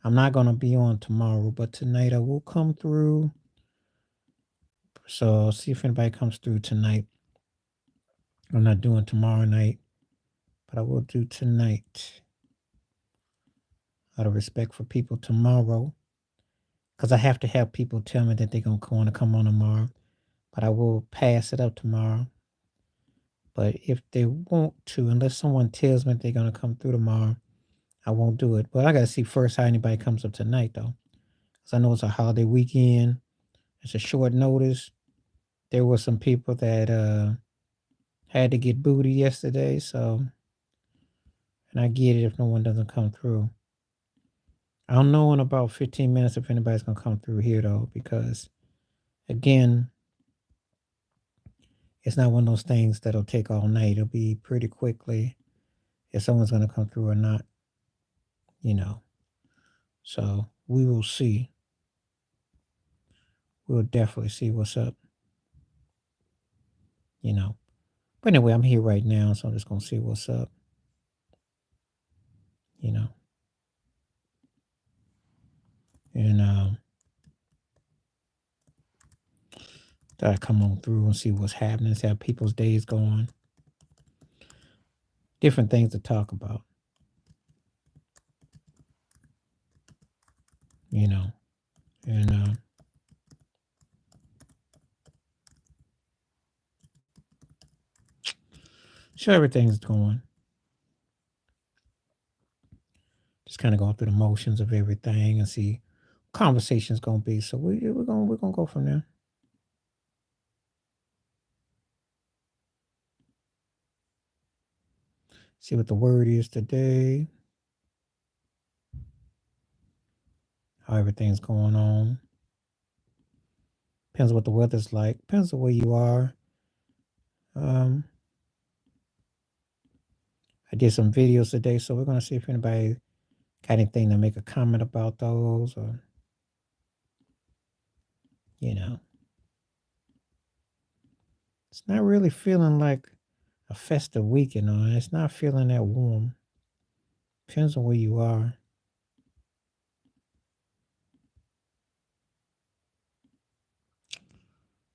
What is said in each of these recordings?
I'm not going to be on tomorrow, but tonight I will come through. So see if anybody comes through tonight. I'm not doing tomorrow night, but I will do tonight. Out of respect for people tomorrow, because I have to have people tell me that they're going to want to come on tomorrow. But I will pass it up tomorrow. But if they want to, unless someone tells me they're going to come through tomorrow, I won't do it. But I got to see first how anybody comes up tonight, though. Because I know it's a holiday weekend. It's a short notice. There were some people that had to get booty yesterday. So, and I get it if no one doesn't come through. I'll know in about 15 minutes if anybody's going to come through here, though, because, again, it's not one of those things that'll take all night. It'll be pretty quickly if someone's going to come through or not, you know. So we will see. We'll definitely see what's up, you know. But anyway, I'm here right now, so I'm just going to see what's up, you know. And I come on through and see what's happening, see how people's days going. Different things to talk about, you know. And so everything's going. Just kind of going through the motions of everything and see conversation's gonna be. So we're gonna go from there. See what the word is today. How everything's going on. Depends what the weather's like. Depends on where you are. Um, I did some videos today, so we're gonna see if anybody got anything to make a comment about those, or you know, it's not really feeling like a festive weekend, or it's not feeling that warm. Depends on where you are.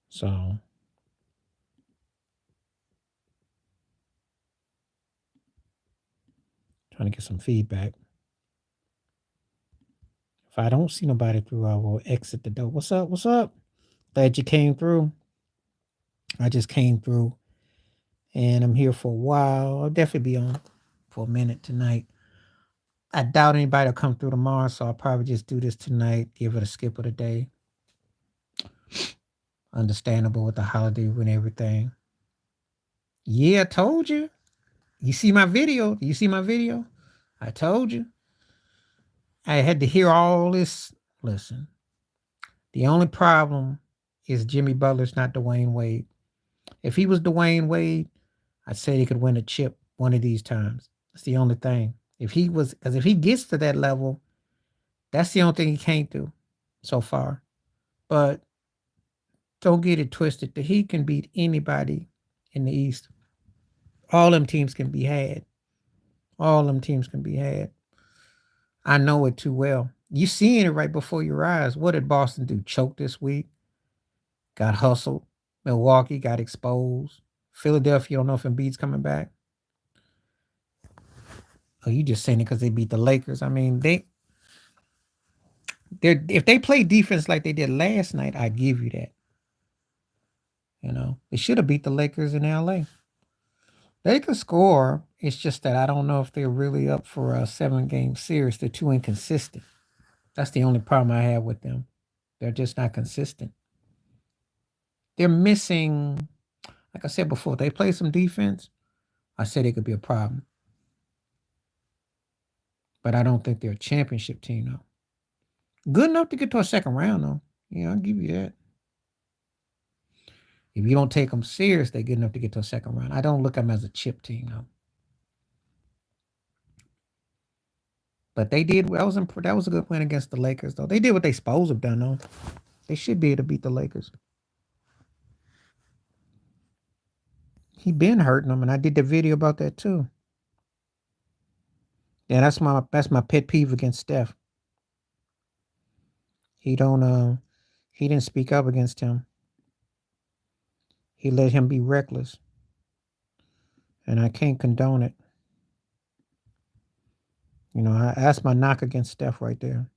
So trying to get some feedback. If I don't see nobody through, I will exit the door. What's up? What's up? Glad you came through. I just came through and I'm here for a while. I'll definitely be on for a minute tonight. I doubt anybody will come through tomorrow, so I'll probably just do this tonight, give it a skip of the day. Understandable with the holiday and everything. Yeah, I told you. You see my video? You see my video? I told you. I had to hear all this. Listen, the only problem is Jimmy Butler's not Dwayne Wade. If he was Dwayne Wade, I'd say he could win a chip one of these times. That's the only thing. If he was, because if he gets to that level, that's the only thing he can't do so far. But don't get it twisted. The Heat can beat anybody in the East. All them teams can be had. All them teams can be had. I know it too well. You seeing it right before your eyes. What did Boston do? Choke this week? Got hustled. Milwaukee got exposed. Philadelphia, don't know if Embiid's coming back. Oh, you just saying it because they beat the Lakers. I mean, if they play defense like they did last night, I give you that. You know, they should have beat the Lakers in LA. They could score. It's just that I don't know if they're really up for a 7-game series. They're too inconsistent. That's the only problem I have with them. They're just not consistent. They're missing, like I said before, they play some defense. I said it could be a problem. But I don't think they're a championship team, though. Good enough to get to a second round, though. Yeah, I'll give you that. If you don't take them serious, they're good enough to get to a second round. I don't look at them as a chip team, though. But they did. That was a good win against the Lakers, though. They did what they supposed to have done, though. They should be able to beat the Lakers. He been hurting them, and I did the video about that too. Yeah, that's my pet peeve against Steph. He don't he didn't speak up against him. He let him be reckless, and I can't condone it. That's my knock against Steph right there.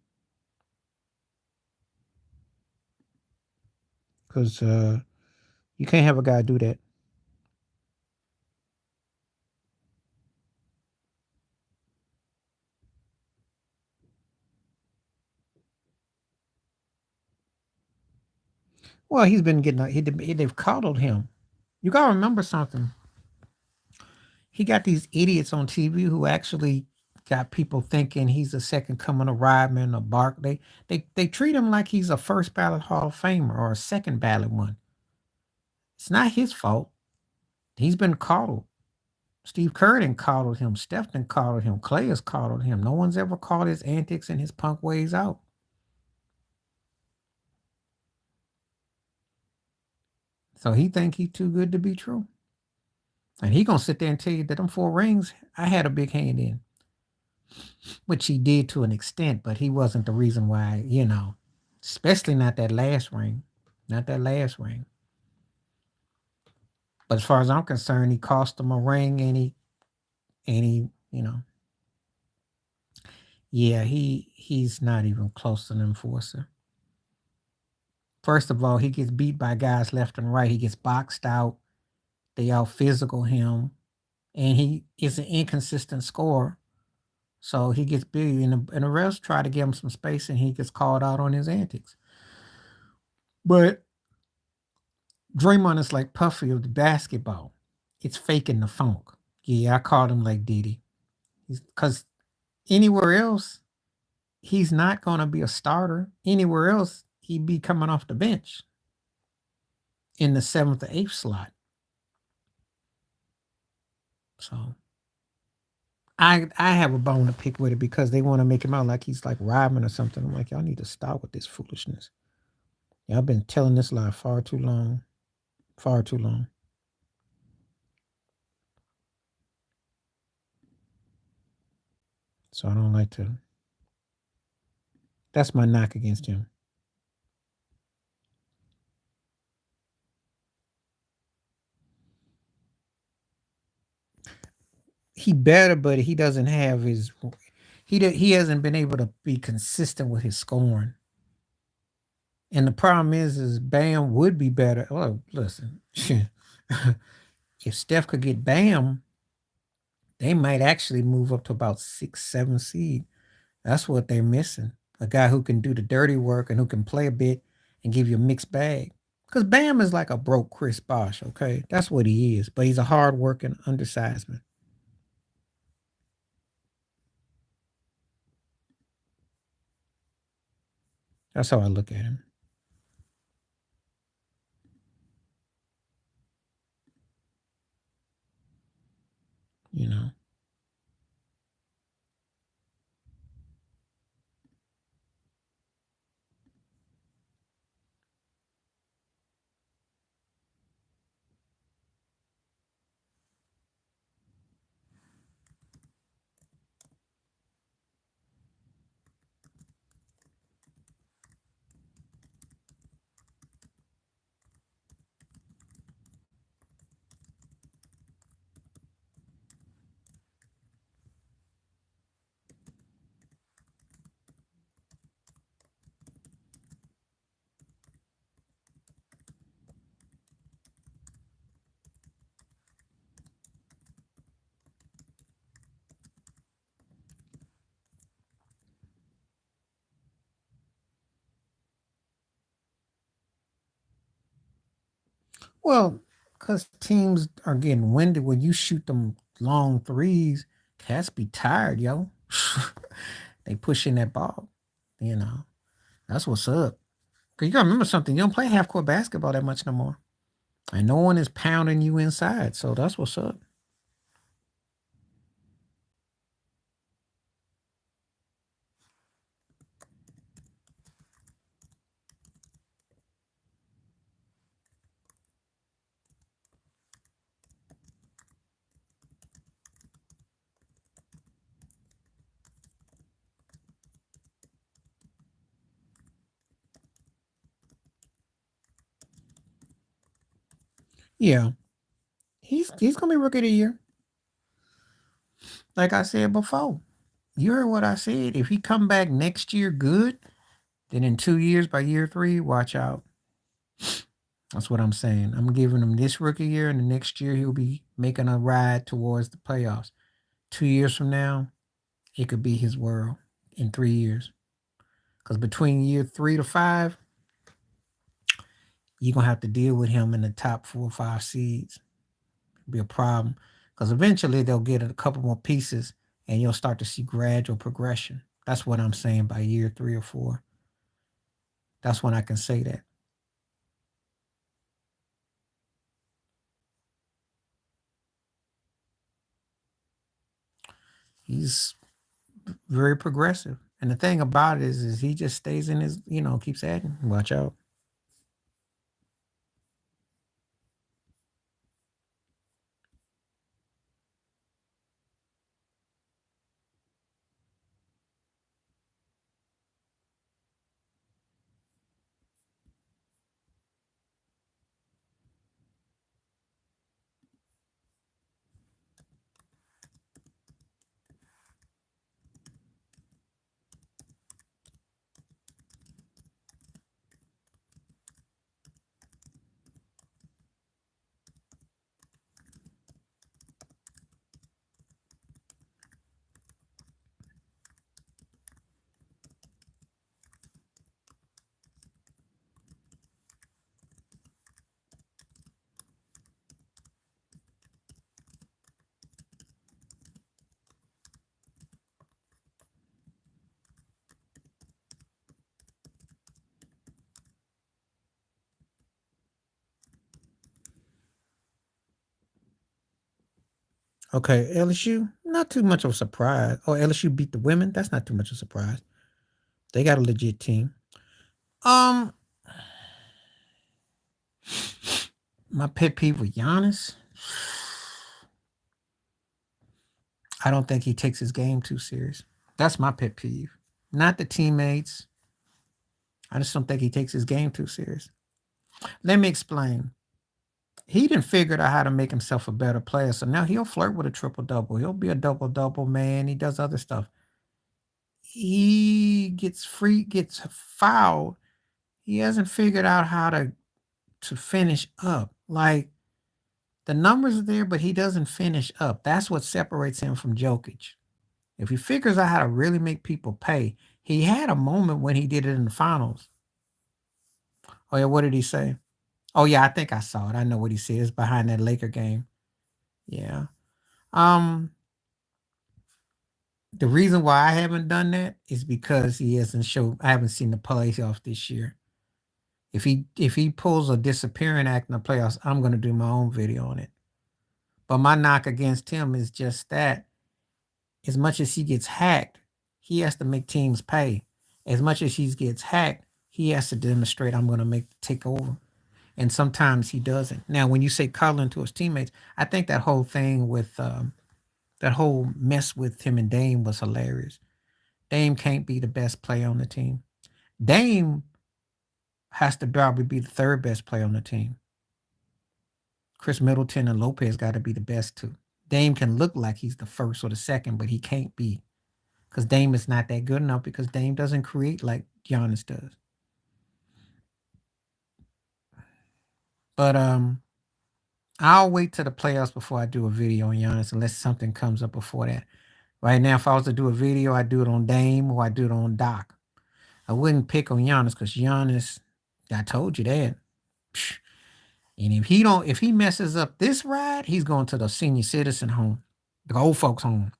Because you can't have a guy do that. Well, he's been getting they've coddled him. You gotta remember something. He got these idiots on TV who actually got people thinking he's a second coming of Rodman or Bark. They treat him like he's a first ballot Hall of Famer or a second ballot one. It's not his fault. He's been coddled. Steve Kerr didn't coddle him. Steph didn't coddle him. Clay has coddled him. No one's ever called his antics and his punk ways out. So he think he's too good to be true. And he gonna sit there and tell you that them 4 rings I had a big hand in. Which he did to an extent, but he wasn't the reason why, especially not that last ring. Not that last ring. But as far as I'm concerned, he cost him a ring and he, yeah, he's not even close to an enforcer. First of all, he gets beat by guys left and right. He gets boxed out. They out physical him. And he is an inconsistent scorer. So he gets big, and the refs try to give him some space, and he gets called out on his antics. But Draymond is like Puffy of the basketball. It's faking the funk. Yeah, I called him like Diddy. Because anywhere else, he's not going to be a starter. Anywhere else, he'd be coming off the bench in the 7th or 8th slot. So I have a bone to pick with it because they want to make him out like he's like Rodman or something. I'm like, y'all need to stop with this foolishness. Y'all been telling this lie far too long. Far too long. So I don't like to. That's my knock against him. He better, but he doesn't have his. He hasn't been able to be consistent with his scoring. And the problem is Bam would be better. Oh, listen, if Steph could get Bam, they might actually move up to about 6, 7 seed. That's what they're missing. A guy who can do the dirty work and who can play a bit and give you a mixed bag. Because Bam is like a broke Chris Bosh, okay? That's what he is. But he's a hard-working undersized. That's how I look at him. You know. Well, because teams are getting winded when you shoot them long threes, cats be tired, yo. They pushing that ball, you know. That's what's up. Cause you gotta remember something. You don't play half court basketball that much no more. And no one is pounding you inside. So that's what's up. Yeah, he's gonna be rookie of the year. Like I said before, you heard what I said. If he come back next year good, then in 2 years, by year three, watch out. That's what I'm saying. I'm giving him this rookie year, and the next year he'll be making a ride towards the playoffs. 2 years from now, it could be his world in 3 years. Because between year 3 to 5, you're gonna have to deal with him in the top 4 or 5 seeds. It'll be a problem. Because eventually they'll get a couple more pieces and you'll start to see gradual progression. That's what I'm saying by year 3 or 4. That's when I can say that. He's very progressive. And the thing about it is he just stays in his, keeps adding. Watch out. Okay, LSU, not too much of a surprise. Oh, LSU beat the women. That's not too much of a surprise. They got a legit team. Um, my pet peeve with Giannis, I don't think he takes his game too serious. That's my pet peeve. Not the teammates. I just don't think he takes his game too serious. Let me explain. He didn't figure out how to make himself a better player. So now he'll flirt with a triple double. He'll be a double double man. He does other stuff. He gets fouled. He hasn't figured out how to finish up. Like the numbers are there, but he doesn't finish up. That's what separates him from Jokic. If he figures out how to really make people pay, he had a moment when he did it in the finals. Oh yeah, what did he say? Oh yeah, I think I saw it. I know what he said. It's behind that Laker game. Yeah. Um, the reason why I haven't done that is because he hasn't showed. I haven't seen the playoffs this year. If he pulls a disappearing act in the playoffs, I'm gonna do my own video on it. But my knock against him is just that as much as he gets hacked, he has to make teams pay. As much as he gets hacked, he has to demonstrate I'm gonna take over. And sometimes he doesn't. Now, when you say cuddling to his teammates, I think that whole thing with that whole mess with him and Dame was hilarious. Dame can't be the best player on the team. Dame has to probably be the third best player on the team. Chris Middleton and Lopez got to be the best too. Dame can look like he's the first or the second, but he can't be because Dame is not that good enough because Dame doesn't create like Giannis does. But I'll wait till the playoffs before I do a video on Giannis unless something comes up before that. Right now, if I was to do a video, I'd do it on Dame or I'd do it on Doc. I wouldn't pick on Giannis because Giannis, I told you that. Psh. And if he messes up this ride, he's going to the senior citizen home, the old folks home.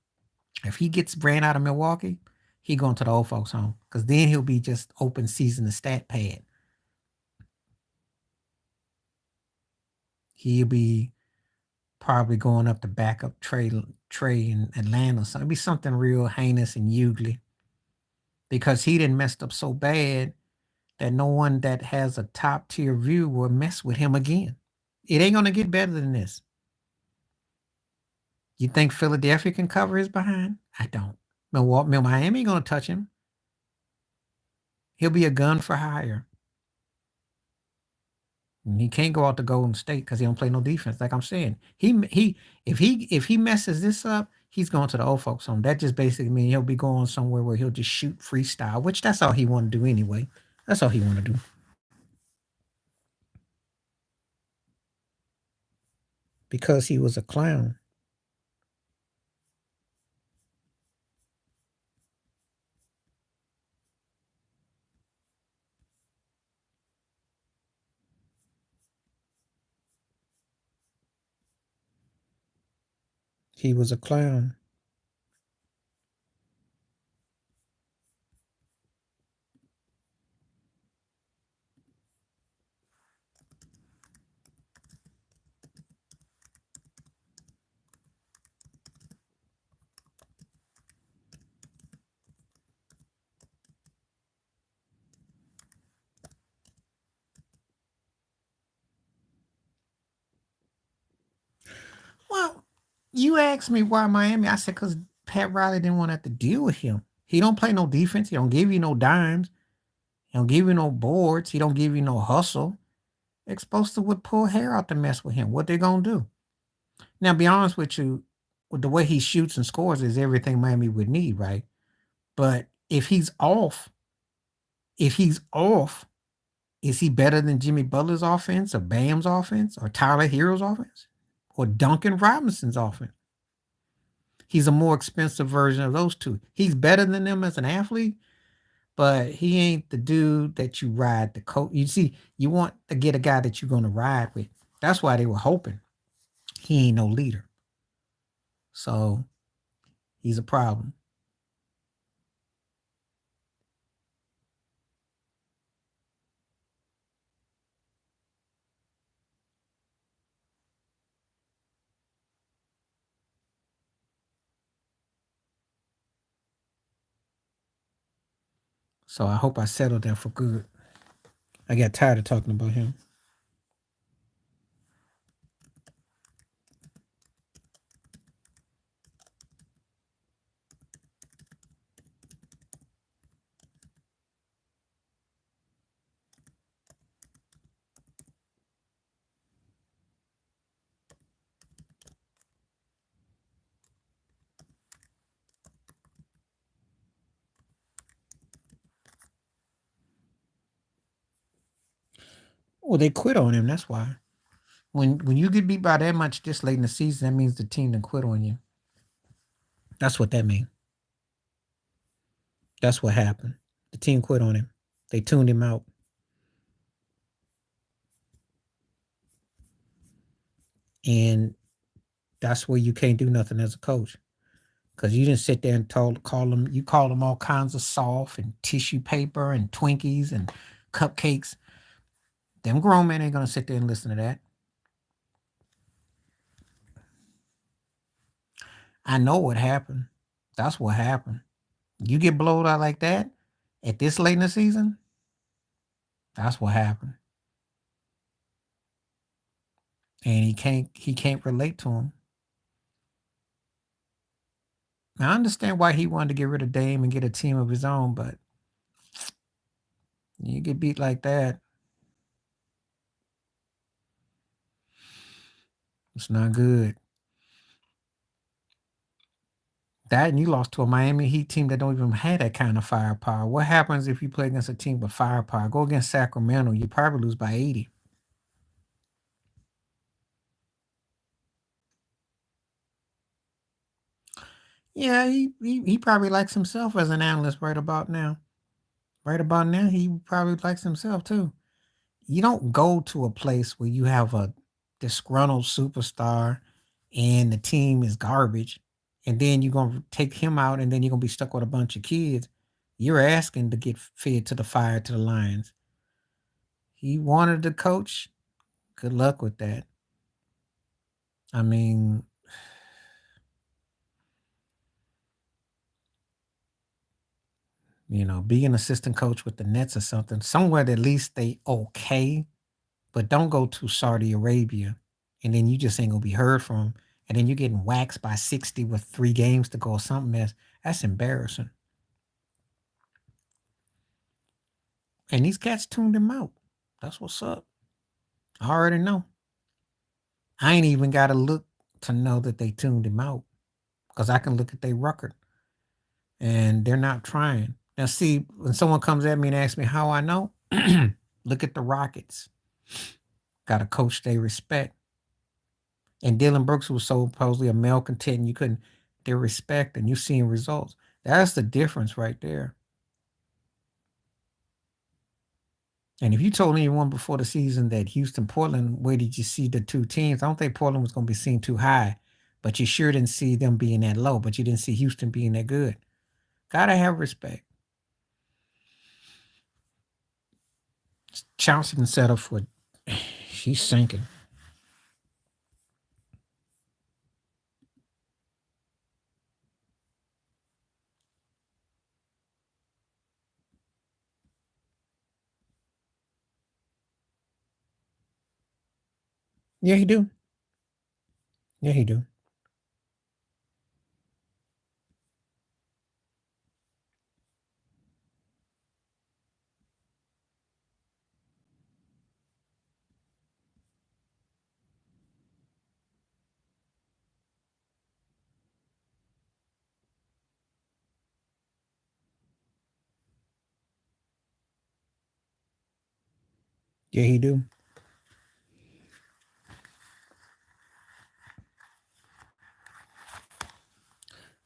If he gets ran out of Milwaukee, he going to the old folks home because then he'll be just open season the stat pad. He'll be probably going up to back up Trey in Atlanta. So it'll be something real heinous and ugly because he didn't messed up so bad that no one that has a top tier view will mess with him again. It ain't gonna get better than this. You think Philadelphia can cover his behind? I don't. Miami ain't gonna touch him. He'll be a gun for hire. And he can't go out to Golden State because he don't play no defense. Like I'm saying, if he messes this up, he's going to the old folks home. That just basically means he'll be going somewhere where he'll just shoot freestyle, which that's all he want to do anyway. That's all he want to do. Because he was a clown. He was a clown. Well, you asked me why Miami. I said because Pat Riley didn't want to have to deal with him. He don't play no defense. He don't give you no dimes. He don't give you no boards. He don't give you no hustle. They're supposed to would pull hair out to mess with him. What they gonna do? Now, be honest with you, with the way he shoots and scores is everything Miami would need, right? But if he's off, is he better than Jimmy Butler's offense or Bam's offense or Tyler Hero's offense or Duncan Robinson's offense? He's a more expensive version of those two. He's better than them as an athlete, but he ain't the dude that you ride the coat. You see, you want to get a guy that you're going to ride with. That's why they were hoping. He ain't no leader. So he's a problem. So I hope I settled that for good. I got tired of talking about him. Well, they quit on him. That's why. When you get beat by that much this late in the season, that means the team done quit on you. That's what that means. That's what happened. The team quit on him. They tuned him out. And that's where you can't do nothing as a coach. Because you didn't sit there and call them all kinds of soft and tissue paper and Twinkies and cupcakes. Them grown men ain't gonna sit there and listen to that. I know what happened. That's what happened. You get blowed out like that at this late in the season. That's what happened. And he can't relate to him. Now, I understand why he wanted to get rid of Dame and get a team of his own, but you get beat like that, it's not good. That and you lost to a Miami Heat team that don't even have that kind of firepower. What happens if you play against a team with firepower? Go against Sacramento, you probably lose by 80. Yeah, he probably likes himself as an analyst right about now. Right about now, he probably likes himself too. You don't go to a place where you have a disgruntled superstar and the team is garbage, and then you're gonna take him out, and then you're gonna be stuck with a bunch of kids. You're asking to get fed to the fire to the lions. He wanted to coach. Good luck with that. I mean, be an assistant coach with the Nets or something, somewhere that at least they okay, but don't go to Saudi Arabia and then you just ain't gonna be heard from. And then you're getting waxed by 60 with 3 games to go or something else. That's embarrassing. And these cats tuned him out. That's what's up. I already know. I ain't even got to look to know that they tuned him out because I can look at their record and they're not trying. Now, see, when someone comes at me and asks me how I know, look at the Rockets. Got a coach they respect. And Dylan Brooks was so supposedly a malcontent, you couldn't, they respect and you seeing results. That's the difference right there. And if you told anyone before the season that Houston, Portland, where did you see the two teams? I don't think Portland was going to be seen too high, but you sure didn't see them being that low, but you didn't see Houston being that good. Gotta have respect. Chauncey and set up for, she's sinking. Yeah, he do. Yeah, he do. Yeah, he do.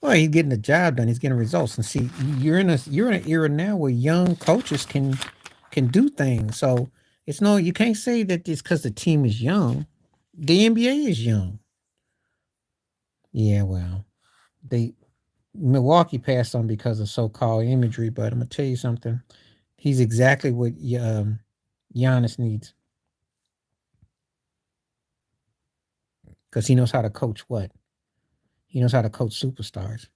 Well, he's getting the job done. He's getting results. And see, you're in an era now where young coaches can do things. So it's no, you can't say that it's because the team is young. The NBA is young. Yeah, well, they Milwaukee passed on because of so-called imagery. But I'm gonna tell you something. He's exactly what Giannis needs because he knows how to coach what he knows how to coach superstars.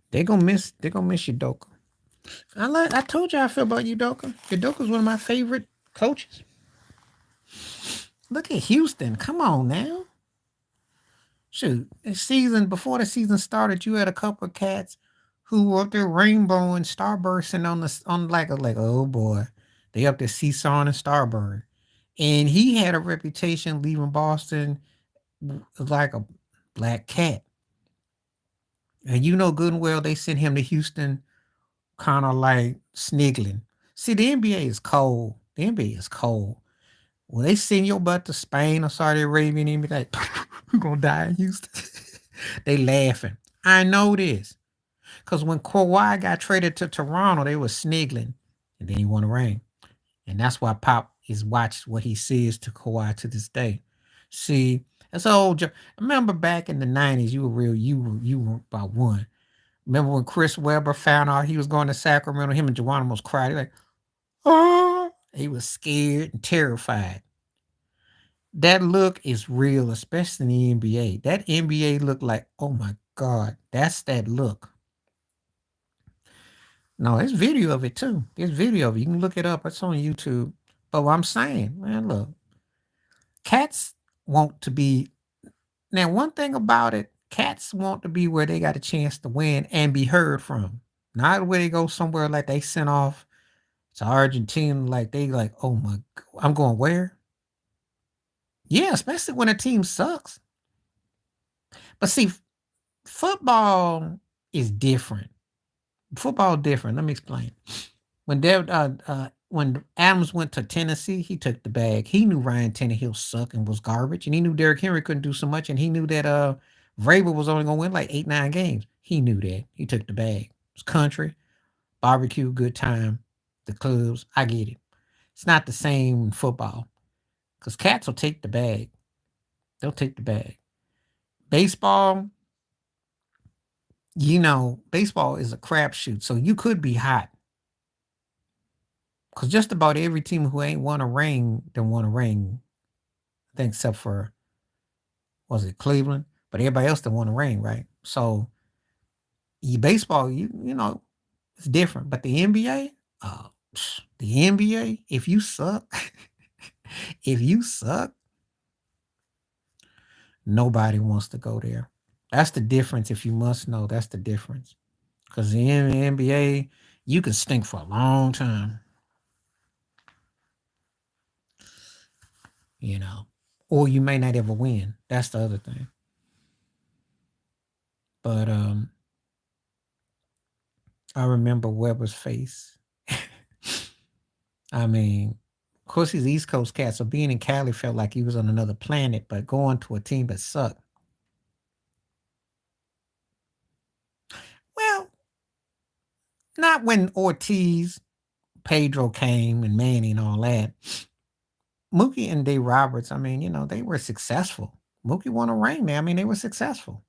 They're gonna miss Udoka. I told you how I feel about Udoka. Udoka's one of my favorite coaches. Look at Houston. Come on now. Shoot, before the season started, you had a couple of cats who were up there rainbow and starbursting on like oh boy, they up there seesawing and starburn. And he had a reputation leaving Boston like a black cat. And you know good and well they sent him to Houston kind of like sniggling. See, the NBA is cold. The NBA is cold. When they send your butt to Spain or Saudi Arabia and be like, you're gonna die in Houston. They laughing. I know this. Because when Kawhi got traded to Toronto, they were sniggling. And then he won a ring. And that's why Pop is watched what he says to Kawhi to this day. See, that's old. Remember back in the 90s, you were about one. Remember when Chris Webber found out he was going to Sacramento, him and Geronimo's cried. He like, oh, he was scared and terrified. That look is real, especially in the NBA. That NBA look like, oh my God, that's that look. No, there's video of it too. There's video of it. You can look it up. It's on YouTube. But what I'm saying, man, look, cats want to be. Now, one thing about it, cats want to be where they got a chance to win and be heard from. Not where they go somewhere like they sent off to Argentina, like they like, oh my, I'm going where? Yeah, especially when a team sucks. But see, football is different. Football different. Let me explain. When Adams went to Tennessee, he took the bag. He knew Ryan Tannehill sucked and was garbage, and he knew Derrick Henry couldn't do so much, and he knew that Vrabel was only gonna win like 8, 9 games. He knew that. He took the bag. It's country, barbecue, good time, the clubs. I get it. It's not the same in football because cats will take the bag. They'll take the bag. Baseball, baseball is a crapshoot, so you could be hot. Because just about every team who ain't won a ring, don't want a ring. think except for, was it Cleveland? But everybody else done won a ring, right? So baseball, you know, it's different. But the NBA, uh, the NBA, if you suck, if you suck, nobody wants to go there. That's the difference. If you must know, that's the difference. Because the NBA, you can stink for a long time, you know, or you may not ever win. That's the other thing. But I remember Weber's face. I mean, of course, he's East Coast cat, so being in Cali felt like he was on another planet, but going to a team that sucked. Well, not when Ortiz, Pedro came and Manny and all that. Mookie and Dave Roberts, I mean, you know, they were successful. Mookie won a ring, man. I mean, they were successful,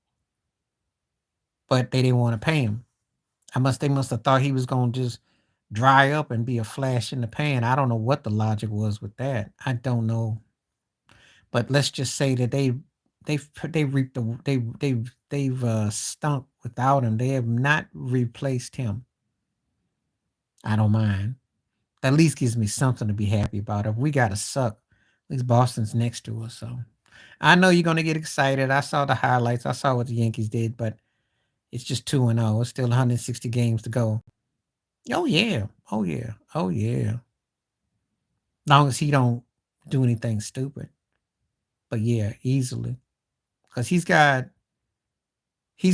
but they didn't want to pay him. They must have thought he was going to just dry up and be a flash in the pan. I don't know what the logic was with that. I don't know. But let's just say that they reaped they've stunk without him. They have not replaced him. I don't mind. At least gives me something to be happy about. If we gotta suck, at least Boston's next to us. So I know you're gonna get excited. I saw the highlights. I saw what the Yankees did, but it's just 2-0. It's still 160 games to go. Oh yeah. Oh yeah. Oh yeah. Long as he don't do anything stupid. But yeah, easily. Because he's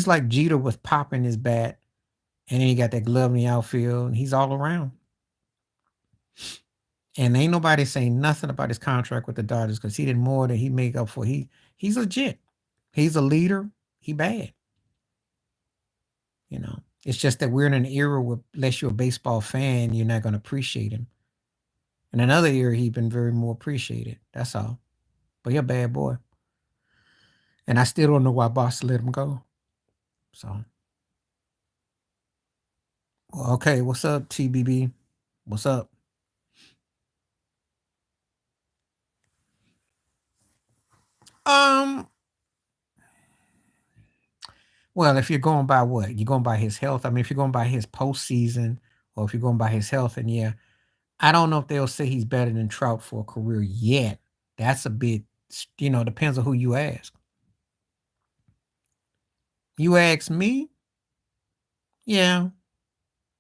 like Jeter with pop in his bat, and then he got that glove in the outfield, and he's all around. And ain't nobody saying nothing about his contract with the Dodgers because he did more than he make up for. He's legit. He's a leader. He bad. You know. It's just that we're in an era where unless you're a baseball fan, you're not gonna appreciate him. In another era, he'd been very more appreciated. That's all. But you're a bad boy. And I still don't know why Boston let him go. So well, okay, what's up, TBB? What's up? Um, well, if you're going by what? You're going by his health. I mean, if you're going by his postseason or if you're going by his health, and yeah, I don't know if they'll say he's better than Trout for a career yet. That's a bit, depends on who you ask. You ask me, yeah.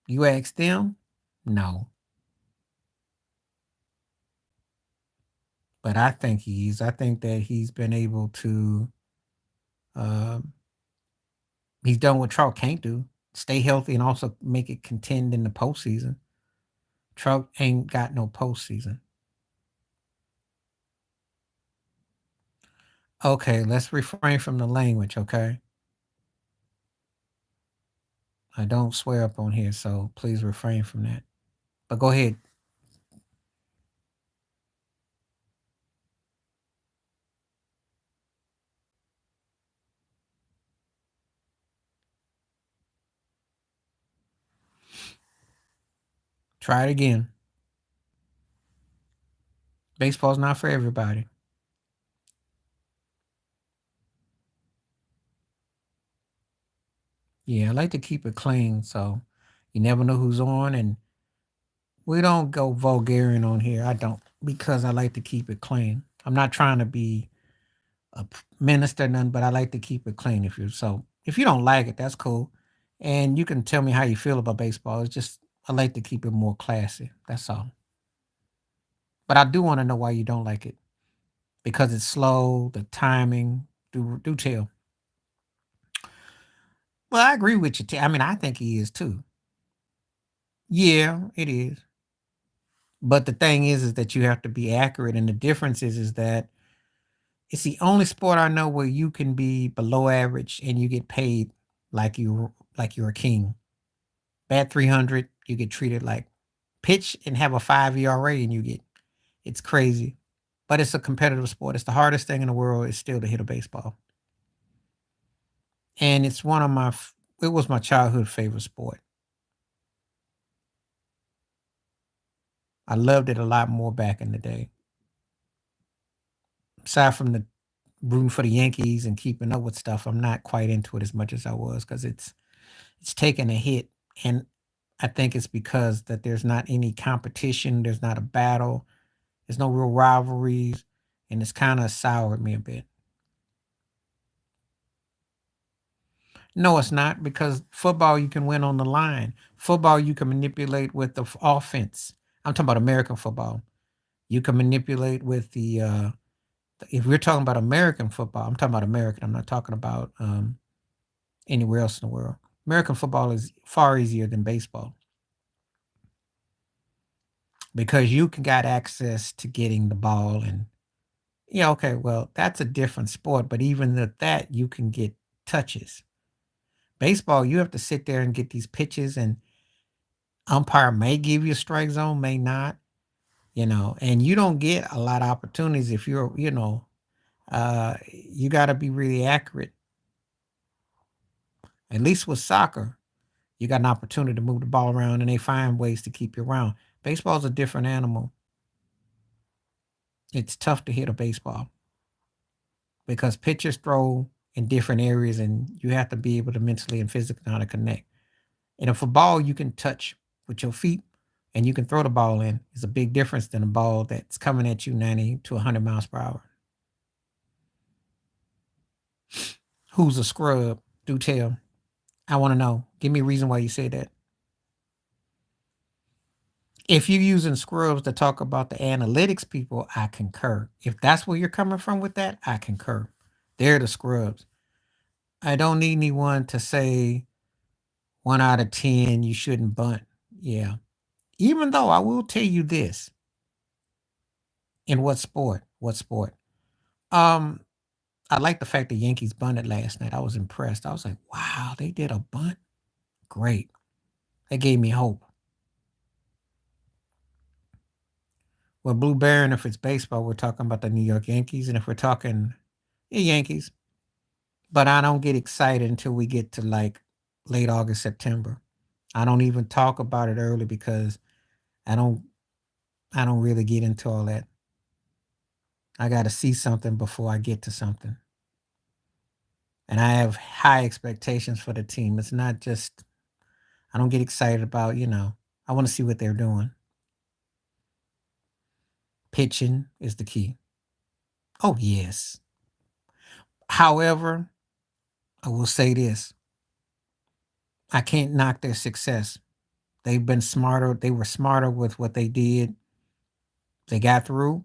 You ask them, no. But I think I think that he's been able to, um, he's done what Trout can't do, stay healthy and also make it contend in the postseason. Trout ain't got no postseason. Okay, let's refrain from the language, okay? I don't swear up on here, so please refrain from that. But go ahead. Try it again. Baseball's not for everybody. Yeah, I like to keep it clean, so you never know who's on, and we don't go vulgarian on here. I don't because I like to keep it clean. I'm not trying to be a minister, or none, but I like to keep it clean. If you don't like it, that's cool, and you can tell me how you feel about baseball. It's just I like to keep it more classy. That's all. But I do want to know why you don't like it because it's slow, the timing. Do tell. Well, I agree with you. I mean, I think he is too. Yeah, it is. But the thing is that you have to be accurate, and the difference is that it's the only sport I know where you can be below average and you get paid like you're a king. Bat 300, you get treated like pitch and have a 5 ERA, and you get it's crazy. But it's a competitive sport. It's the hardest thing in the world is still to hit a baseball, and it's one of it was my childhood favorite sport. I loved it a lot more back in the day. Aside from the rooting for the Yankees and keeping up with stuff, I'm not quite into it as much as I was because it's taken a hit, and I think it's because that there's not any competition, there's not a battle, there's no real rivalries, and it's kind of soured me a bit. No, it's not because football you can win on the line. Football you can manipulate with the offense. I'm talking about American football. You can manipulate with if we're talking about American football, I'm talking about American. I'm not talking about anywhere else in the world. American football is far easier than baseball because you can got access to getting the ball and yeah, okay, well, that's a different sport, but even at that, you can get touches. Baseball, you have to sit there and get these pitches, and umpire may give you a strike zone, may not, and you don't get a lot of opportunities if you got to be really accurate. At least with soccer, you got an opportunity to move the ball around, and they find ways to keep you around. Baseball's a different animal. It's tough to hit a baseball because pitchers throw in different areas, and you have to be able to mentally and physically know how to connect. And if a ball you can touch with your feet and you can throw the ball in, is a big difference than a ball that's coming at you 90 to 100 miles per hour. Who's a scrub? Do tell. I want to know. Give me a reason why you say that. If you're using scrubs to talk about the analytics people, I concur. If that's where you're coming from with that, I concur. They're the scrubs. I don't need anyone to say 1 out of 10, you shouldn't bunt. Yeah. Even though I will tell you this. In what sport? What sport? Um, I like the fact the Yankees bunted last night. I was impressed. I was like, wow, they did a bunt. Great. That gave me hope. Well, Blue Baron, if it's baseball, we're talking about the New York Yankees. And if we're talking Yankees, but I don't get excited until we get to like late August, September. I don't even talk about it early because I don't I don't really get into all that. I got to see something before I get to something. And I have high expectations for the team. It's not just I don't get excited about, I want to see what they're doing. Pitching is the key. Oh, yes. However, I will say this. I can't knock their success. They've been smarter. They were smarter with what they did. They got through.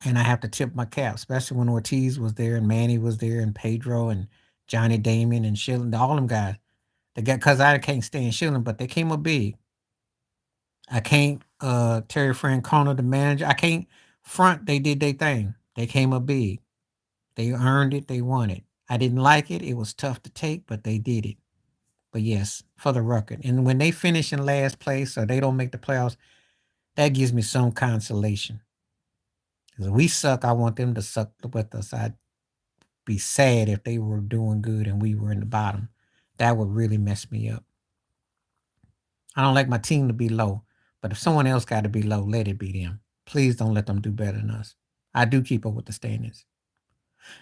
And I have to tip my cap, especially when Ortiz was there and Manny was there and Pedro and Johnny Damon and Schilling, all them guys. They got because I can't stand Schilling, but they came up big. I can't Terry Francona, the manager. I can't front. They did their thing. They came up big. They earned it. They won it. I didn't like it. It was tough to take, but they did it. But yes, for the record. And when they finish in last place or they don't make the playoffs, that gives me some consolation. Because we suck, I want them to suck with us. I'd be sad if they were doing good and we were in the bottom. That would really mess me up. I don't like my team to be low, but if someone else got to be low, let it be them. Please don't let them do better than us. I do keep up with the standings.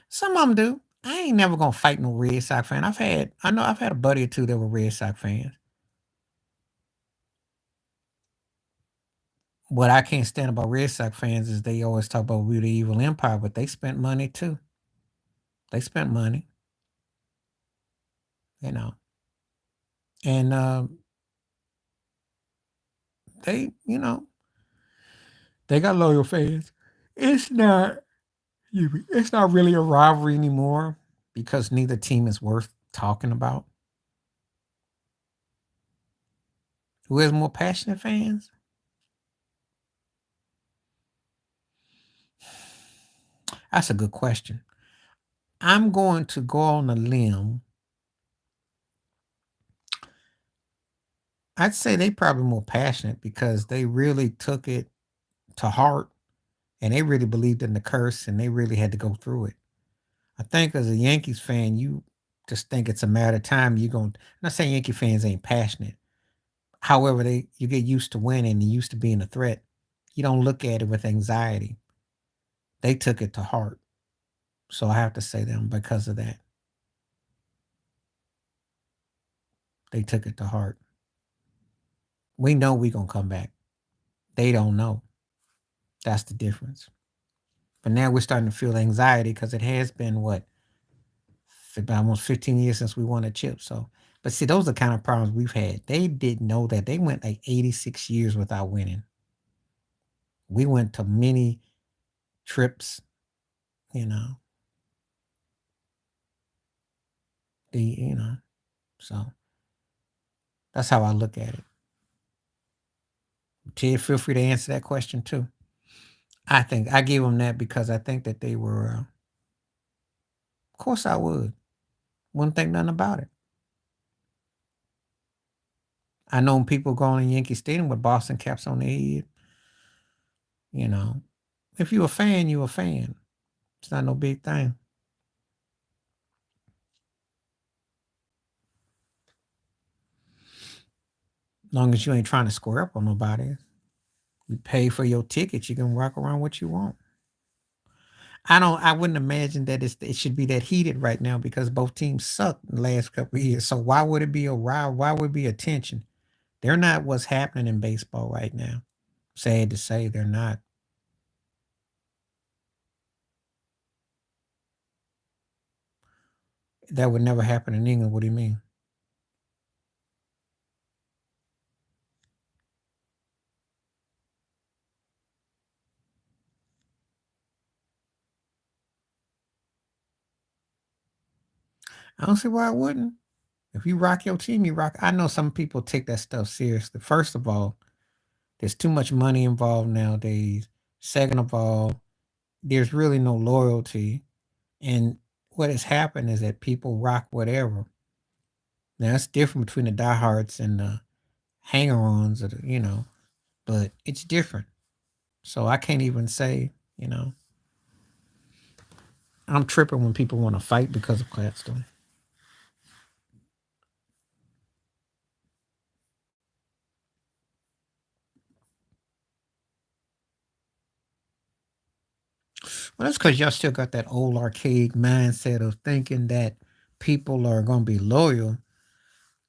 Some of them do. I ain't never gonna fight no Red Sox fan. I've had a buddy or two that were Red Sox fans. What I can't stand about Red Sox fans is they always talk about we're the evil empire, but they spent money too. They spent money, you know, and they, they got loyal fans. It's not, it's not really a rivalry anymore because neither team is worth talking about. Who has more passionate fans? That's a good question. I'm going to go on a limb. I'd say they probably more passionate because they really took it to heart and they really believed in the curse and they really had to go through it. I think as a Yankees fan, you just think it's a matter of time. I'm not saying Yankee fans ain't passionate. However, you get used to winning and used to being a threat. You don't look at it with anxiety. They took it to heart. So I have to say them because of that. They took it to heart. We know we gonna come back. They don't know. That's the difference. But now we're starting to feel anxiety because it has been what about almost 15 years since we won a chip. So, but see, those are the kind of problems we've had. They didn't know that they went like 86 years without winning. We went to many trips, you know. You know, so that's how I look at it. Ted, feel free to answer that question too. I think I gave them that because I think that they were. Of course, I would. Wouldn't think nothing about it. I know people going to Yankee Stadium with Boston caps on their head. You know, if you're a fan, you're a fan. It's not no big thing. As long as you ain't trying to square up on nobody. You pay for your ticket, you can walk around what you want. I wouldn't imagine that it should be that heated right now because both teams sucked in the last couple of years. So why would it be a row? Why would it be a tension? They're not what's happening in baseball right now. Sad to say, they're not. That would never happen in England. What do you mean? I don't see why it wouldn't. If you rock your team, you rock. I know some people take that stuff seriously. First of all, there's too much money involved nowadays. Second of all, there's really no loyalty. And what has happened is that people rock whatever. Now it's different between the diehards and the hanger-ons, but it's different. So I can't even say, I'm tripping when people want to fight because of Gladstone. Well, that's because y'all still got that old archaic mindset of thinking that people are going to be loyal.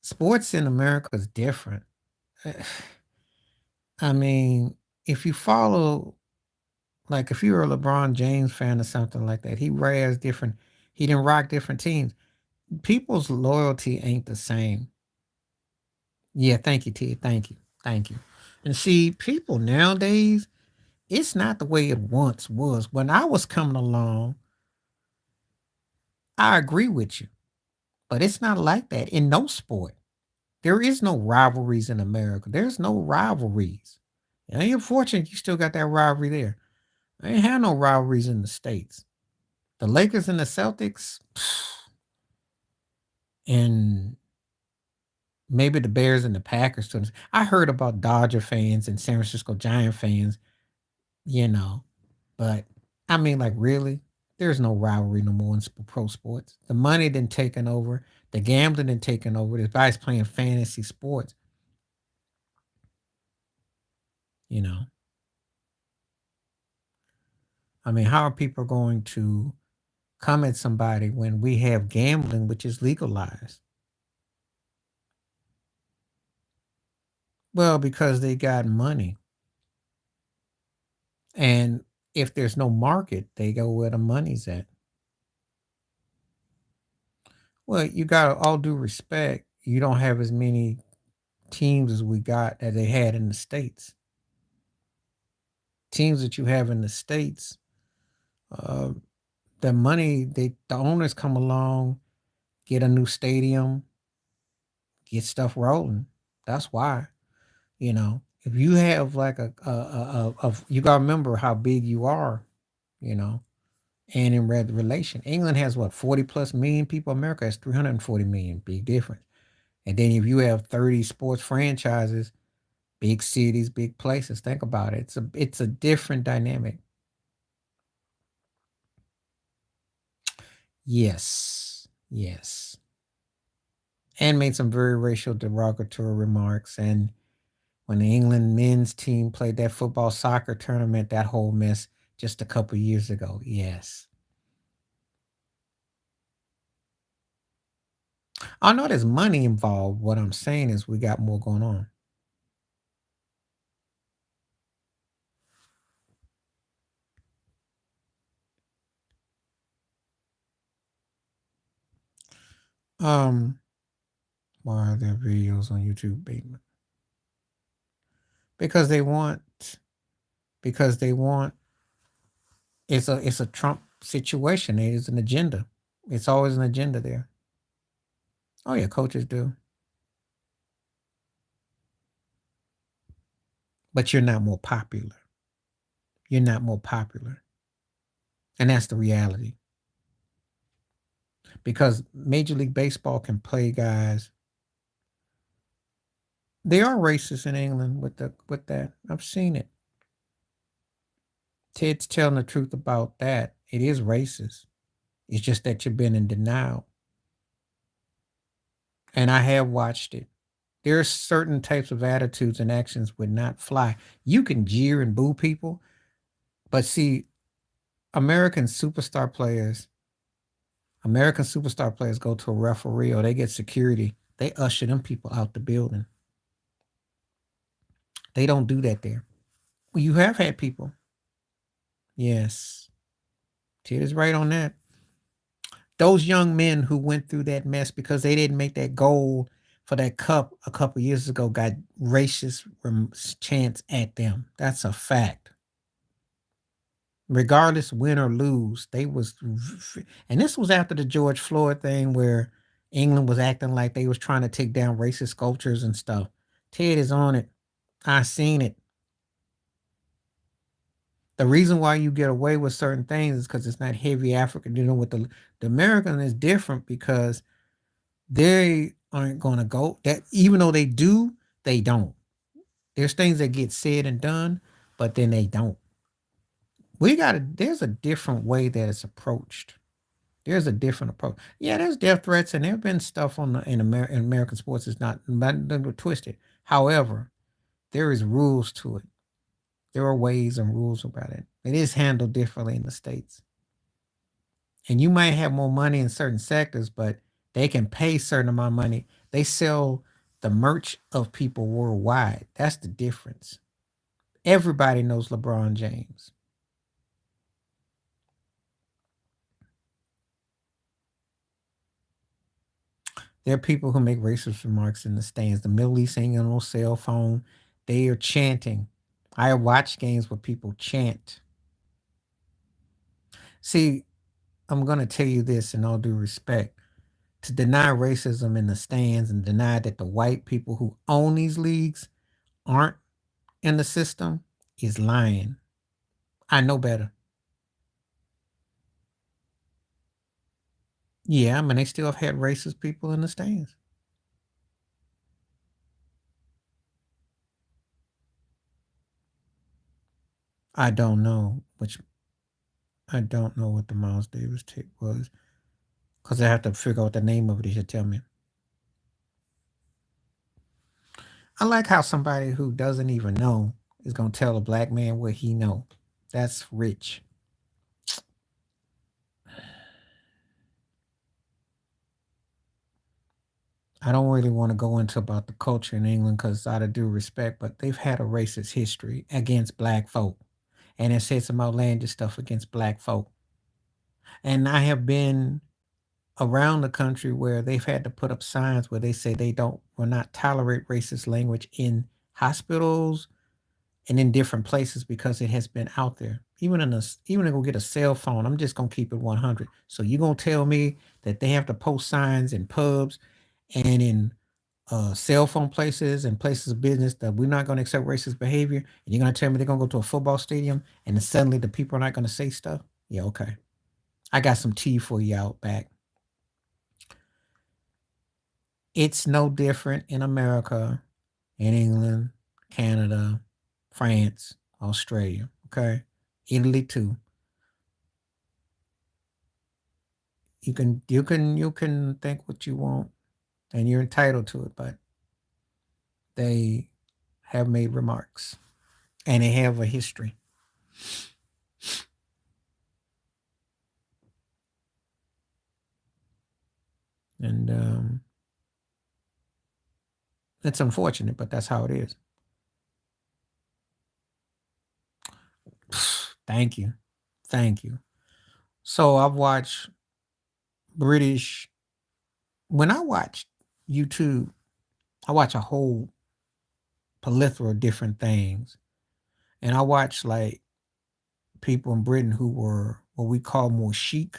Sports in America is different. I mean, if you follow, like, if you're a LeBron James fan or something like that, he wears different, he didn't rock different teams. People's loyalty ain't the same. Yeah, thank you, Ted. Thank you. Thank you. And see, people nowadays, it's not the way it once was. When I was coming along, I agree with you, but it's not like that in no sport. There is no rivalries in America. There's no rivalries. And you're fortunate you still got that rivalry there. I ain't had no rivalries in the States. The Lakers and the Celtics, and maybe the Bears and the Packers. I heard about Dodger fans and San Francisco Giant fans, you know, but I mean, like, really? There's no rivalry no more in pro sports. The money didn't taken over. The gambling didn't taken over. The guys playing fantasy sports, you know. I mean, how are people going to come at somebody when we have gambling, which is legalized? Well, because they got money. And if there's no market, they go where the money's at. Well, you got all due respect. You don't have as many teams as we got that they had in the States. Teams that you have in the States, uh, the money, the owners come along, get a new stadium, get stuff rolling. That's why, if you have like you got to remember how big you are, you know, and in relation. England has what, 40 plus million people. America has 340 million. Big difference. And then if you have 30 sports franchises, big cities, big places, think about it. It's a different dynamic. Yes. Yes. And made some very racial derogatory remarks. And when the England men's team played that football soccer tournament, that whole mess just a couple years ago. Yes. I know there's money involved. What I'm saying is we got more going on. Um, why are there videos on YouTube, Bateman? Because they want because they want it's a Trump situation. It is an agenda. It's always an agenda there. Oh yeah, coaches do. But you're not more popular. You're not more popular. And that's the reality. Because Major League Baseball can play guys. They are racist in England with that. I've seen it. Ted's telling the truth about that. It is racist. It's just that you've been in denial. And I have watched it. There are certain types of attitudes and actions would not fly. You can jeer and boo people, but see, American superstar players, American superstar players go to a referee or they get security. They usher them people out the building. They don't do that there. Well, you have had people. Yes. Ted is right on that. Those young men who went through that mess because they didn't make that goal for that cup a couple years ago got racist chants at them. That's a fact. Regardless, win or lose, they was, and this was after the George Floyd thing where England was acting like they was trying to take down racist sculptures and stuff. Ted is on it. I seen it. The reason why you get away with certain things is because it's not heavy African. You know, with the American is different because they aren't going to go that even though they do, they don't. There's things that get said and done, but then they don't. There's a different way that it's approached. There's a different approach. Yeah, there's death threats and there have been stuff in American sports is not twisted. However, there is rules to it. There are ways and rules about it. It is handled differently in the States. And you might have more money in certain sectors, but they can pay certain amount of money. They sell the merch of people worldwide. That's the difference. Everybody knows LeBron James. There are people who make racist remarks in the stands. The Middle East ain't on no cell phone. They are chanting. I watch games where people chant. See, I'm going to tell you this in all due respect. To deny racism in the stands and deny that the white people who own these leagues aren't in the system is lying. I know better. Yeah, I mean, they still have had racist people in the stands. I don't know which, I don't know what the Miles Davis tape was because I have to figure out the name of it. You should tell me. I like how somebody who doesn't even know is gonna tell a black man what he know. That's rich. I don't really want to go into about the culture in England because out of due respect, but they've had a racist history against black folk. And it said some outlandish stuff against black folk. And I have been around the country where they've had to put up signs where they say they don't will not tolerate racist language in hospitals and in different places because it has been out there. Even to go get a cell phone, I'm just gonna keep it 100. So you gonna tell me that they have to post signs in pubs and in cell phone places and places of business that we're not gonna accept racist behavior, and you're gonna tell me they're gonna go to a football stadium and then suddenly the people are not gonna say stuff? Yeah, okay. I got some tea for you out back. It's no different in America, in England, Canada, France, Australia, okay? Italy too. You can think what you want and you're entitled to it, but they have made remarks and they have a history. And it's unfortunate, but that's how it is. Thank you. Thank you. So I've watched British. When I watch YouTube, I watch a whole plethora of different things. And I watch like people in Britain who were what we call more chic.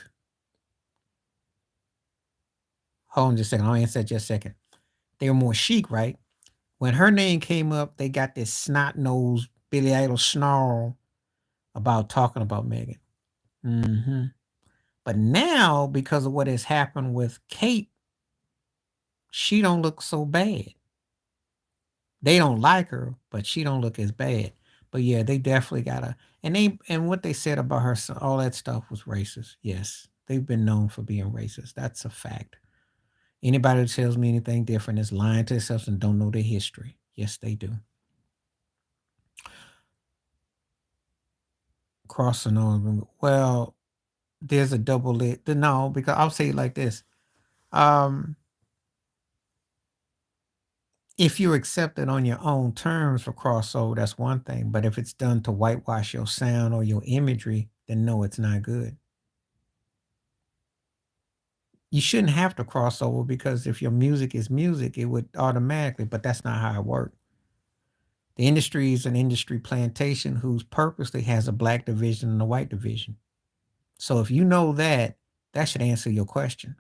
Hold on just a second. I'll answer that just a second. They were more chic, right? When her name came up, they got this snot nosed Billy Idol snarl about talking about Megan. Hmm. But now, because of what has happened with Kate, she don't look so bad. They don't like her, but she don't look as bad. But yeah, they definitely gotta. And what they said about her, all that stuff was racist. Yes, they've been known for being racist. That's a fact. Anybody who tells me anything different is lying to themselves and don't know their history. Yes, they do. Crossing over. Well, there's a double lit. No, because I'll say it like this. Um, if you accept it on your own terms for crossover, that's one thing. But if it's done to whitewash your sound or your imagery, then no, it's not good. You shouldn't have to cross over because if your music is music, it would automatically, but that's not how it works. The industry is an industry plantation whose purposely has a black division and a white division. So if you know that, that should answer your question.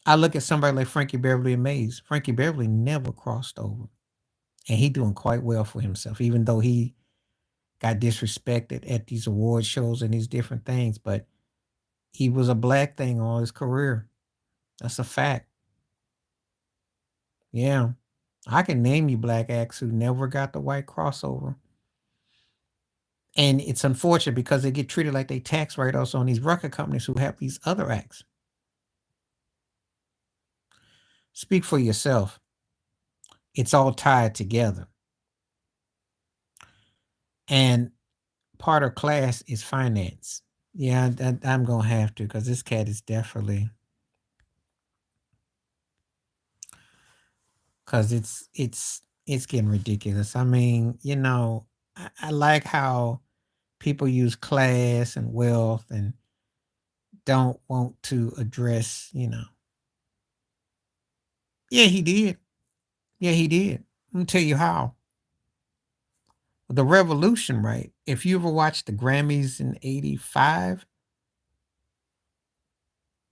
I look at somebody like Frankie Beverly and Mays. Frankie Beverly never crossed over. And he doing quite well for himself, even though he got disrespected at these award shows and these different things. But he was a black thing all his career. That's a fact. Yeah. I can name you black acts who never got the white crossover. And it's unfortunate because they get treated like they tax write-offs on these record companies who have these other acts. Speak for yourself. It's all tied together. And part of class is finance. Yeah, I'm going to have to because this cat is definitely, because it's getting ridiculous. I mean, I like how people use class and wealth and don't want to address, Yeah, he did. Yeah, he did. Let me tell you how. The revolution, right? If you ever watched the Grammys in 85,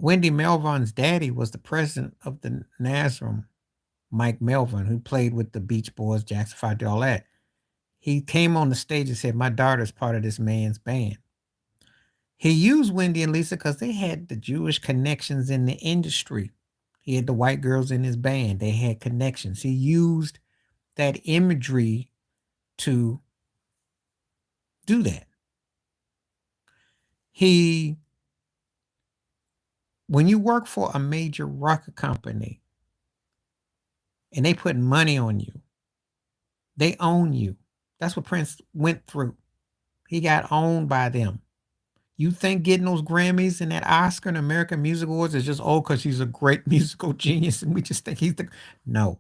Wendy Melvoin's daddy was the president of the NASRM, Mike Melvin, who played with the Beach Boys, Jackson 5, did all that. He came on the stage and said, "My daughter's part of this man's band." He used Wendy and Lisa because they had the Jewish connections in the industry. He had the white girls in his band. They had connections. He used that imagery to do that. He, when you work for a major record company and they put money on you, they own you. That's what Prince went through. He got owned by them. You think getting those Grammys and that Oscar and American Music Awards is just because he's a great musical genius and we just think he's the no.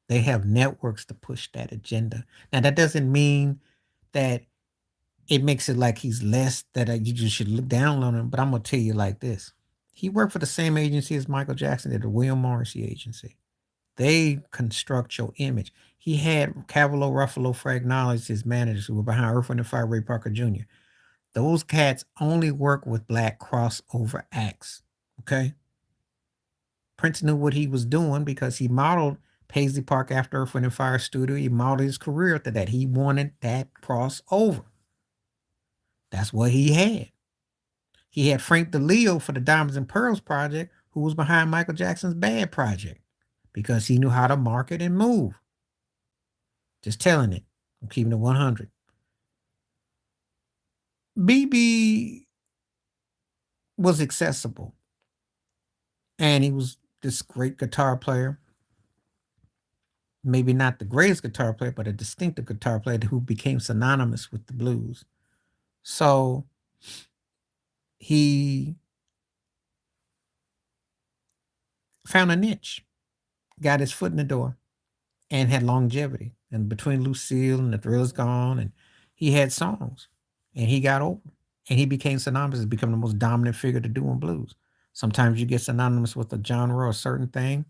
They have networks to push that agenda. Now that doesn't mean that it makes it like he's less that you just should look down on him. But I'm gonna tell you like this: he worked for the same agency as Michael Jackson did, the William Morrissey agency. They construct your image. He had Cavallo, Ruffalo, Fragnolis, his managers who were behind Earth, Wind and Fire, Ray Parker Jr. Those cats only work with black crossover acts. Okay. Prince knew what he was doing because he modeled Paisley Park after Earth, Wind and Fire studio. He modeled his career after that. He wanted that crossover. That's what he had. He had Frank DeLeo for the Diamonds and Pearls project, who was behind Michael Jackson's Bad project, because he knew how to market and move. Just telling it. I'm keeping it 100. BB was accessible. And he was this great guitar player. Maybe not the greatest guitar player, but a distinctive guitar player who became synonymous with the blues. So he found a niche, got his foot in the door, and had longevity. And between Lucille and The Thrill Is Gone, and he had songs, and he got over, and he became synonymous as becoming the most dominant figure to do in blues. Sometimes you get synonymous with a genre or a certain thing,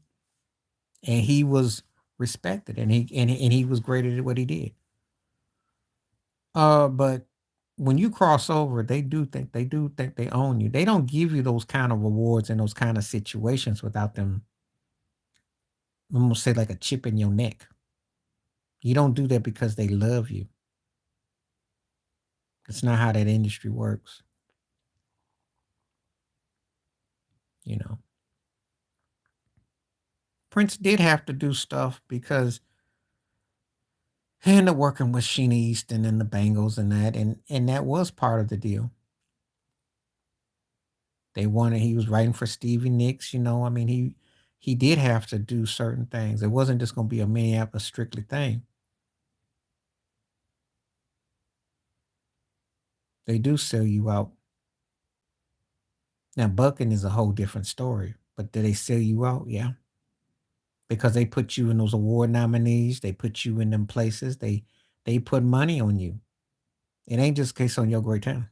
and he was respected, and he was great at what he did. But when you cross over, they do think they own you. They don't give you those kind of rewards in those kind of situations without them. I'm gonna say like a chip in your neck. You don't do that because they love you. It's not how that industry works. You know, Prince did have to do stuff because he ended up working with Sheena Easton and the Bangles and that, and that was part of the deal. They wanted he was writing for Stevie Nicks. I mean he did have to do certain things. It wasn't just going to be a Minneapolis strictly thing. They do sell you out. Now bucking is a whole different story, but do they sell you out? Yeah, because they put you in those award nominees. They put you in them places. They put money on you. It ain't just a case on your great talent.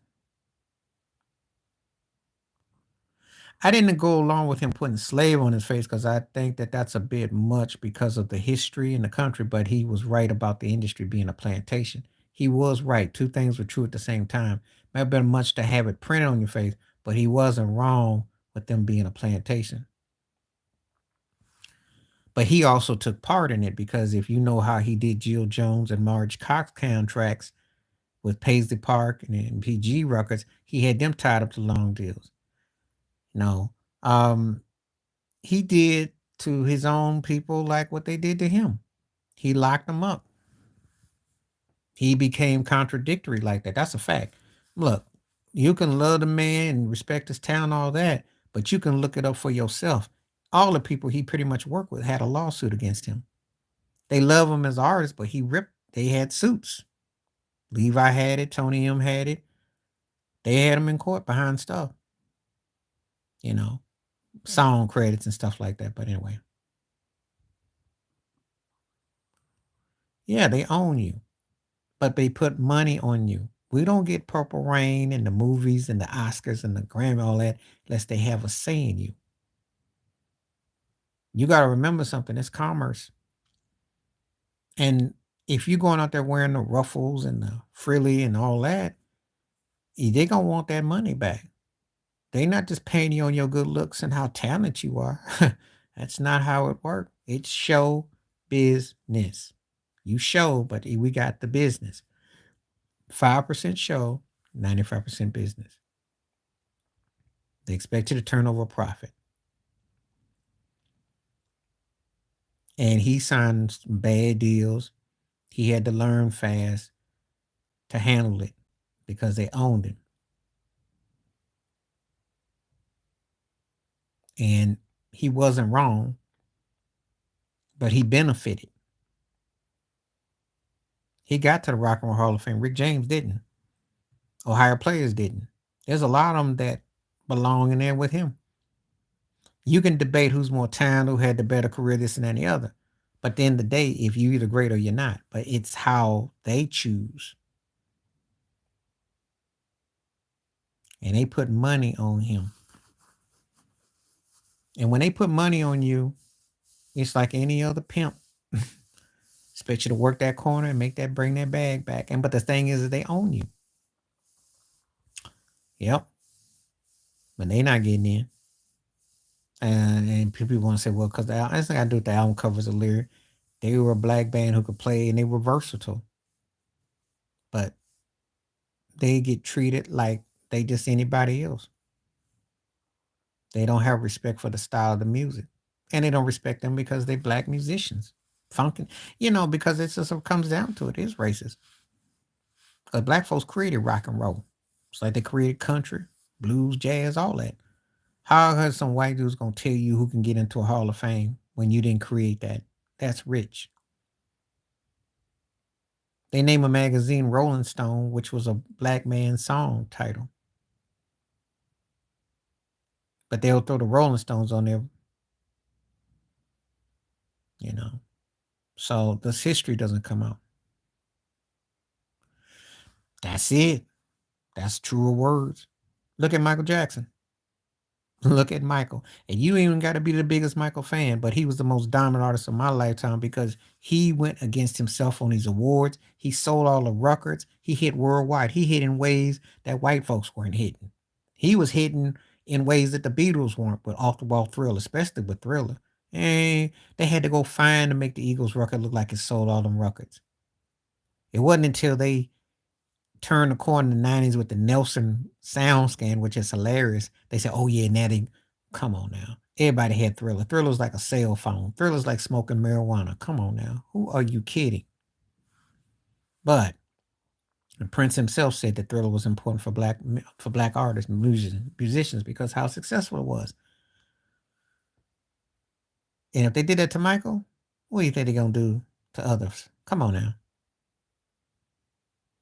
I didn't go along with him putting slave on his face because I think that that's a bit much because of the history in the country. But he was right about the industry being a plantation. He was right. Two things were true at the same time. Might have been much to have it printed on your face, but he wasn't wrong with them being a plantation. But he also took part in it because if you know how he did Jill Jones and Marge Cox contracts with Paisley Park and PG Records, he had them tied up to long deals. No. Um, he did to his own people like what they did to him. He locked them up. He became contradictory like that. That's a fact. Look, you can love the man and respect his talent, all that, but you can look it up for yourself. All the people he pretty much worked with had a lawsuit against him. They love him as artists, but he ripped. They had suits. Levi had it. Tony M had it. They had him in court behind stuff. You know, song credits and stuff like that. But anyway, yeah, they own you, but they put money on you. We don't get Purple Rain and the movies and the Oscars and the Grammy, all that, unless they have a say in you. You got to remember something. It's commerce. And if you're going out there wearing the ruffles and the frilly and all that, they going to want that money back. They not just paying you on your good looks and how talented you are. That's not how it works. It's show business. You show, but we got the business. 5% show, 95% business. They expect you to turn over a profit. And he signed some bad deals. He had to learn fast to handle it because they owned him. And he wasn't wrong, but he benefited. He got to the Rock and Roll Hall of Fame. Rick James didn't. Ohio players didn't. There's a lot of them that belong in there with him. You can debate who's more talented, who had the better career, this and that and the other. But at the end of the day, if you're either great or you're not. But it's how they choose. And they put money on him. And when they put money on you, it's like any other pimp. Expect you to work that corner and bring that bag back. And but the thing is that they own you. Yep. But they not getting in. And people want to say, well, because I think I do with the album covers, the lyric. They were a black band who could play and they were versatile. But they get treated like they just anybody else. They don't have respect for the style of the music. And they don't respect them because they're black musicians. Funkin', because it's just what comes down to it. It is racist. Because black folks created rock and roll. It's like they created country, blues, jazz, all that. How are some white dudes gonna tell you who can get into a Hall of Fame when you didn't create that? That's rich. They name a magazine Rolling Stone, which was a black man's song title. But they'll throw the Rolling Stones on there you know. So this history doesn't come out. That's it. That's truer words. Look at Michael Jackson. Look at Michael. And you ain't even got to be the biggest Michael fan, but he was the most dominant artist of my lifetime because he went against himself on these awards. He sold all the records. He hit worldwide. He hit in ways that white folks weren't hitting. He was hitting in ways that the Beatles weren't with Off the Wall Thrill, especially with Thriller. And they had to go find to make the Eagles record look like it sold all them records. It wasn't until they turned the corner in the 90s with the Nelson sound scan, which is hilarious. They said, oh, yeah, now they, come on now. Everybody had Thriller. Thriller's like a cell phone. Thriller's like smoking marijuana. Come on now. Who are you kidding? But Prince himself said that Thriller was important for black artists, musicians, because how successful it was. And if they did that to Michael, what do you think they're gonna do to others? Come on now.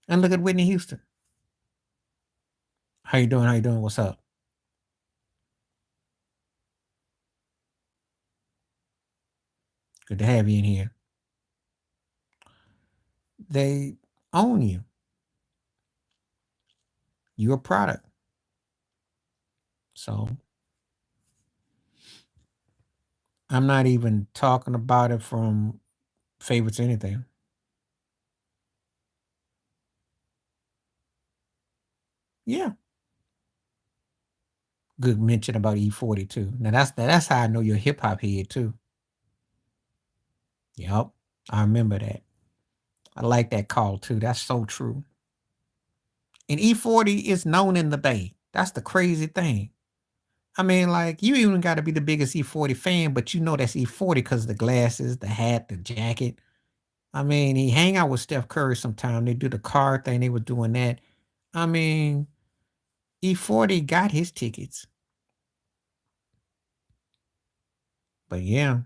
And look at Whitney Houston. How you doing? How you doing? What's up? Good to have you in here. They own you. You're a product. So I'm not even talking about it from favorites or anything. Yeah. Good mention about E40 too. Now that's how I know you're a hip hop head too. Yep. I remember that. I like that call too. That's so true. And E40 is known in the Bay. That's the crazy thing. I mean, like, you even got to be the biggest E40 fan, but you know that's E40 because the glasses, the hat, the jacket. I mean, he hang out with Steph Curry sometime. They do the car thing. They were doing that. I mean, E40 got his tickets. But yeah,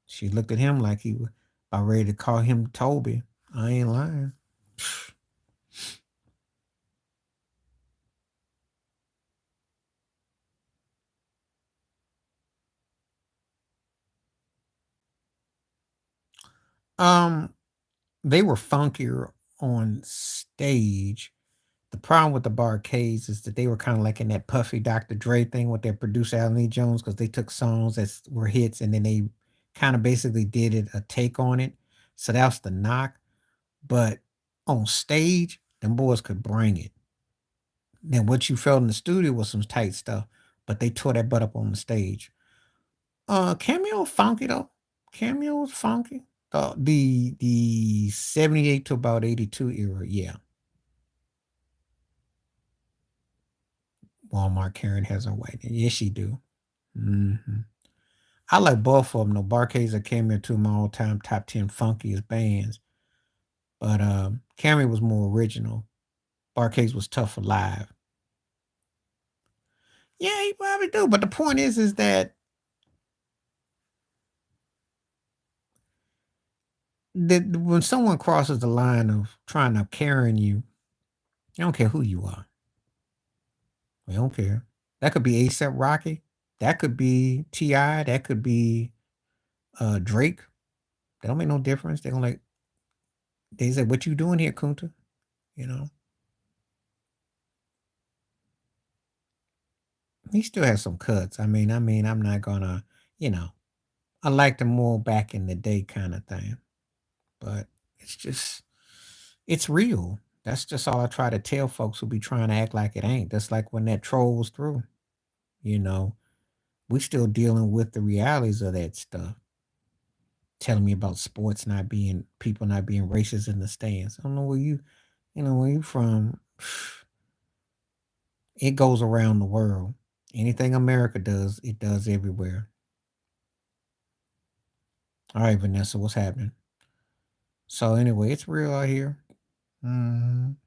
she looked at him like he was about ready to call him Toby. I ain't lying. Um, they were funkier on stage. The problem with the barcades is that they were kind of like in that Puffy Dr. Dre thing with their producer Alan Lee Jones because they took songs that were hits and then they kind of basically did it a take on it. So that's the knock. But on stage, them boys could bring it. Now what you felt in the studio was some tight stuff, but they tore that butt up on the stage. Cameo funky though. Cameo was funky. The 78 to about 82 era, yeah. Walmart Karen has her way. Yes, she do. Mhm. I like both of them. though. Barcades and Cameo, two of my all-time top 10 funkiest bands. But Cameo was more original. Barcades was tougher live. Yeah, he probably do. But the point is that when someone crosses the line of trying to carrying you, I don't care who you are. I don't care. That could be ASAP Rocky. That could be T.I. That could be Drake. They don't make no difference. They don't like. They say, "What you doing here, Kunta?" You know. He still has some cuts. I'm not gonna, you know, I liked him more back in the day kind of thing. But it's just it's real. That's just all I try to tell folks who be trying to act like it ain't. That's like when that troll was through, you know. We still dealing with the realities of that stuff. Telling me about sports not being people not being racist in the stands. I don't know where where you from. It goes around the world. Anything America does, it does everywhere. All right, Vanessa, what's happening? So anyway, it's real out here. Mhm.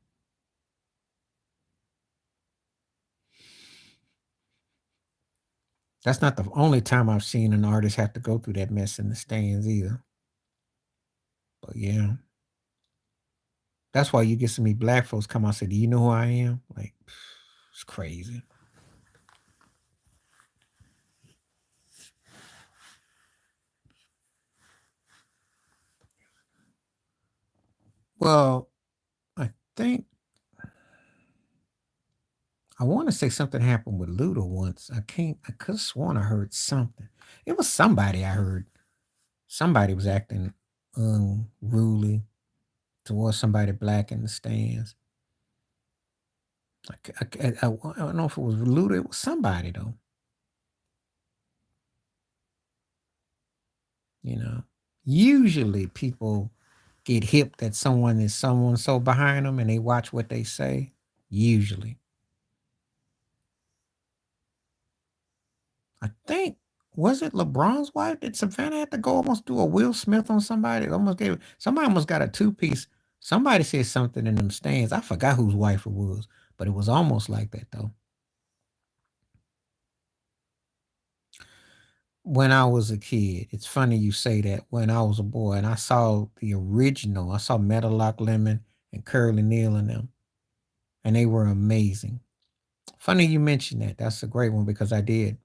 That's not the only time I've seen an artist have to go through that mess in the stands either. But yeah, that's why you get so many black folks come out and say, "Do you know who I am?" Like, it's crazy. Well, I think I want to say something happened with Luda once. I can't. I could have sworn I heard something. It was somebody I heard. Somebody was acting unruly towards somebody black in the stands. I don't know if it was Luda. It was somebody though. You know, usually people get hip that someone is someone so behind them, and they watch what they say. Usually, I think was it LeBron's wife? Did Savannah have to go almost do a Will Smith on somebody? Almost gave somebody almost got a two piece. Somebody said something in them stands. I forgot whose wife it was, but it was almost like that though. When I was a kid, it's funny you say that. When I was a boy, and I saw the original, I saw Metal Lock Lemon and Curly Neal in them, and they were amazing. Funny you mentioned that. That's a great one because I did,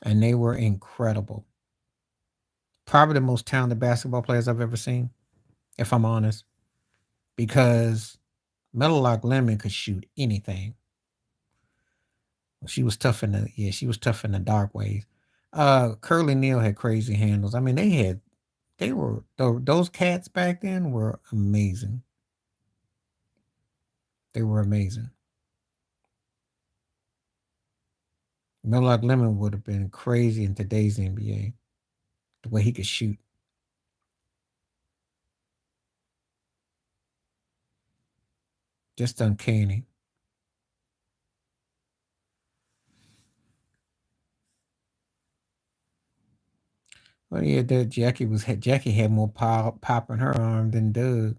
and they were incredible. Probably the most talented basketball players I've ever seen, if I'm honest, because Metal Lock Lemon could shoot anything. She was tough in the she was tough in the dark ways. Curly Neal had crazy handles. I mean, they were those cats back then were amazing. They were amazing. Metal Lock Lemon would have been crazy in today's NBA. The way he could shoot. Just uncanny. Well, yeah, that Jackie had more pop in her arm than Doug.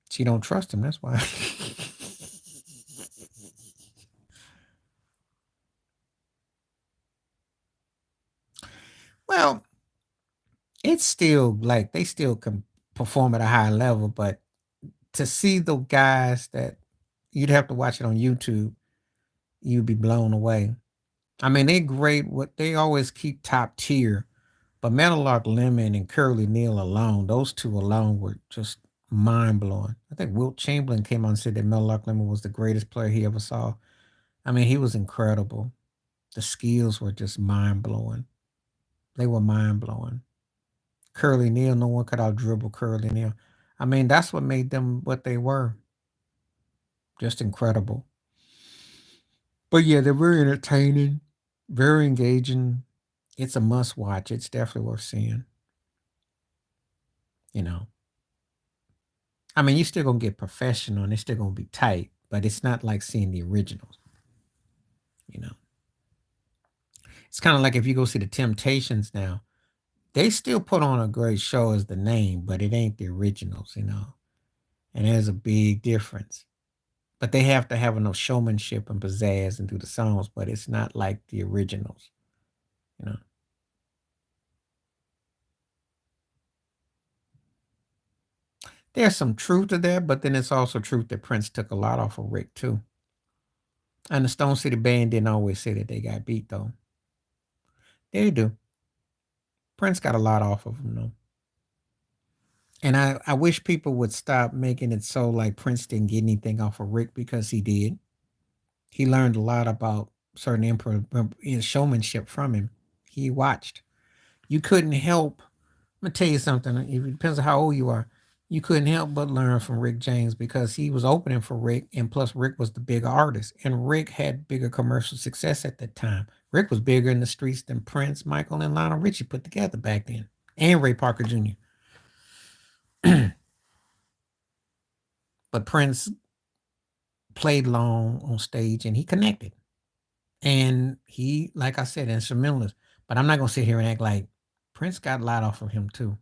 She don't trust him. That's why. Well, it's still like they still can perform at a high level, but to see the guys that you'd have to watch it on YouTube, you'd be blown away. I mean, they great. What they always keep top tier, but Meadowlark Lemon and Curly Neal alone, those two alone were just mind blowing. I think Wilt Chamberlain came on and said that Meadowlark Lemon was the greatest player he ever saw. I mean, he was incredible. The skills were just mind blowing. They were mind blowing. Curly Neal, no one could out dribble Curly Neal. I mean, that's what made them what they were. Just incredible. But yeah, they're very entertaining, very engaging. It's a must watch. It's definitely worth seeing. You know, I mean, you're still gonna get professional and it's still gonna be tight, but it's not like seeing the originals. You know, it's kind of like if you go see the Temptations now, they still put on a great show as the name, but it ain't the originals. You know, and there's a big difference. But they have to have enough showmanship and pizzazz and do the songs, but it's not like the originals. You know, there's some truth to that, but then it's also truth that Prince took a lot off of Rick too. And the Stone City Band didn't always say that they got beat though. They do. Prince got a lot off of them though. And I wish people would stop making it so like Prince didn't get anything off of Rick because he did. He learned a lot about certain showmanship from him. He watched. You couldn't help. I'm gonna tell you something. It depends on how old you are. You couldn't help but learn from Rick James because he was opening for Rick, and plus Rick was the bigger artist, and Rick had bigger commercial success at that time. Rick was bigger in the streets than Prince, Michael, and Lionel Richie put together back then, and Ray Parker Jr. But Prince played long on stage, and he connected, and he, like I said, instrumentalist. But I'm not gonna sit here and act like Prince got a lot off of him too.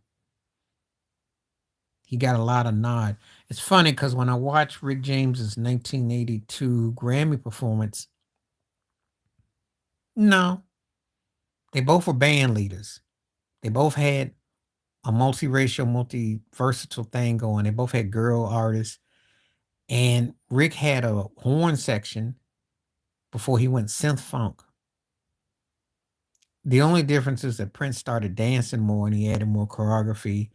He got a lot of nod. It's funny because when I watched Rick James's 1982 Grammy performance, no, they both were band leaders. They both had a multiracial, multi versatile thing going. They both had girl artists. And Rick had a horn section before he went synth funk. The only difference is that Prince started dancing more and he added more choreography,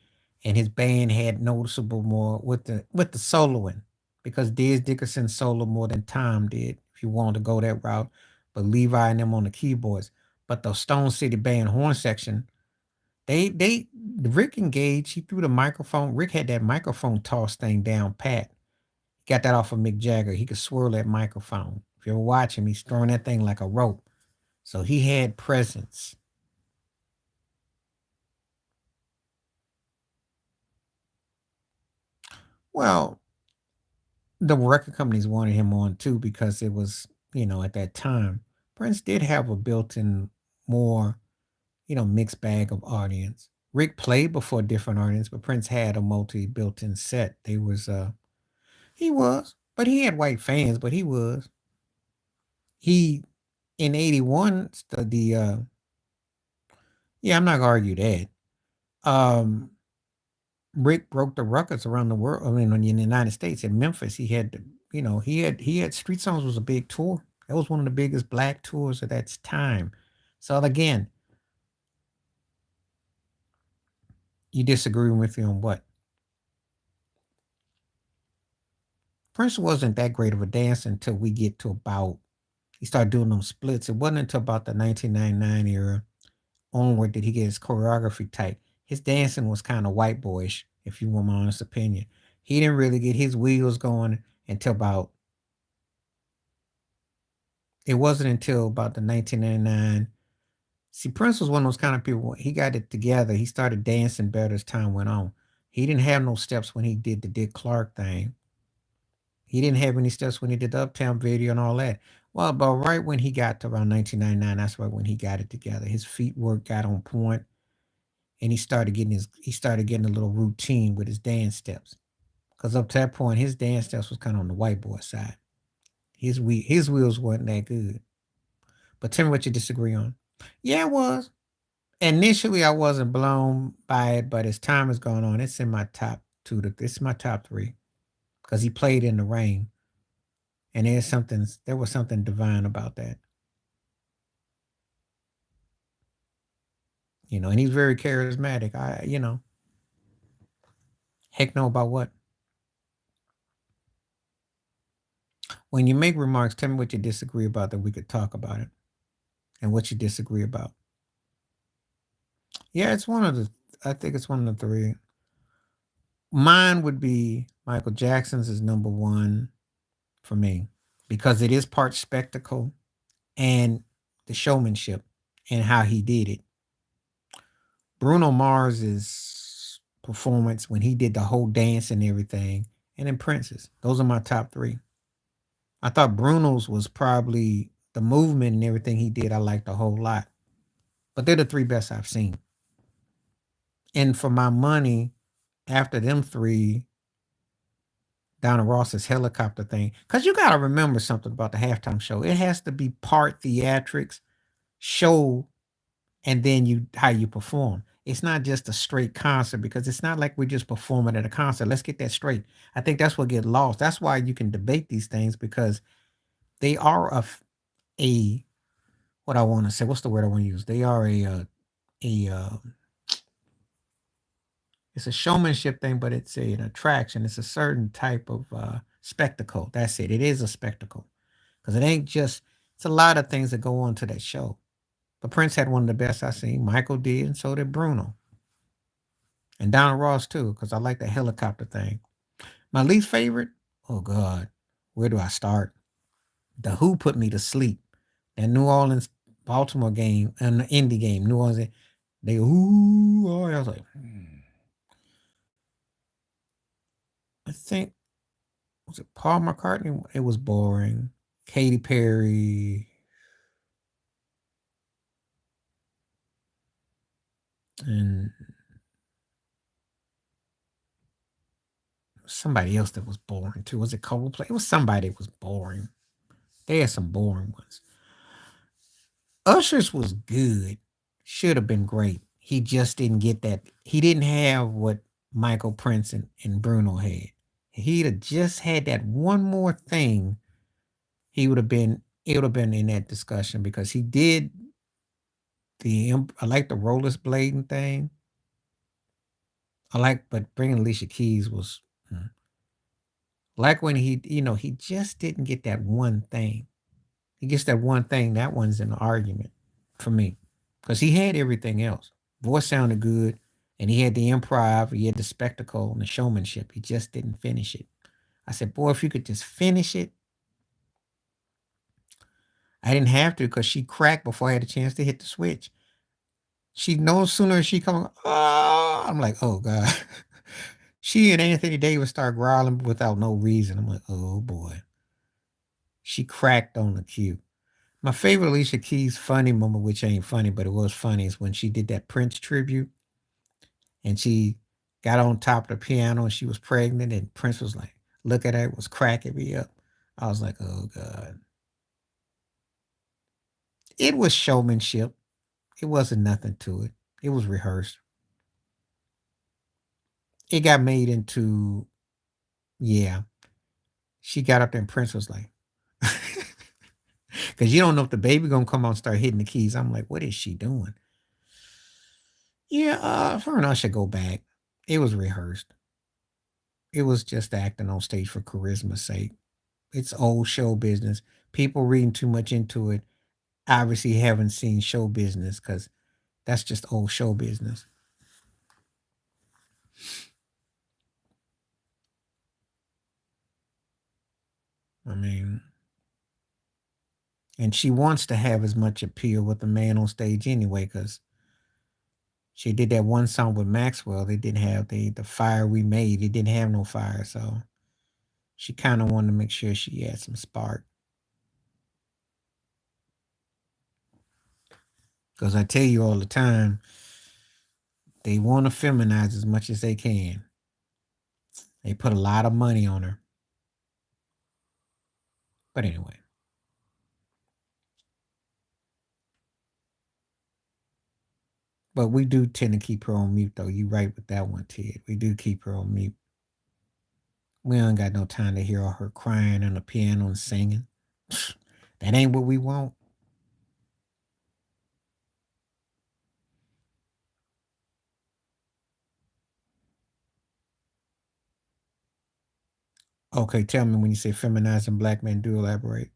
and his band had noticeable more with the soloing because Diz Dickerson soloed more than Tom did. If you wanted to go that route, but Levi and them on the keyboards. But the Stone City Band horn section, they Rick engaged. He threw the microphone. Rick had that microphone toss thing down pat. He got that off of Mick Jagger. He could swirl that microphone. If you ever watch him, he's throwing that thing like a rope. So he had presence. Well, the record companies wanted him on too because it was, at that time, Prince did have a built-in more, mixed bag of audience. Rick played before different audience, but Prince had a multi built-in set. He was, but he had white fans, but he was. He in 81 yeah, I'm not gonna argue that. Um Rick broke the records around the world. I mean, in the United States, in Memphis, he had, he had Street Songs was a big tour. That was one of the biggest black tours of that time. So again, you disagree with me on what? Prince wasn't that great of a dancer until we get to about he started doing them splits. It wasn't until about the 1999 era onward did he get his choreography tight. His dancing was kind of white boyish, if you want my honest opinion. He didn't really get his wheels going until about it wasn't until about the 1999. See, Prince was one of those kind of people. He got it together. He started dancing better as time went on. He didn't have no steps when he did the Dick Clark thing. He didn't have any steps when he did the Uptown video and all that. Well, but right when he got to around 1999, that's right when he got it together. His feet work got on point, and he started getting a little routine with his dance steps. Because up to that point, his dance steps was kind of on the white boy side. His wheels weren't that good. But tell me what you disagree on. Yeah, it was. Initially, I wasn't blown by it, but as time has gone on, it's in my top two. It's my top three because he played in the rain, and there was something divine about that, And he's very charismatic. Heck no about what. When you make remarks, tell me what you disagree about that we could talk about it, and what you disagree about. Yeah, it's one of the. I think it's one of the three. Mine would be Michael Jackson's is number one for me because it is part spectacle and the showmanship and how he did it. Bruno Mars's performance when he did the whole dance and everything, and then Prince's. Those are my top three. I thought Bruno's was probably the movement and everything he did. I liked a whole lot, but they're the three best I've seen. And for my money, after them three, Donna Ross's helicopter thing, because you got to remember something about the halftime show. It has to be part theatrics, show, and then how you perform. It's not just a straight concert because it's not like we're just performing at a concert. Let's get that straight. I think that's what get lost. That's why you can debate these things because they are a what I want to say. What's the word I want to use? They are a it's a showmanship thing, but it's an attraction. It's a certain type of spectacle. That's it. It is a spectacle because it ain't just. It's a lot of things that go on to that show. But Prince had one of the best I've seen. Michael did, and so did Bruno. And Donna Ross too, because I like the helicopter thing. My least favorite, oh God, where do I start? The Who put me to sleep. That New Orleans Baltimore game and the Indy game, New Orleans, they ooh, oh, I was like, I think was it Paul McCartney? It was boring. Katy Perry and somebody else that was boring too. Was it Coldplay? It was somebody that was boring. They had some boring ones. Usher's was good. Should have been great. He just didn't get that. He didn't have what Michael Prince and Bruno had. He'd have just had that one more thing, he would have been it would have been in that discussion because he did I like the rollerblading thing. But bringing Alicia Keys was like when he just didn't get that one thing. He gets that one thing. That one's an argument for me because he had everything else. Voice sounded good, and he had the improv, he had the spectacle and the showmanship. He just didn't finish it. I said, boy, if you could just finish it. I didn't have to because she cracked before I had a chance to hit the switch. She no sooner as she come, oh, I'm like, oh God. She and Anthony Davis start growling without no reason. I'm like, oh boy. She cracked on the cue. My favorite Alicia Keys funny moment, which ain't funny, but it was funny, is when she did that Prince tribute and she got on top of the piano and she was pregnant and Prince was like, look at her, was cracking me up. I was like, oh God. It was showmanship. It wasn't nothing to it. It was rehearsed. It got made into, yeah. She got up there and Prince was like, because you don't know if the baby gonna come out and start hitting the keys. I'm like, what is she doing? Yeah, her and I should go back. It was rehearsed. It was just acting on stage for charisma's sake. It's old show business. People reading too much into it obviously haven't seen show business because that's just old show business. I mean, and she wants to have as much appeal with the man on stage anyway because she did that one song with Maxwell. They didn't have the fire we made. It didn't have no fire, so she kind of wanted to make sure she had some spark. Because I tell you all the time, they want to feminize as much as they can. They put a lot of money on her. But anyway, but we do tend to keep her on mute, though. You right with that one, Ted. We do keep her on mute. We don't got no time to hear all her crying on the piano and singing. That ain't what we want. Okay, tell me when you say feminizing black men, do elaborate.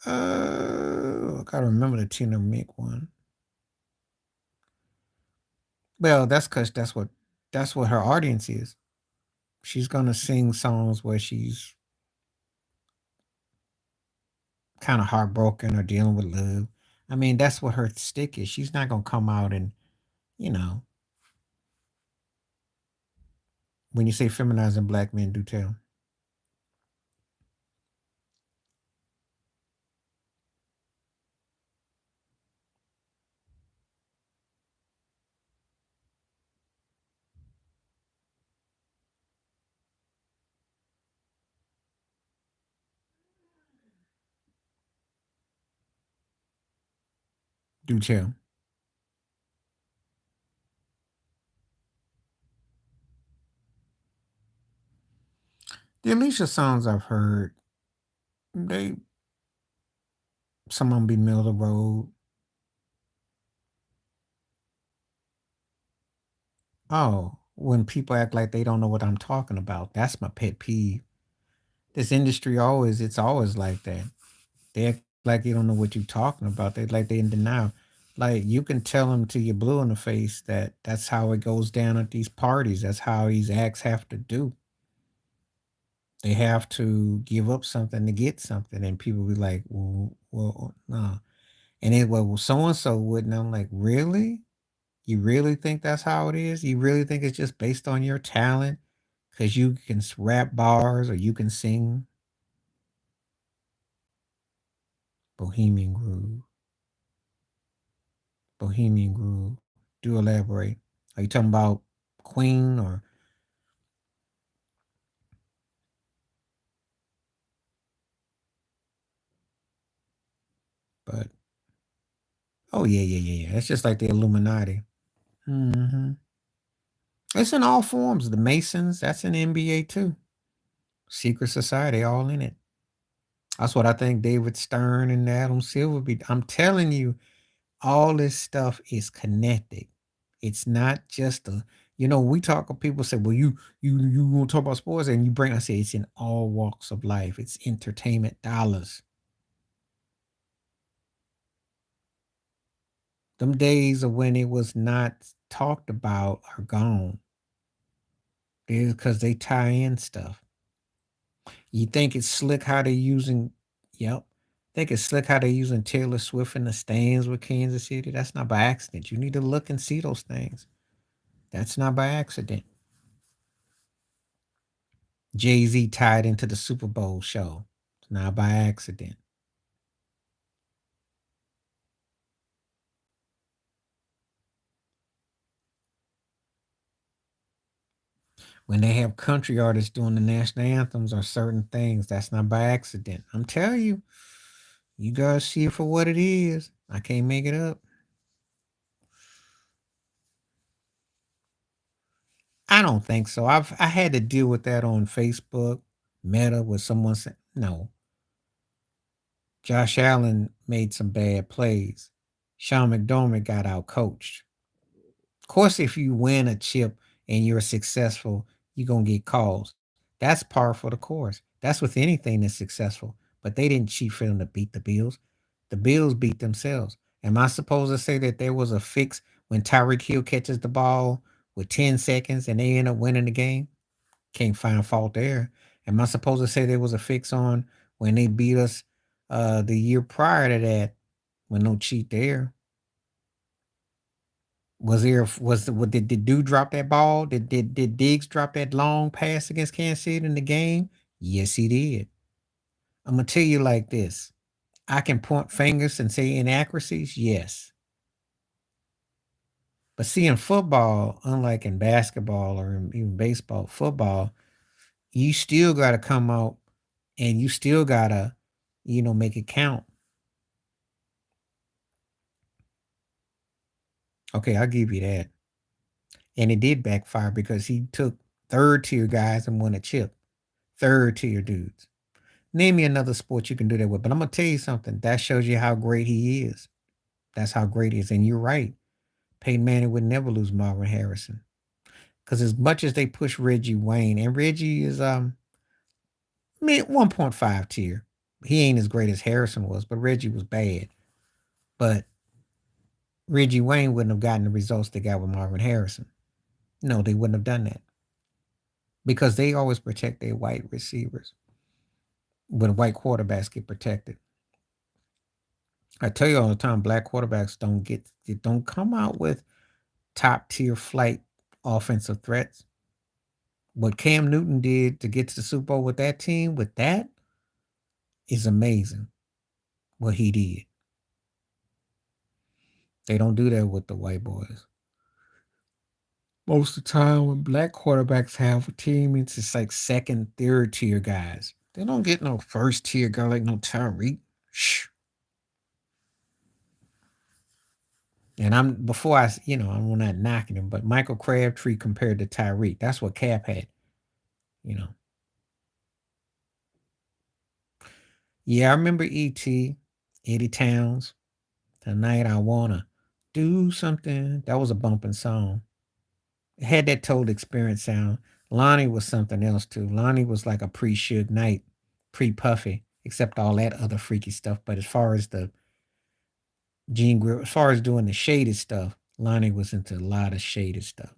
I gotta remember the Tina Mick one. Well, that's because that's what her audience is. She's gonna sing songs where she's kind of heartbroken or dealing with love. I mean, that's what her stick is. She's not gonna come out and, you know, when you say feminizing black men, do tell. Do tell. The Alicia songs I've heard, they some of them be middle of the road. Oh, when people act like they don't know what I'm talking about, that's my pet peeve. This industry it's always like that. They act like you don't know what you're talking about. They like they in denial. Like you can tell them to your blue in the face that that's how it goes down at these parties. That's how these acts have to do. They have to give up something to get something, and people be like, well, no. And it well, so and so wouldn't. I'm like, really? You really think that's how it is? You really think it's just based on your talent? Because you can rap bars or you can sing Bohemian Groove. Bohemian Groove. Do elaborate. Are you talking about Queen or but oh yeah, yeah, yeah, yeah. It's just like the Illuminati. Hmm. It's in all forms. The Masons, that's in the NBA too. Secret society, all in it. That's what I think David Stern and Adam Silver be. I'm telling you, all this stuff is connected. It's not just a, we talk, people say, well, you want to talk about sports and you bring, I say, it's in all walks of life. It's entertainment dollars. Them days of when it was not talked about are gone. Because they tie in stuff. You think it's slick how they're using, yep. Think it's slick how they're using Taylor Swift in the stands with Kansas City. That's not by accident. You need to look and see those things. That's not by accident. Jay-Z tied into the Super Bowl show. It's not by accident. When they have country artists doing the national anthems or certain things, that's not by accident. I'm telling you, you guys see it for what it is. I can't make it up. I don't think so. I had to deal with that on Facebook, Meta, with someone saying, no, Josh Allen made some bad plays. Sean McDermott got out coached. Of course, if you win a chip and you're successful, you're gonna get calls. That's par for the course. That's with anything that's successful. But they didn't cheat for them to beat the Bills. The Bills beat themselves. Am I supposed to say that there was a fix when Tyreek Hill catches the ball with 10 seconds and they end up winning the game? Can't find fault there. Am I supposed to say there was a fix on when they beat us the year prior to that with no cheat there? Did Dude drop that ball? Did Diggs drop that long pass against Kansas City in the game? Yes, he did. I'm gonna tell you like this. I can point fingers and say inaccuracies, yes. But see, in football, unlike in basketball or even baseball, football, you still gotta come out and you still gotta, make it count. Okay, I'll give you that. And it did backfire because he took third tier guys and won a chip. Third tier dudes. Name me another sport you can do that with. But I'm gonna tell you something. That shows you how great he is. That's how great he is. And you're right. Peyton Manning would never lose Marvin Harrison. Because as much as they push Reggie Wayne, and Reggie is 1.5 tier. He ain't as great as Harrison was, but Reggie was bad. But Reggie Wayne wouldn't have gotten the results they got with Marvin Harrison. No, they wouldn't have done that. Because they always protect their white receivers. When white quarterbacks get protected. I tell you all the time, black quarterbacks don't come out with top tier flight offensive threats. What Cam Newton did to get to the Super Bowl with that team, with that, is amazing. What he did. They don't do that with the white boys. Most of the time, when black quarterbacks have a team, it's just like second, third tier guys. They don't get no first tier guy like no Tyreek. Shh. And I'm not knocking him, but Michael Crabtree compared to Tyreek, that's what Cap had, you know. Yeah, I remember E.T., Eddie Towns. Tonight I wanna do something. That was a bumping song. It had that total experience sound. Lonnie was something else too. Lonnie was like a pre-Suge Knight, pre-Puffy, except all that other freaky stuff. But as far as the as far as doing the shaded stuff, Lonnie was into a lot of shaded stuff.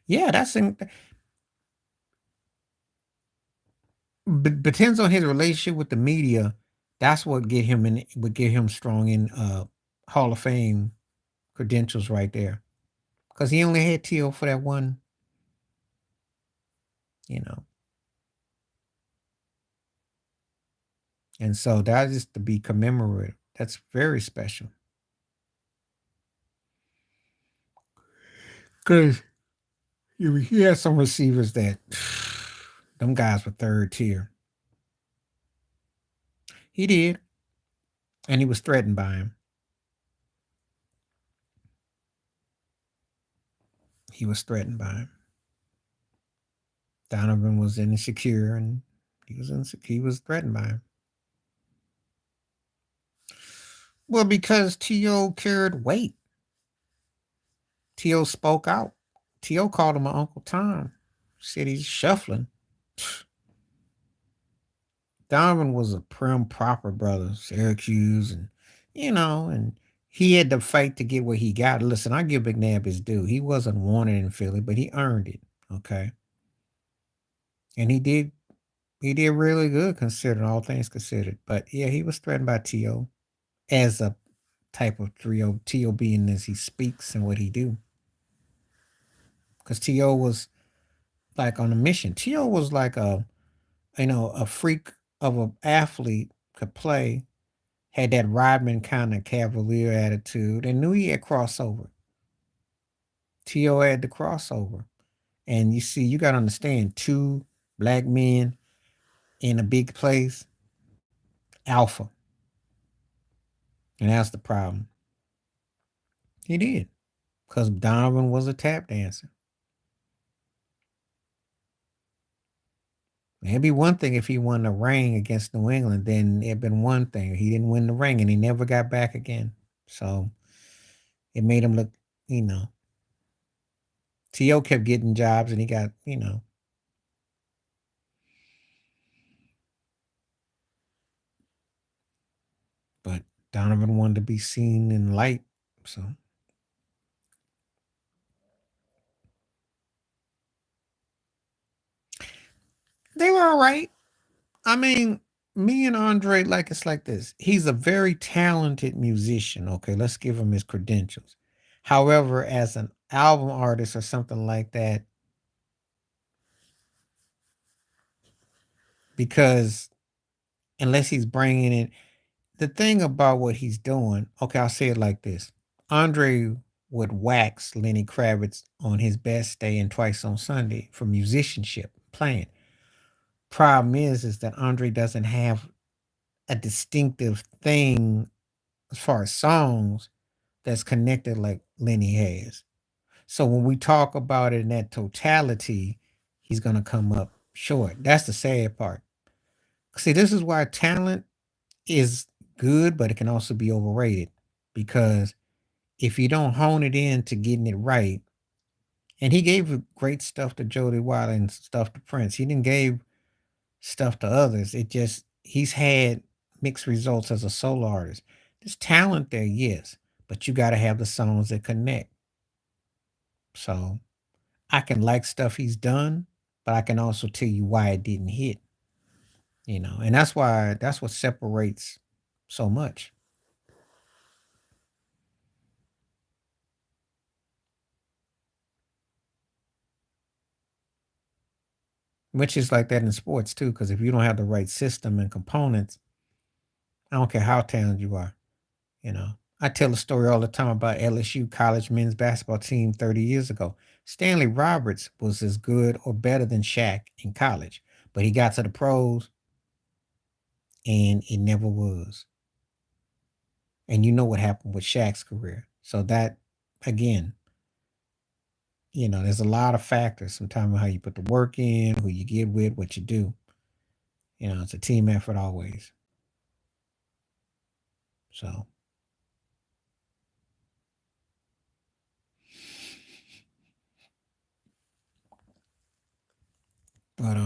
Yeah, depends on his relationship with the media. That's what would get him strong in Hall of Fame credentials right there. Because he only had T.O. for that one, you know. And so that is to be commemorated. That's very special. Because he had some receivers that them guys were third tier. He did. And he was threatened by him. he was threatened by him. Donovan was insecure and he was threatened by him. Well, because T.O. carried weight. T.O. spoke out. T.O. called him an Uncle Tom. Said he's shuffling. Donovan was a prim, proper brother, Syracuse, and he had to fight to get what he got. Listen, I give McNabb his due. He wasn't wanted in Philly, but he earned it. Okay, and he did really good considering all things considered. But yeah, he was threatened by T.O. as a type of trio. T.O. being as he speaks and what he do, because T.O. was like on a mission. T.O. was like a freak of an athlete, could play, had that Rodman kind of cavalier attitude, and knew he had crossover. T.O. had the crossover. And you see, you got to understand, two black men in a big place, alpha. And that's the problem. He did. Because Donovan was a tap dancer. It'd be one thing if he won the ring against New England, then it'd been one thing. He didn't win the ring and he never got back again. So it made him look, you know. T.O. kept getting jobs and he got. But Donovan wanted to be seen in light. So they were all right. I mean, me and Andre, like it's like this. He's a very talented musician. Okay, let's give him his credentials. However, as an album artist or something like that, because unless he's bringing in the thing about what he's doing, okay, I'll say it like this: Andre would wax Lenny Kravitz on his best day and twice on Sunday for musicianship, playing. Problem is that Andre doesn't have a distinctive thing as far as songs that's connected like Lenny has. So when we talk about it in that totality, he's gonna come up short. That's the sad part. See, this is why talent is good, but it can also be overrated. Because if you don't hone it in to getting it right, and he gave great stuff to Jody Wilder and stuff to Prince. He didn't gave stuff to others. It just he's had mixed results as a solo artist. There's talent there, yes, but you got to have the songs that connect. So I can like stuff he's done, but I can also tell you why it didn't hit. And that's what separates so much. Which is like that in sports too, because if you don't have the right system and components, I don't care how talented you are. You know, I tell a story all the time about LSU college men's basketball team 30 years ago. Stanley Roberts was as good or better than Shaq in college, but he got to the pros and it never was. And you know what happened with Shaq's career. So that, again, there's a lot of factors. Sometimes how you put the work in, who you get with, what you do. It's a team effort always. So, but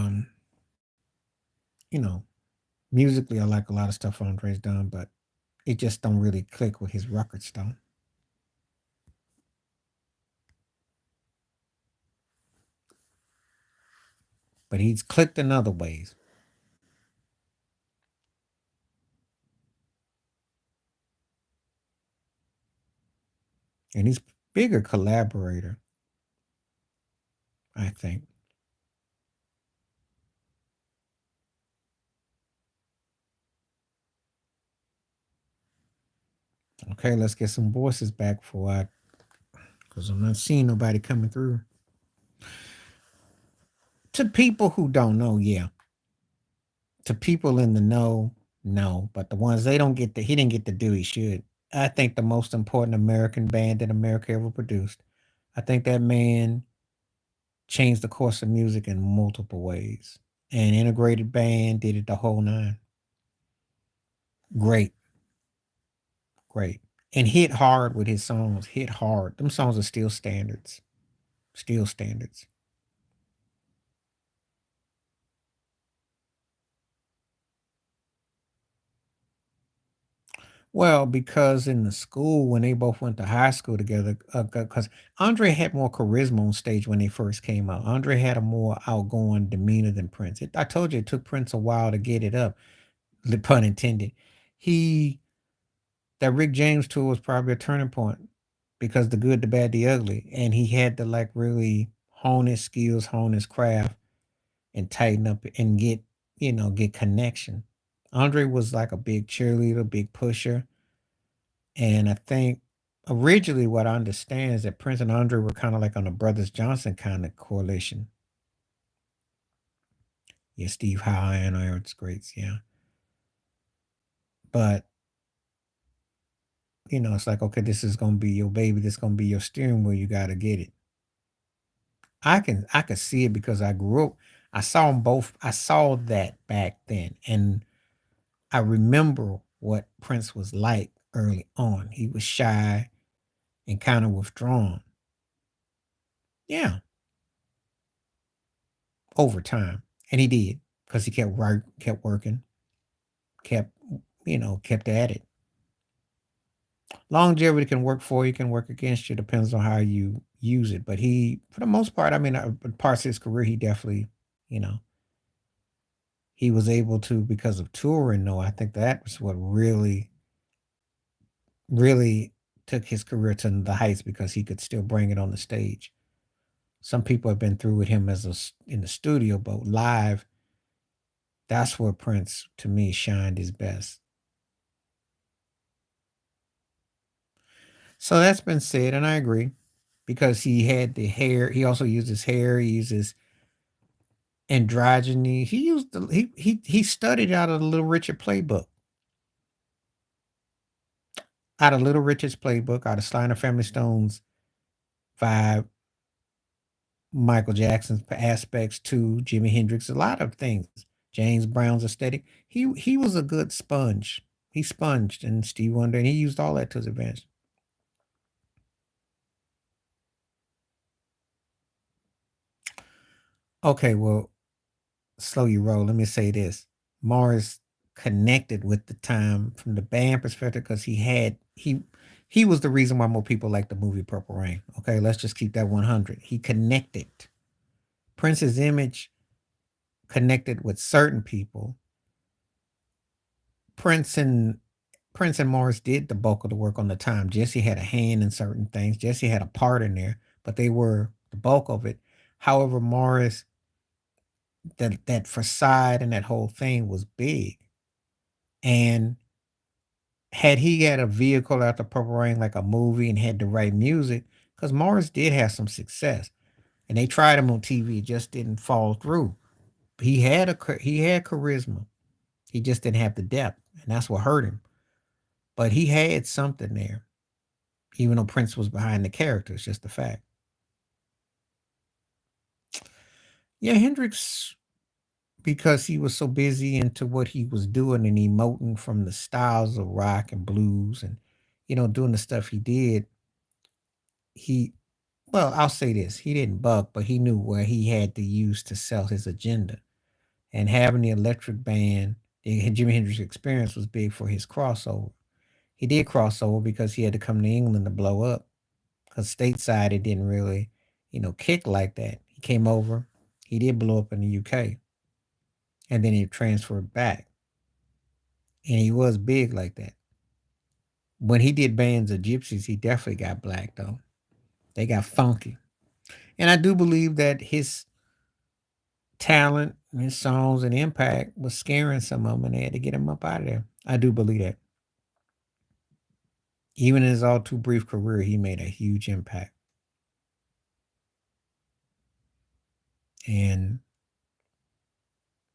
you know, musically, I like a lot of stuff Andre's done, but it just don't really click with his records, though. But he's clicked in other ways, and he's bigger collaborator, I think. Okay, let's get some voices back for I, because I'm not seeing nobody coming through. To people who don't know, yeah. To people in the know, no. But the ones they don't get he didn't get to do, he should. I think the most important American band that America ever produced. I think that man changed the course of music in multiple ways. And integrated band did it the whole nine. Great, great. And hit hard with his songs. Hit hard. Them songs are still standards. Still standards. Well, because in the school, when they both went to high school together, because Andre had more charisma on stage when they first came out. Andre had a more outgoing demeanor than Prince. I told you it took Prince a while to get it up, the pun intended. He That Rick James tour was probably a turning point because the good, the bad, the ugly, and he had to like really hone his skills, hone his craft, and tighten up and get connection. Andre was like a big cheerleader, big pusher, and I think originally what I understand is that Prince and Andre were kind of like on a Brothers Johnson kind of coalition. Yeah, Steve Howe and Iron's greats, yeah. But it's like, okay, this is gonna be your baby, this is gonna be your steering wheel, you gotta get it. I can see it because I grew up. I saw them both. I saw that back then, and I remember what Prince was like early on. He was shy and kind of withdrawn. Yeah, over time, and he did because he kept working, kept kept at it. Longevity can work for you, can work against you. Depends on how you use it. But he, for the most part, I mean, parts of his career, he definitely, you know, he was able to because of touring. No, I think that was what really took his career to the heights because he could still bring it on the stage. Some people have been through with him in the studio, but live, that's where Prince to me shined his best. So that's been said, and I agree because he had the hair. He also used his hair. He uses androgyny. He studied out of the Little Richard playbook, out of Little Richard's playbook, out of Sly and the Family Stone's vibe, Michael Jackson's aspects to Jimi Hendrix, a lot of things. James Brown's aesthetic. He was a good sponge. He sponged and Steve Wonder, and he used all that to his advantage. Okay, well, slow your roll. Let me say this: Morris connected with the time from the band perspective because he was the reason why more people like the movie Purple Rain. Okay, let's just keep that 100. He connected. Prince's image connected with certain people. Prince and Prince and Morris did the bulk of the work on the time. Jesse had a hand in certain things. Jesse had a part in there, but they were the bulk of it. However, Morris, that facade and that whole thing was big. And had he had a vehicle out the Purple Rain, like a movie, and had the right music, because Morris did have some success, and they tried him on TV, it just didn't fall through. He had charisma. He just didn't have the depth, and that's what hurt him. But he had something there. Even though Prince was behind the character, it's just a fact. Yeah, Hendrix, because he was so busy into what he was doing and emoting from the styles of rock and blues and, doing the stuff he did, he, well, I'll say this, he didn't buck, but he knew where he had to use to sell his agenda. And having the electric band, the Jimi Hendrix experience was big for his crossover. He did crossover because he had to come to England to blow up. Because stateside it didn't really, kick like that. He came over, he did blow up in the UK, and then he transferred back, and he was big like that. When he did Bands of Gypsies, he definitely got black though. They got funky, and I do believe that his talent, his songs, and impact was scaring some of them, and they had to get him up out of there. I do believe that. Even in his all too brief career, he made a huge impact, and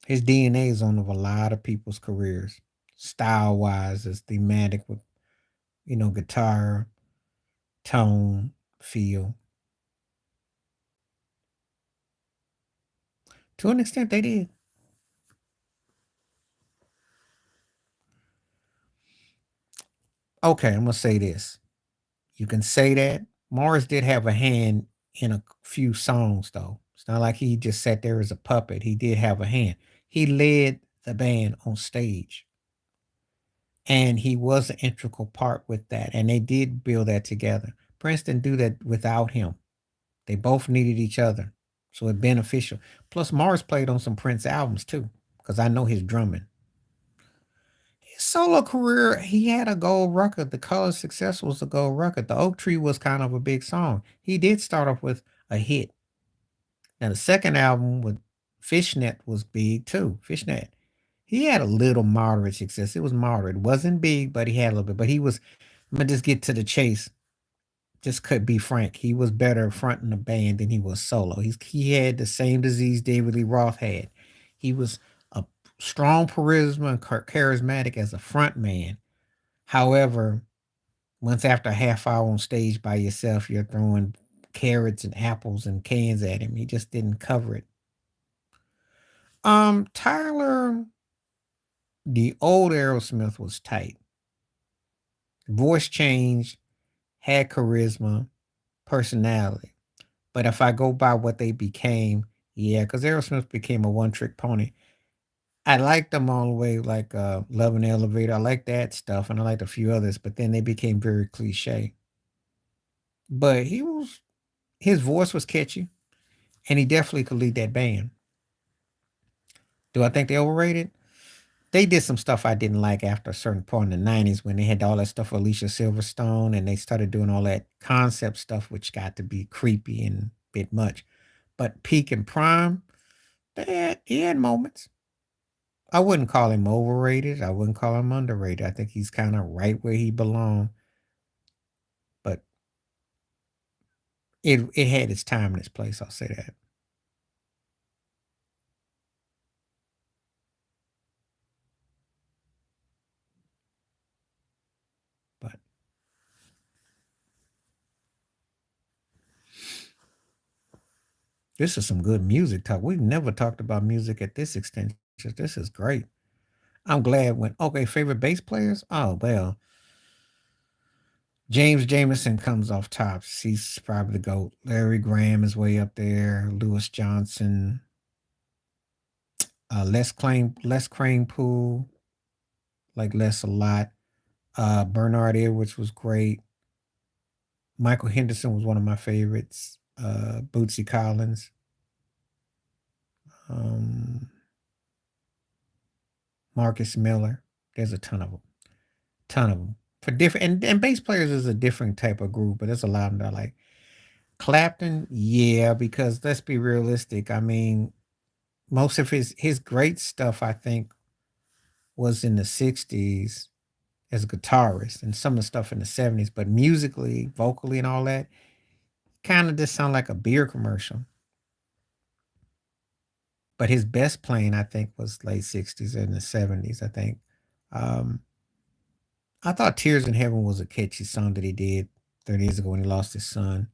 his DNA is on of a lot of people's careers, style wise, as thematic with guitar, tone, feel. To an extent, they did. Okay, I'm gonna say this. You can say that Morris did have a hand in a few songs, though. It's not like he just sat there as a puppet. He did have a hand. He led the band on stage, and he was an integral part with that. And they did build that together. Prince didn't do that without him. They both needed each other, so it beneficial. Plus, Morris played on some Prince albums too, because I know his drumming. His solo career, he had a gold record. The Color Success was a gold record. The Oak Tree was kind of a big song. He did start off with a hit. Now the second album with Fishnet was big too. Fishnet. He had a little moderate success. It was moderate. It wasn't big, but he had a little bit. But he was, I'm gonna just get to the chase. Just could be frank. He was better fronting the band than he was solo. He had the same disease David Lee Roth had. He was a strong charisma and charismatic as a front man. However, once after a half hour on stage by yourself, you're throwing carrots and apples and cans at him. He just didn't cover it. Tyler, the old Aerosmith was tight. Voice changed, had charisma, personality. But if I go by what they became, yeah, because Aerosmith became a one trick pony. I liked them all the way, like Love and Elevator. I like that stuff, and I liked a few others, but then they became very cliche. But his voice was catchy, and he definitely could lead that band. Do I think they overrated? They did some stuff I didn't like after a certain point in the 90s when they had all that stuff with Alicia Silverstone and they started doing all that concept stuff, which got to be creepy and a bit much. But peak and prime, he had moments. I wouldn't call him overrated. I wouldn't call him underrated. I think he's kind of right where he belonged. But it had its time and its place. I'll say that. But this is some good music talk. We've never talked about music at this extent. This is great. I'm glad when okay, favorite bass players? Oh well. James Jamerson comes off tops. He's probably the GOAT. Larry Graham is way up there. Lewis Johnson. Les Crane Pool. Like Les a lot. Bernard Edwards was great. Michael Henderson was one of my favorites. Bootsy Collins. Um, Marcus Miller. There's a ton of them. Ton of them. For different and bass players is a different type of group, but there's a lot of them that I like. Clapton, yeah, because let's be realistic. I mean, most of his great stuff, I think, was in the '60s as a guitarist, and some of the stuff in the '70s. But musically, vocally, and all that, kind of just sound like a beer commercial. But his best playing, I think, was late '60s and the '70s. I think. Um, I thought "Tears in Heaven" was a catchy song that he did 30 years ago when he lost his son.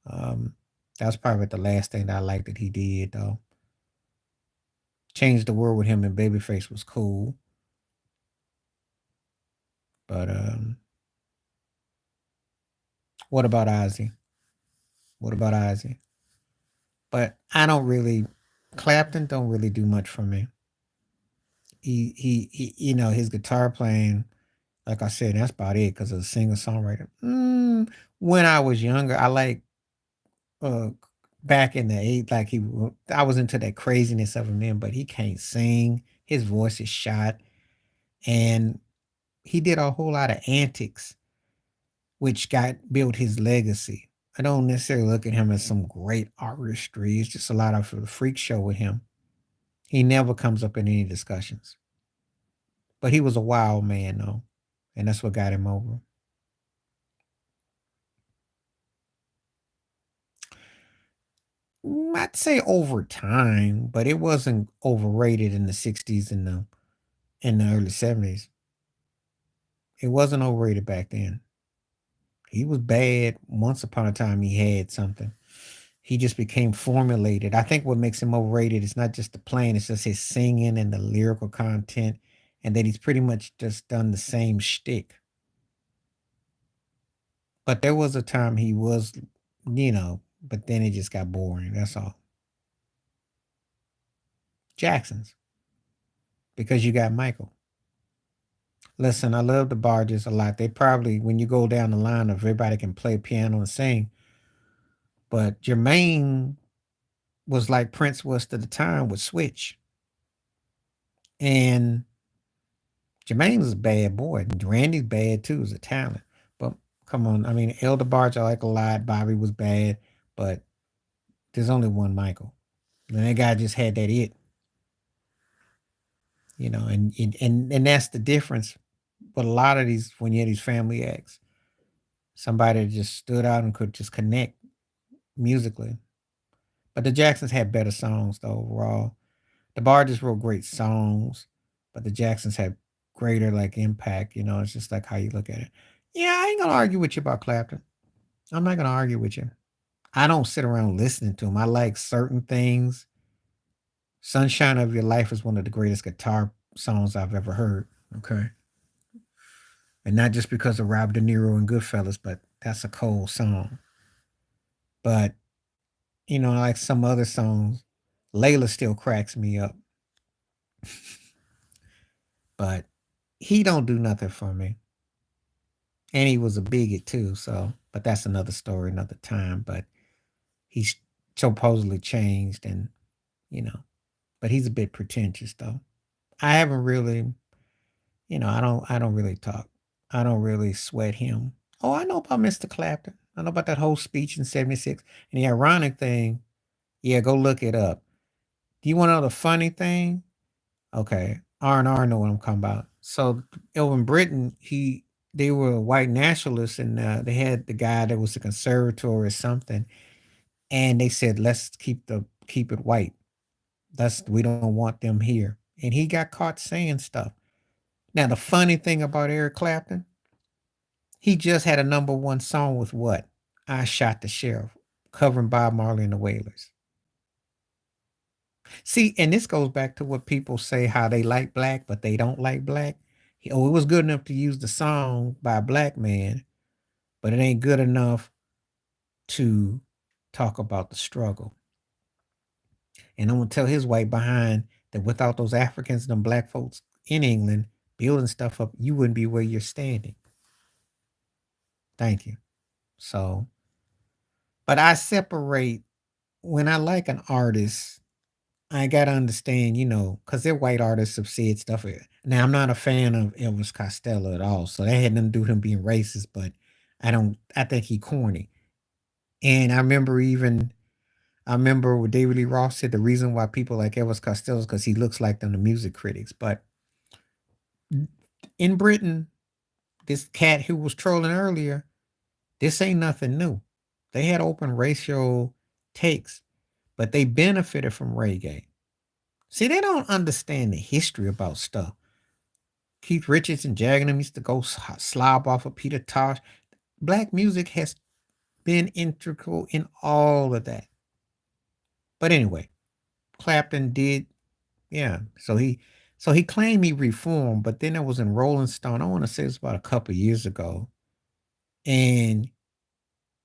Um, that was probably the last thing that I liked that he did, though. Changed the World with him and Babyface was cool. But what about Ozzy? What about Ozzy? But I don't really Clapton don't really do much for me. His guitar playing, like I said, that's about it because of the singer songwriter. When I was younger, I like uh back in the eight, like I was into that craziness of him then, but he can't sing. His voice is shot, and he did a whole lot of antics which got built his legacy. I don't necessarily look at him as some great artistry. It's just a lot of a freak show with him. He never comes up in any discussions. But he was a wild man though. And that's what got him over. I'd say over time, but it wasn't overrated in the '60s and the early '70s. It wasn't overrated back then. He was bad once upon a time he had something. He just became formulated. I think what makes him overrated is not just the playing, it's just his singing and the lyrical content, and that he's pretty much just done the same shtick. But there was a time he was, but then it just got boring. That's all. Jackson's, because you got Michael. Listen, I love the Barges a lot. They probably, when you go down the line of everybody can play piano and sing, but Jermaine was like Prince was to the time with Switch. And Jermaine was a bad boy. Randy's bad too, as a talent. But come on, I mean, Elder Barge I like a lot. Bobby was bad, but there's only one Michael. And that guy just had that and that's the difference. But a lot of these, when you had these family acts, somebody that just stood out and could just connect musically. But the Jacksons had better songs though overall. The Barges wrote great songs, but the Jacksons had greater like impact. It's just like how you look at it. Yeah, I ain't gonna argue with you about Clapton. I'm not gonna argue with you. I don't sit around listening to him. I like certain things. Sunshine of Your Life is one of the greatest guitar songs I've ever heard. Okay. And not just because of Rob De Niro and Goodfellas, but that's a cold song. But, like some other songs, Layla still cracks me up. But he don't do nothing for me. And he was a bigot too, so but that's another story, another time. But he's supposedly changed and but he's a bit pretentious though. I haven't really, I don't really talk. I don't really sweat him. Oh, I know about Mr. Clapton. I know about that whole speech in 76. And the ironic thing, yeah, go look it up. Do you want to know the funny thing? Okay. R&R know what I'm talking about. So over in Britain, they were white nationalists and they had the guy that was a conservator or something. And they said, let's keep it white. We don't want them here. And he got caught saying stuff. Now the funny thing about Eric Clapton, he just had a number one song with what? I Shot the Sheriff, covering Bob Marley and the Wailers. See, and this goes back to what people say how they like black, but they don't like black. Oh, it was good enough to use the song by a black man, but it ain't good enough to talk about the struggle. And I'm gonna tell his white behind that without those Africans and them black folks in England building stuff up, you wouldn't be where you're standing. Thank you. So, but I separate when I like an artist, I gotta understand, because they're white artists have said stuff. Now, I'm not a fan of Elvis Costello at all, so that had nothing to do with him being racist. But I think he corny. And I remember what David Lee Roth said. The reason why people like Elvis Costello is because he looks like them, the music critics. But in Britain, this cat who was trolling earlier, this ain't nothing new. They had open racial takes, but they benefited from reggae. See, they don't understand the history about stuff. Keith Richards and Jagger them used to go slob off of Peter Tosh. Black music has been integral in all of that. But anyway, Clapton did, yeah. So he claimed he reformed, but then it was in Rolling Stone. I want to say it was about a couple years ago, and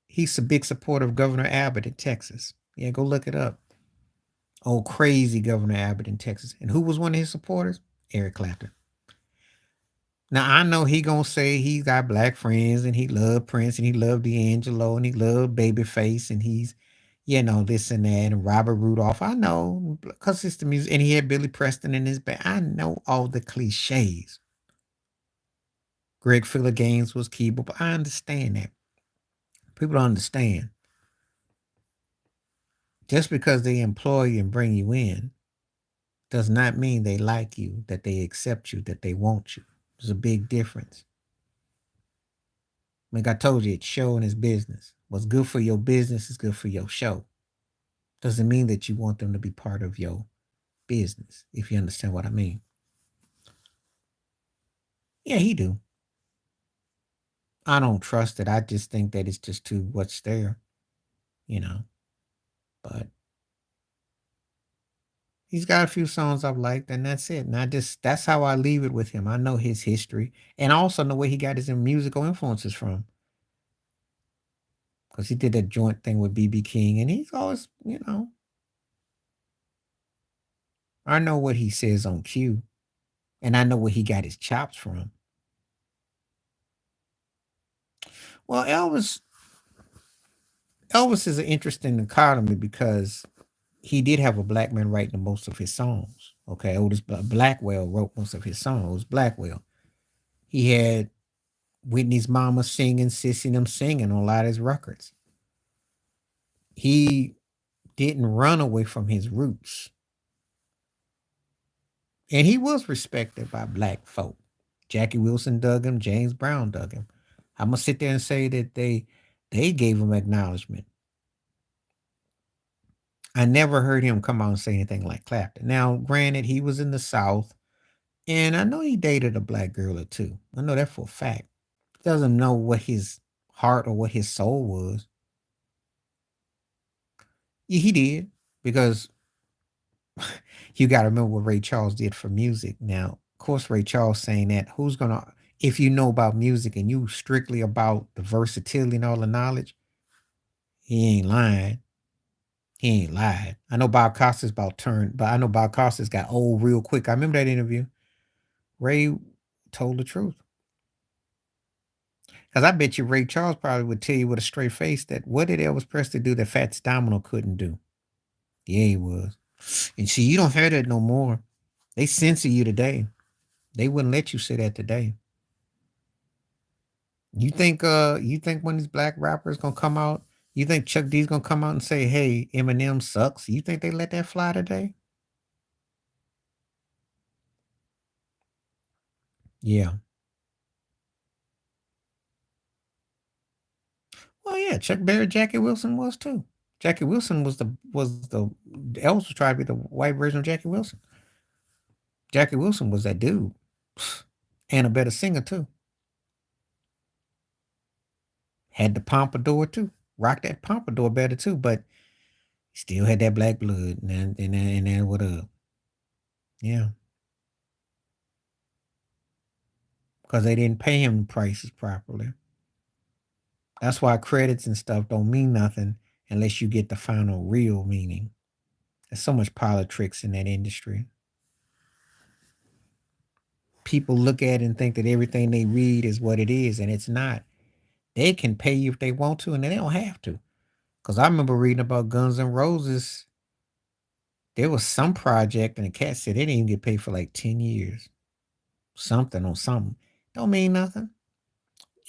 he's a big supporter of Governor Abbott in Texas. Yeah, go look it up. Oh, crazy Governor Abbott in Texas. And who was one of his supporters? Eric Clapton. Now I know he gonna say he got black friends and he loved Prince and he loved D'Angelo and he loved Babyface and he's, this and that and Robert Rudolph. I know because it's the music and he had Billy Preston in his band. I know all the cliches. Greg Filler Gaines was keyboard, but I understand that. People don't understand. Just because they employ you and bring you in does not mean they like you, that they accept you, that they want you. There's a big difference. Like I told you, it's show and it's business. What's good for your business is good for your show. Doesn't mean that you want them to be part of your business, if you understand what I mean. Yeah, he do. I don't trust it. I just think that it's just too what's there, you know. But he's got a few songs I've liked, and that's it. And that's how I leave it with him. I know his history, and I also know where he got his musical influences from, because he did that joint thing with BB King, and he's always, I know what he says on cue, and I know where he got his chops from. Well, Elvis is an interesting economy because he did have a black man writing most of his songs. Okay, Otis Blackwell wrote most of his songs. It was Blackwell. He had Whitney's mama singing, Sissy and them singing on a lot of his records. He didn't run away from his roots. And he was respected by black folk. Jackie Wilson dug him, James Brown dug him. I'm gonna sit there and say that they gave him acknowledgement. I never heard him come out and say anything like Clapton. Now, granted, he was in the South, and I know he dated a black girl or two. I know that for a fact. Doesn't know what his heart or what his soul was. Yeah, he did, because you got to remember what Ray Charles did for music. Now, of course, Ray Charles saying that, who's gonna, if you know about music and you strictly about the versatility and all the knowledge, he ain't lying. He ain't lied. I know Bob Costas about turned, but I know Bob Costas got old real quick. I remember that interview. Ray told the truth. Because I bet you Ray Charles probably would tell you with a straight face that what did Elvis Presley do that Fats Domino couldn't do? Yeah, he was. And see, you don't hear that no more. They censor you today. They wouldn't let you say that today. You think when these black rappers gonna come out, you think Chuck D's gonna come out and say, hey, Eminem sucks? You think they let that fly today? Yeah. Well, yeah, Chuck Berry, Jackie Wilson was too. Jackie Wilson was the Elvis was trying to be the white version of Jackie Wilson. Jackie Wilson was that dude. And a better singer too. Had the pompadour too. Rocked that pompadour better too, but still had that black blood. And then what up? Yeah. Because they didn't pay him prices properly. That's why credits and stuff don't mean nothing unless you get the final real meaning. There's so much politics in that industry. People look at it and think that everything they read is what it is, and it's not. They can pay you if they want to, and they don't have to. Because I remember reading about Guns N' Roses. There was some project, and the cat said they didn't even get paid for like 10 years. Something on something. Don't mean nothing.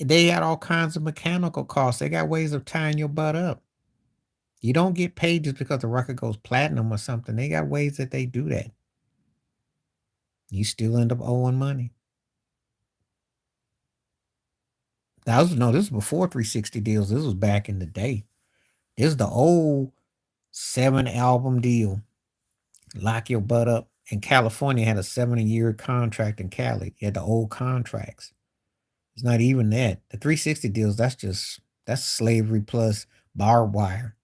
They got all kinds of mechanical costs. They got ways of tying your butt up. You don't get paid just because the record goes platinum or something. They got ways that they do that. You still end up owing money. That was no, this was before 360 deals. This was back in the day. This is the old 7 album deal. Lock your butt up. And California had a 70-year contract in Cali. You had the old contracts. It's not even that. The 360 deals, that's slavery plus barbed wire,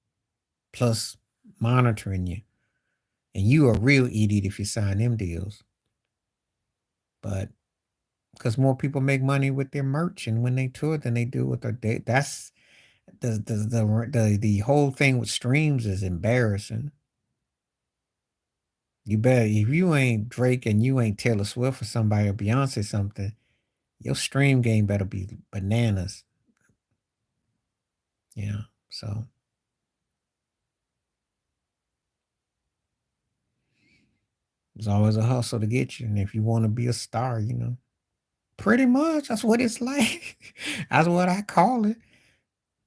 plus monitoring you. And you a real idiot if you sign them deals. But because more people make money with their merch and when they tour than they do with their day. That's the whole thing with streams is embarrassing. You better, if you ain't Drake and you ain't Taylor Swift or somebody or Beyonce something, your stream game better be bananas. Yeah. So there's always a hustle to get you. And if you want to be a star, pretty much that's what it's like. That's what I call it.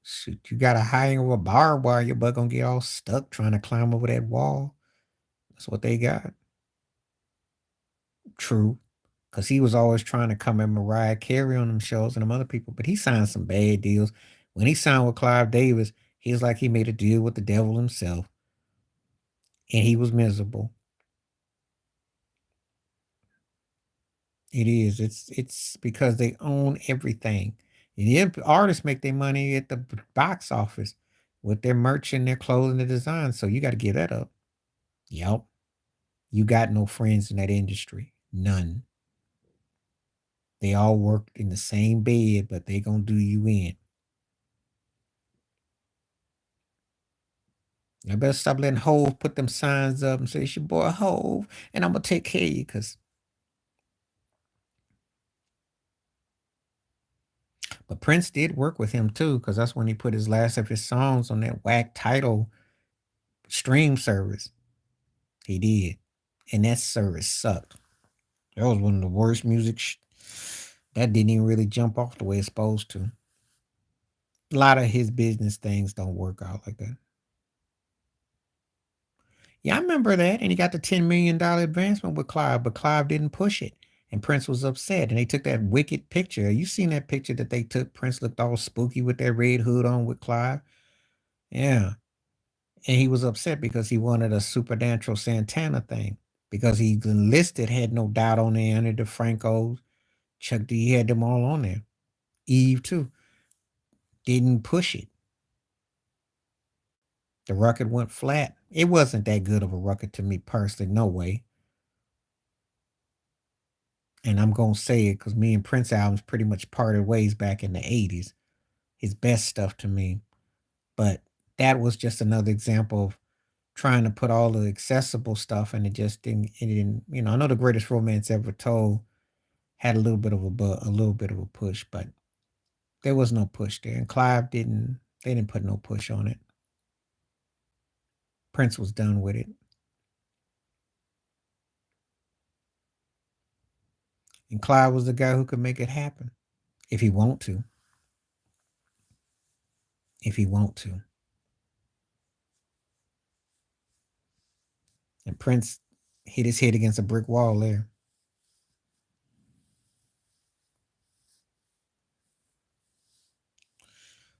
Shoot, you got to hire a barbed wire, your butt gonna get all stuck trying to climb over that wall. That's what they got. True. Because he was always trying to come at Mariah Carey on them shows and them other people, but he signed some bad deals. When he signed with Clive Davis, he was like he made a deal with the devil himself, and he was miserable. It is. It's because they own everything. And the artists make their money at the box office. with their merch and their clothing and design. So you got to give that up. Yep. You got no friends in that industry. None. They all work in the same bed, but they gonna do you in. I better stop letting Hove put them signs up and say it's your boy Hove, and I'm gonna take care of you. But Prince did work with him too, because that's when he put his last of his songs on that whack title stream service. He did, and that service sucked. That was one of the worst music. That didn't even really jump off the way it's supposed to. A lot of his business things don't work out like that. Yeah, I remember that. And he got the $10 million advancement with Clive, but Clive didn't push it. And Prince was upset. And they took that wicked picture. You seen that picture that they took? Prince looked all spooky with that red hood on with Clive. Yeah. And he was upset because he wanted a supernatural Santana thing. Because he enlisted, had no doubt on there under the Francos. Chuck D, he had them all on there. Eve too. Didn't push it. The record went flat. It wasn't that good of a record to me personally, no way. And I'm gonna say it because me and Prince albums pretty much parted ways back in the 80s. His best stuff to me. But that was just another example of trying to put all the accessible stuff and I know the greatest romance ever told had a little bit of a little bit of a push, but there was no push there. And Clive didn't put no push on it. Prince was done with it. And Clive was the guy who could make it happen if he want to. If he want to. And Prince hit his head against a brick wall there.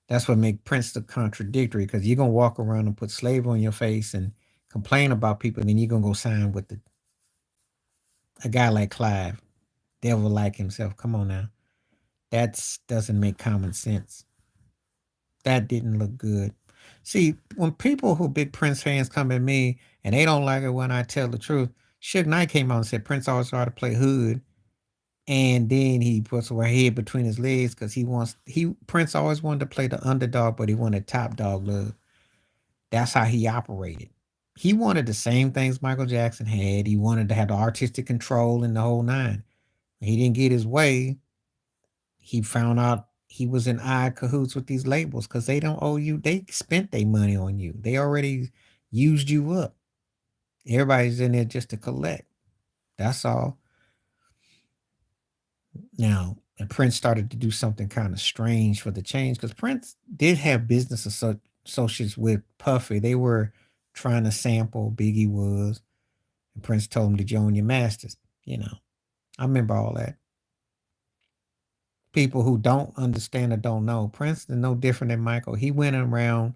That's what make Prince the contradictory, because you're gonna walk around and put slave on your face and complain about people, and then you're gonna go sign with a guy like Clive, devil like himself. Come on now. That doesn't make common sense. That didn't look good. See, when people who big Prince fans come at me and they don't like it when I tell the truth, Suge Knight came out and said Prince always tried to play hood, and then he puts her head between his legs because Prince always wanted to play the underdog, but he wanted top dog love. That's how he operated. He wanted the same things Michael Jackson had. He wanted to have the artistic control and the whole nine. He didn't get his way. He found out he was in odd cahoots with these labels because they don't owe you. They spent their money on you. They already used you up. Everybody's in there just to collect. That's all. Now, and Prince started to do something kind of strange for the change because Prince did have business associates with Puffy. They were trying to sample Biggie was, and Prince told him to join your masters. I remember all that. People who don't understand or don't know, Prince is no different than Michael. He went around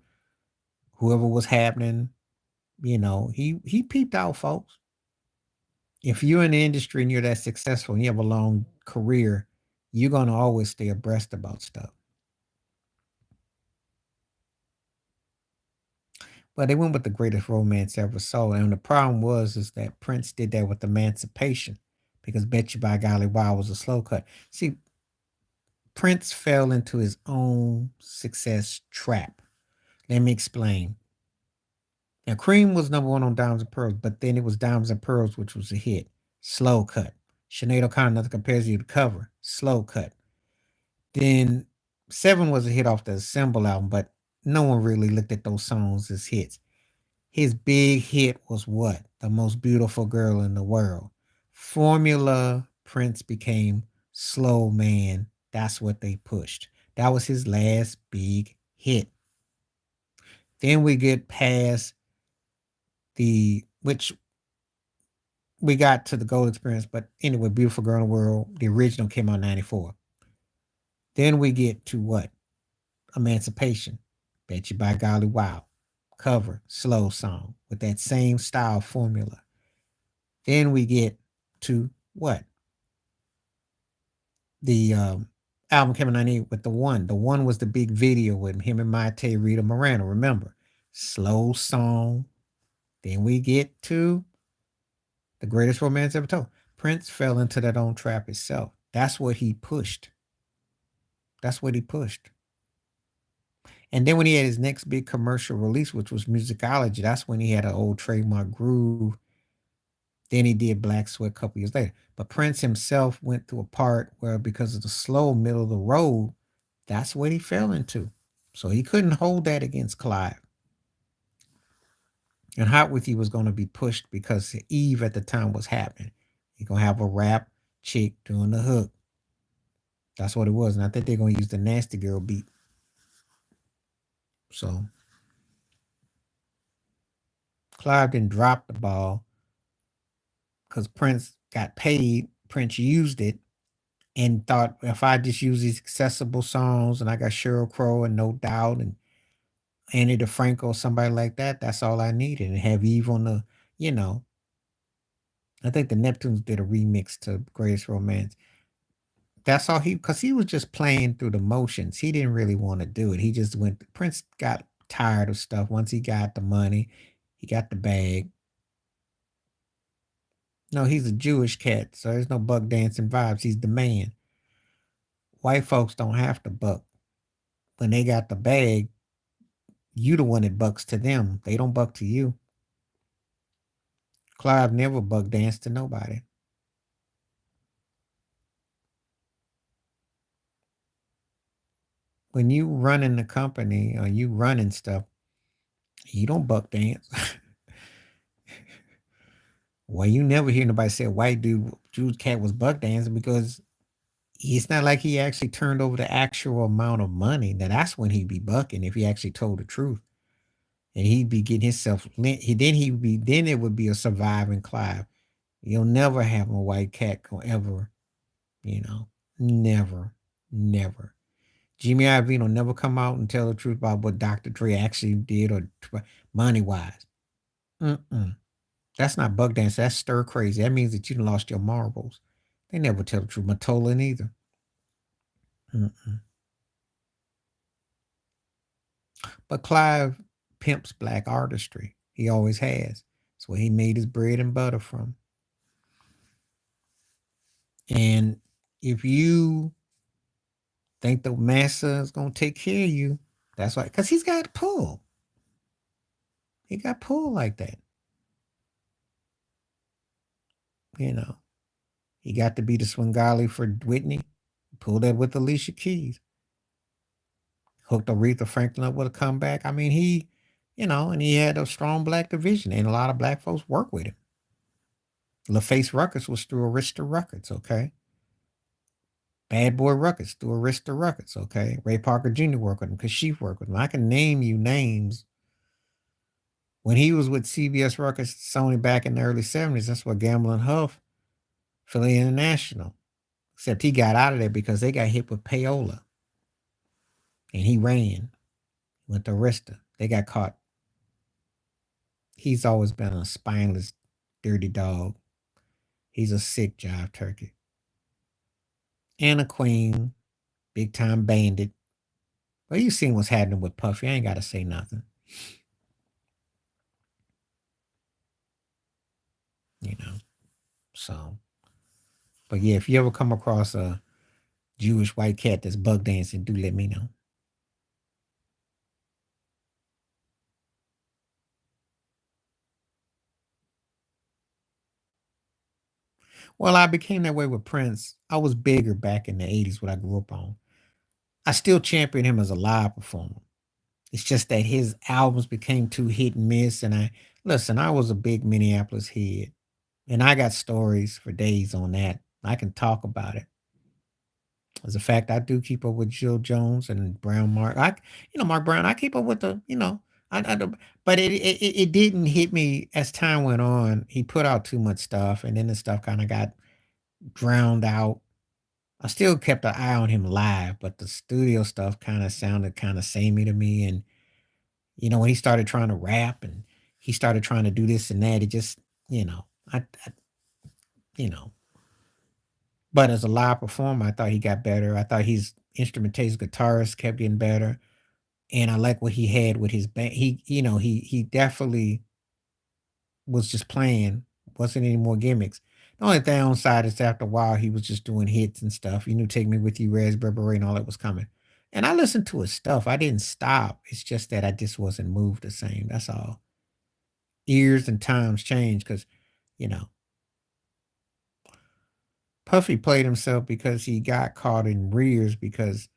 whoever was happening. He peeped out, folks. If you're in the industry and you're that successful and you have a long career, you're gonna always stay abreast about stuff. But they went with the greatest romance ever sold. And the problem is that Prince did that with Emancipation because Bet You by Golly Wow was a slow cut. See, Prince fell into his own success trap. Let me explain. Now, Cream was number one on Diamonds and Pearls, but then it was Diamonds and Pearls, which was a hit. Slow cut. Sinead O'Connor, Nothing Compares to You, the cover. Slow cut. Then Seven was a hit off the Assemble album, but no one really looked at those songs as hits. His big hit was what? The Most Beautiful Girl in the World. Formula, Prince became Slow Man. That's what they pushed. That was his last big hit. Then we get past which we got to the Gold Experience, but anyway, Beautiful Girl in the World, the original came out in 94. Then we get to what? Emancipation. Bet You by Golly Wow. Cover, slow song with that same style formula. Then we get to what? The album came in 98 with the one. The one was the big video with him and Maite Rita Morano. Remember, slow song. Then we get to the greatest romance ever told. Prince fell into that own trap itself. That's what he pushed. That's what he pushed. And then when he had his next big commercial release, which was Musicology, that's when he had an old trademark groove. Then he did Black Sweat a couple years later. But Prince himself went through a part where, because of the slow middle of the road, that's what he fell into. So he couldn't hold that against Clive. And Hot With You was going to be pushed because Eve at the time was happening. You're going to have a rap chick doing the hook. That's what it was. And I think they're going to use the Nasty Girl beat. So Clive didn't drop the ball because Prince got paid. Prince used it and thought, if I just use these accessible songs and I got Sheryl Crow and No Doubt and Annie DeFranco, somebody like that, that's all I needed. And have Eve on the, I think the Neptunes did a remix to Greatest Romance. That's all because he was just playing through the motions. He didn't really want to do it. He just Prince got tired of stuff. Once he got the money, he got the bag. No, he's a Jewish cat, so there's no buck dancing vibes. He's the man. White folks don't have to buck. When they got the bag, you the one that bucks to them. They don't buck to you. Clive never buck danced to nobody. When you running the company or you running stuff, you don't buck dance. Well, you never hear nobody say a white Jewish cat was buck dancing because it's not like he actually turned over the actual amount of money. Now that's when he'd be bucking if he actually told the truth. And he'd be getting himself then it would be a surviving Clive. You'll never have a white cat ever, never, never. Jimmy Iovine will never come out and tell the truth about what Dr. Dre actually did or money wise. That's not bug dance. That's stir crazy. That means that you done lost your marbles. They never tell the truth. Matola neither. But Clive pimps black artistry. He always has. That's where he made his bread and butter from. And if you think the massa is going to take care of you, that's why. Because he's got pull. He got pull like that. He got to be the Swengali for Whitney. Pulled that with Alicia Keys. Hooked Aretha Franklin up with a comeback. I mean, he, and he had a strong black division, and a lot of black folks work with him. LaFace Records was through Arista Records, okay? Bad Boy Records through Arista Records, okay? Ray Parker Jr. worked with him because she worked with him. I can name you names. When he was with CBS Records, Sony back in the early 70s, that's what Gamble and Huff, Philly International. Except he got out of there because they got hit with payola. And he ran. Went to Arista. They got caught. He's always been a spineless, dirty dog. He's a sick jive turkey. And a queen, big time bandit. Well, you seen what's happening with Puffy. I ain't got to say nothing. So. But yeah, if you ever come across a Jewish white cat that's bug dancing, do let me know. Well, I became that way with Prince. I was bigger back in the 80s, what I grew up on. I still champion him as a live performer. It's just that his albums became too hit and miss. And I was a big Minneapolis head. And I got stories for days on that. I can talk about it. As a fact, I do keep up with Jill Jones and Brown Mark. Mark Brown, I keep up with I don't, but it didn't hit me as time went on. He put out too much stuff, and then the stuff kind of got drowned out. I still kept an eye on him live, but the studio stuff kind of sounded kind of samey to me. And when he started trying to rap and he started trying to do this and that, it just, I But as a live performer, I thought he got better. I thought he's instrumentation guitarist kept getting better. And I like what he had with his band. He definitely was just playing, wasn't any more gimmicks. The only downside is after a while he was just doing hits and stuff. You knew Take Me With You, Raspberry Beret, and all that was coming. And I listened to his stuff. I didn't stop. It's just that I just wasn't moved the same. That's all. Ears and times change because, you know, Puffy played himself because he got caught in rears because,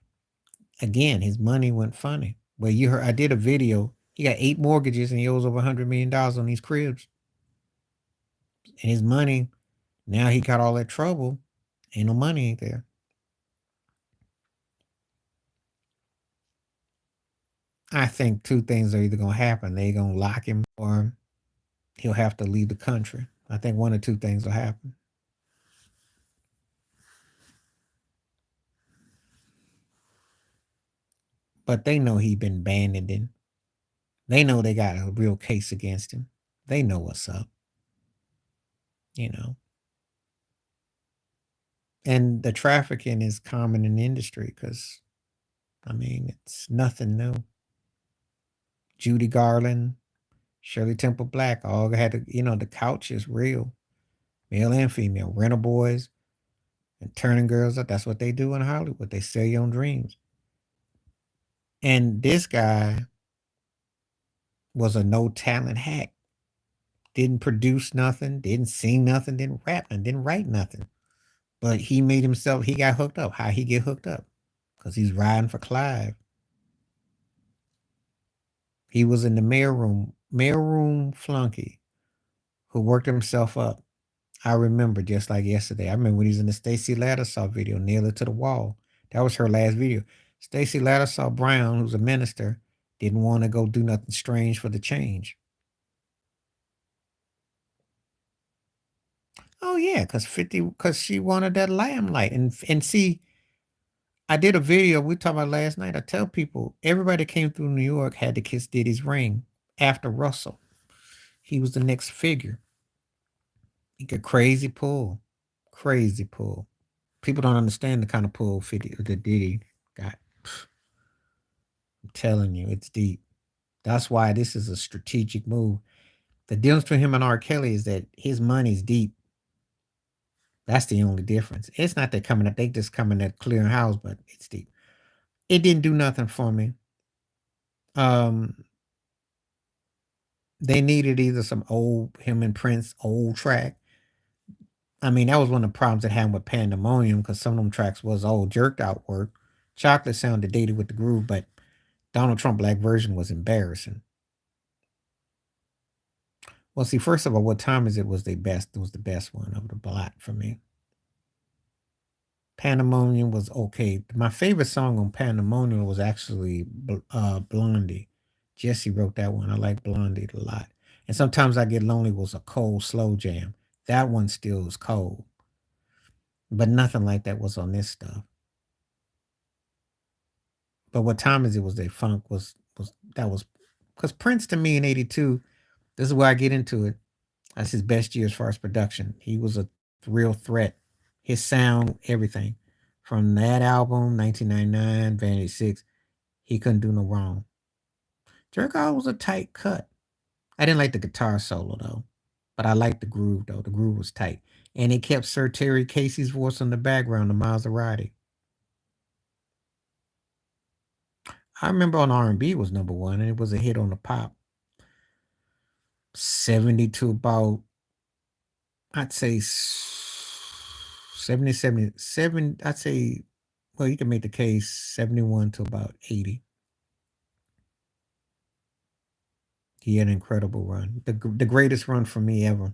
again, his money went funny. Well, you heard I did a video. He got 8 mortgages and he owes over $100 million on these cribs. And his money, now he got all that trouble. Ain't no money ain't there. I think 2 things are either gonna happen. They gonna lock him or he'll have to leave the country. I think 1 or 2 things will happen. But they know he been banding. They know they got a real case against him. They know what's up, you know. And the trafficking is common in the industry because, I mean, it's nothing new. Judy Garland, Shirley Temple Black, all had to, the couch is real. Male and female, rental boys and turning girls up. That's what they do in Hollywood. They sell you on dreams. And this guy was a no talent hack. Didn't produce nothing, didn't sing nothing, didn't rap, and didn't write nothing. But he made himself, he got hooked up. How he get hooked up? Because he's riding for Clive. He was in the mailroom flunky who worked himself up. I remember just like yesterday. I remember when he was in the Stacey Lattisaw video, Nail It to the Wall. That was her last video. Stacey Lattisaw Brown, who's a minister, didn't want to go do nothing strange for the change. Oh yeah, because she wanted that limelight. And see, I did a video we talked about last night. I tell people everybody that came through New York had to kiss Diddy's ring after Russell. He was the next figure. He got crazy pull. Crazy pull. People don't understand the kind of pull 50 that Diddy got. I'm telling you, it's deep. That's why this is a strategic move. The difference between him and R. Kelly is that his money's deep. That's the only difference. It's not that coming up, they just coming at clearing house, but it's deep. It didn't do nothing for me. Um, they needed either some old him and Prince old track. I mean, that was one of the problems that happened with Pandemonium because some of them tracks was old jerked out work. Chocolate sounded dated with the groove, but Donald Trump Black version was embarrassing. Well, see, first of all, what time is it was the best? It was the best one of the lot for me. Pandemonium was okay. My favorite song on Pandemonium was actually Blondie. Jesse wrote that one. I like Blondie a lot. And Sometimes I Get Lonely was a cold, slow jam. That one still is cold. But nothing like that was on this stuff. But what time is it was the funk was that was because Prince to me in 82, this is where I get into it. That's his best year as far as production. He was a real threat. His sound, everything. From that album, 1999, Vanity 6, he couldn't do no wrong. Jerk Off was a tight cut. I didn't like the guitar solo though, but I liked the groove though. The groove was tight. And it kept Sir Terry Casey's voice in the background, the Maserati. I remember on R&B was number one, and it was a hit on the pop. 70 to about, I'd say 70, 77, I'd say, well, you can make the case 71 to about 80. He had an incredible run. The greatest run for me ever, as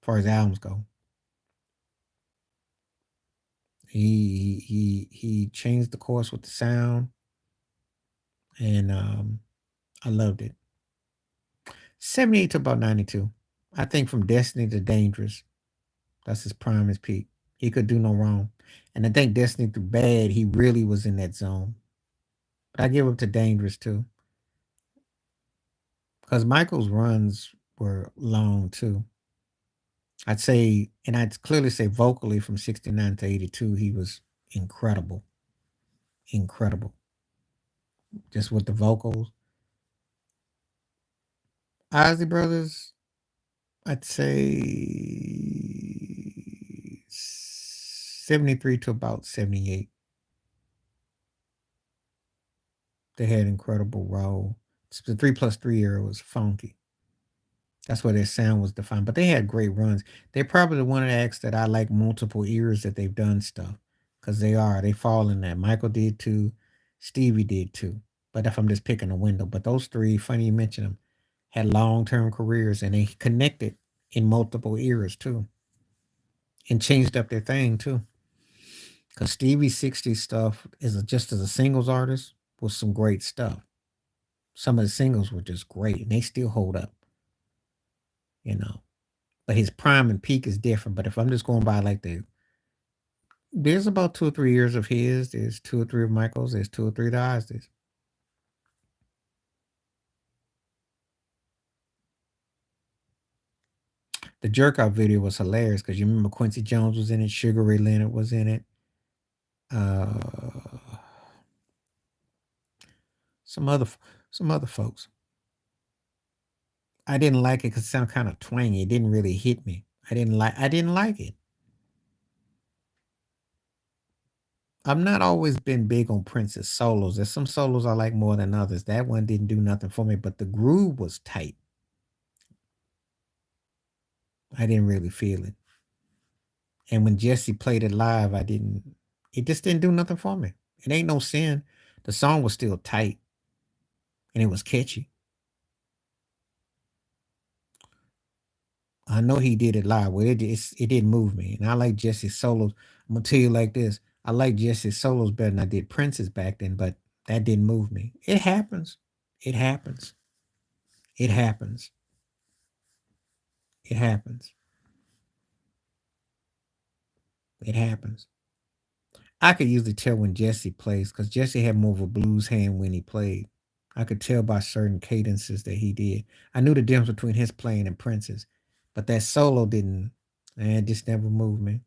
far as albums go. He changed the course with the sound, and I loved it. 78 to about 92. I think from Destiny to Dangerous, that's his prime, his peak. He could do no wrong. And I think Destiny to Bad, he really was in that zone. But I give up to Dangerous too. Because Michael's runs were long too. I'd say, and I'd clearly say vocally from 69 to 82, he was incredible. incredible. Just with the vocals. Ozzy Brothers, I'd say 73 to about 78. They had incredible role. The 3+3 era was funky. That's where their sound was defined. But they had great runs. They're probably the one of the acts that I like multiple eras that they've done stuff. Because they are. They fall in that. Michael did too. Stevie did too. But if I'm just picking a window. But those three, funny you mention them, had long-term careers and they connected in multiple eras too. And changed up their thing too. Because Stevie's 60s stuff just as a singles artist was some great stuff. Some of the singles were just great and they still hold up, you know. But his prime and peak is different. But if I'm just going by like there's about 2 or 3 years of his, there's 2 or 3 of Michael's, there's 2 or 3 of the Ozzy's. The Jerk Out video was hilarious because you remember Quincy Jones was in it, Sugar Ray Leonard was in it, uh, some other some other folks. I didn't like it because it sounded kind of twangy. It didn't really hit me. I didn't like it. I've not always been big on Prince's solos. There's some solos I like more than others. That one didn't do nothing for me, but the groove was tight. I didn't really feel it. And when Jesse played it live, it just didn't do nothing for me. It ain't no sin. The song was still tight and it was catchy. I know he did it live, but it didn't move me. And I like Jesse's solos. I'm gonna tell you like this: I like Jesse's solos better than I did Prince's back then, but that didn't move me. It happens. It happens. It happens. It happens. It happens. I could usually tell when Jesse plays because Jesse had more of a blues hand when he played. I could tell by certain cadences that he did. I knew the difference between his playing and Prince's, but that solo didn't. It just never moved me.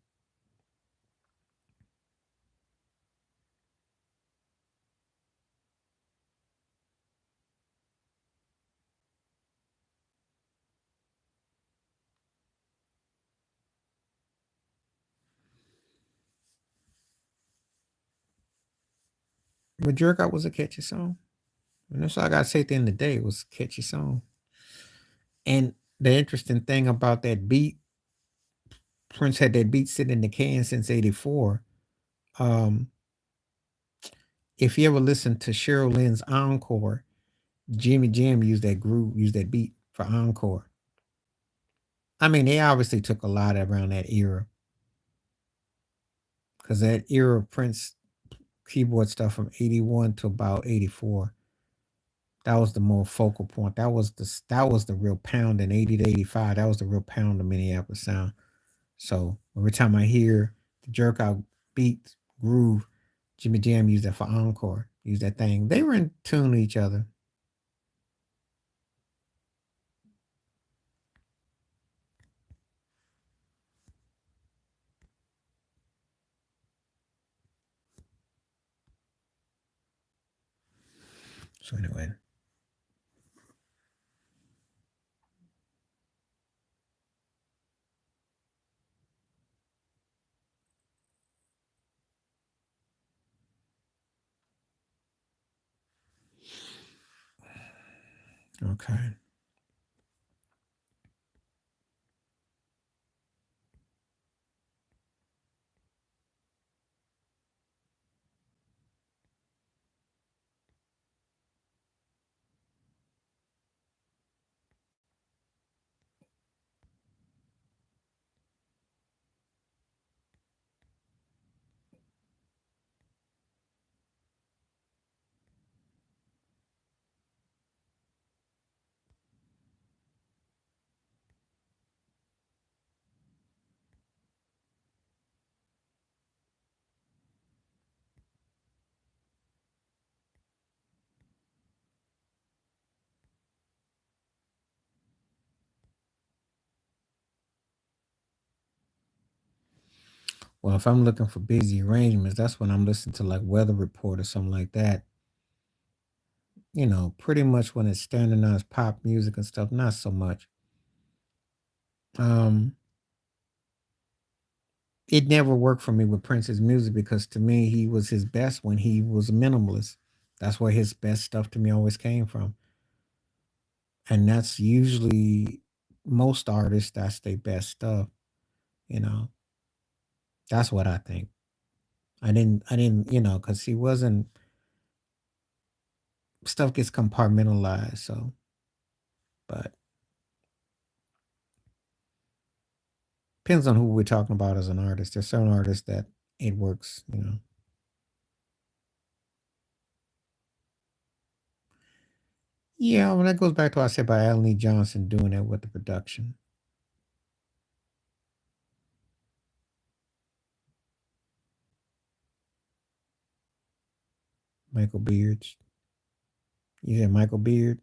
But Jerk Out was a catchy song. And that's all I gotta say at the end of the day. It was a catchy song. And the interesting thing about that beat, Prince had that beat sitting in the can since '84. Um, if you ever listen to Cheryl Lynn's Encore, Jimmy Jam used that beat for Encore. I mean, they obviously took a lot around that era because that era of Prince keyboard stuff from '81 to about '84, that was the more focal point. That was the real pound in '80 to '85. That was the real pound of Minneapolis sound. So every time I hear the Jerk Out beat groove, Jimmy Jam used that for Encore. Use that thing. They were in tune to each other. So anyway, okay. Well, if I'm looking for busy arrangements, that's when I'm listening to like Weather Report or something like that. Pretty much when it's standardized pop music and stuff, not so much. Um, it never worked for me with Prince's music because to me he was his best when he was a minimalist. That's where his best stuff to me always came from. And that's usually most artists, that's their best stuff, you know. That's what I think. I didn't, because he wasn't stuff gets compartmentalized, so but depends on who we're talking about as an artist. There's certain artists that it works. Yeah, well that goes back to what I said about Alan E. Johnson doing that with the production. Michael Beards. You said Michael Beard?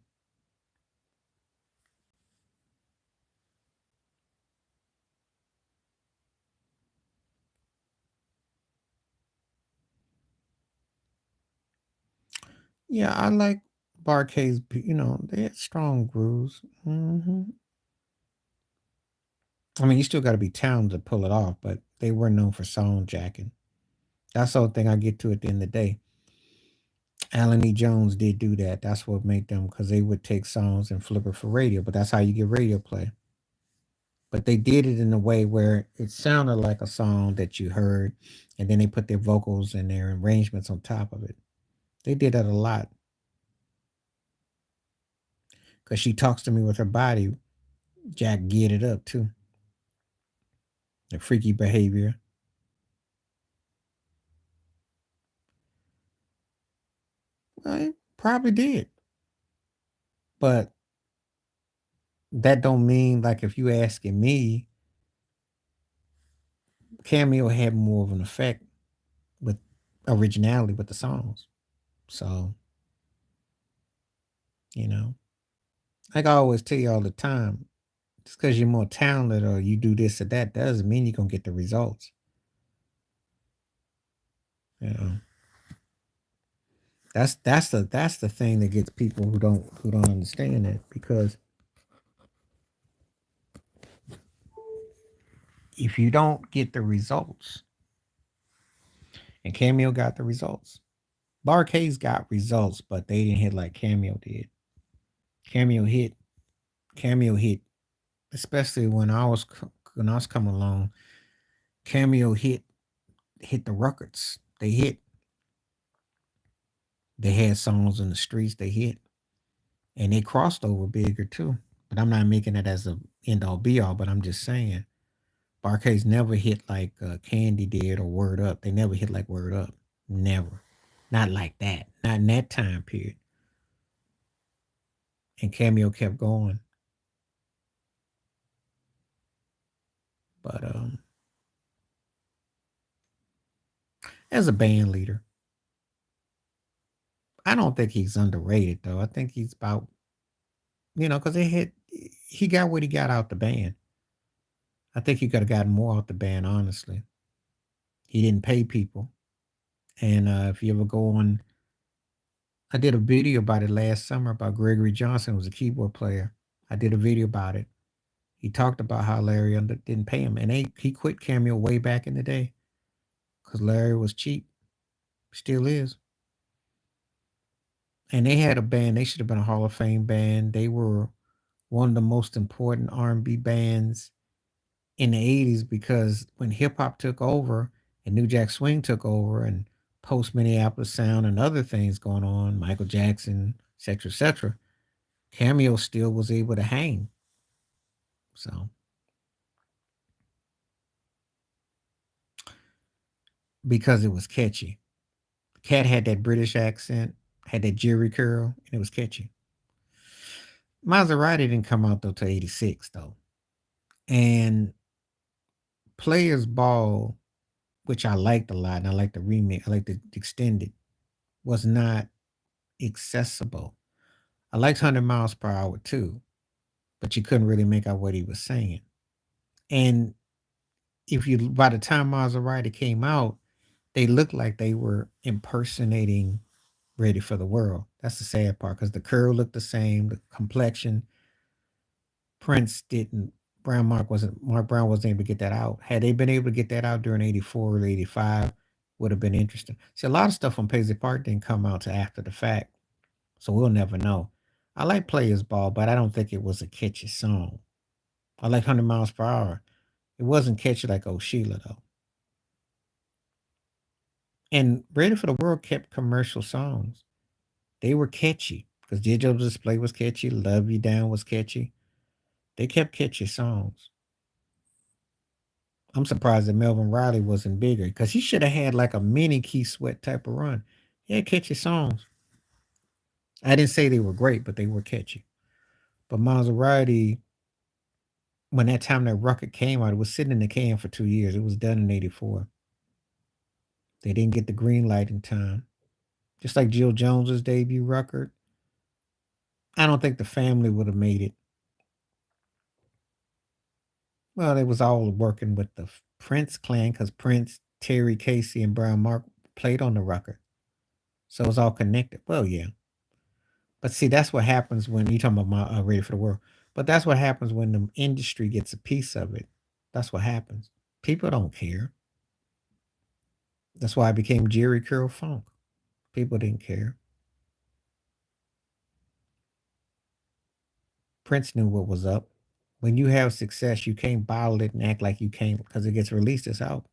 Yeah, I like Barcade's, they had strong grooves. I mean, you still got to be talented to pull it off, but they were known for song jacking. That's the whole thing I get to at the end of the day. Alan E. Jones did do that. That's what made them, because they would take songs and flip it for radio, but that's how you get radio play. But they did it in a way where it sounded like a song that you heard, and then they put their vocals and their arrangements on top of it. They did that a lot because she talks to me with her body. Jack get it up too. The freaky behavior. Well, it probably did, but that don't mean like if you asking me, Cameo had more of an effect with originality with the songs. So you know, like I always tell you all the time, just because you're more talented or you do this or that doesn't mean you're gonna get the results. You know, that's the thing that gets people who don't understand it because if you don't get the results, and Cameo got the results, Barcades got results, but they didn't hit like Cameo did. Cameo hit, Cameo hit, especially when I was coming along. Cameo hit the records. They hit. They had songs in the streets. They hit, and they crossed over bigger too. But I'm not making it as a end all be all. But I'm just saying, Barcades never hit like Candy did or Word Up. They never hit like Word Up. Never. Not like that. Not in that time period. And Cameo kept going. But as a band leader, I don't think he's underrated though. I think he's about because he got what he got out the band. I think he could have gotten more out the band, honestly. He didn't pay people. And if you ever go on, I did a video about it last summer about Gregory Johnson, who was a keyboard player. I did a video about it. He talked about how Larry didn't pay him, and he quit Cameo way back in the day because Larry was cheap, still is. And they had a band. They should have been a Hall of Fame band. They were one of the most important R&B bands in the 80s because when hip hop took over and New Jack Swing took over and post Minneapolis Sound and other things going on, Michael Jackson, et cetera, Cameo still was able to hang. So because it was catchy. Cat had that British accent, had that Jerry curl, and it was catchy. Maserati didn't come out though till 86 though. And Players Ball, which I liked a lot, and I like the remake, I like the extended, was not accessible. I liked 100 miles per hour too, but you couldn't really make out what he was saying. And if you by the time Maserati came out, they looked like they were impersonating Ready for the World. That's the sad part because the curl looked the same, the complexion. Prince didn't. Mark Brown wasn't able to get that out. Had they been able to get that out during '84 or '85, would have been interesting. See, a lot of stuff on Paisley Park didn't come out till after the fact, so we'll never know. I like Players Ball, but I don't think it was a catchy song. I like 100 Miles Per Hour. It wasn't catchy like Oh Sheila though. And Ready for the World kept commercial songs. They were catchy because Digital Display was catchy, Love You Down was catchy. They kept catchy songs. I'm surprised that Melvin Riley wasn't bigger because he should have had like a mini Key Sweat type of run. He had catchy songs. I didn't say they were great, but they were catchy. But Maserati, when that time that record came out, it was sitting in the can for 2 years. It was done in '84. They didn't get the green light in time. Just like Jill Jones's debut record, I don't think the family would have made it. Well, they was all working with the Prince clan because Prince, Terry, Casey, and Brian Mark played on the record. So it's all connected. Well, yeah. But see, that's what happens when you talking about my Ready for the World. But that's what happens when the industry gets a piece of it. That's what happens. People don't care. That's why I became Jerry Curl Funk. People didn't care. Prince knew what was up. When you have success, you can't bottle it and act like you can't because it gets released. It's out.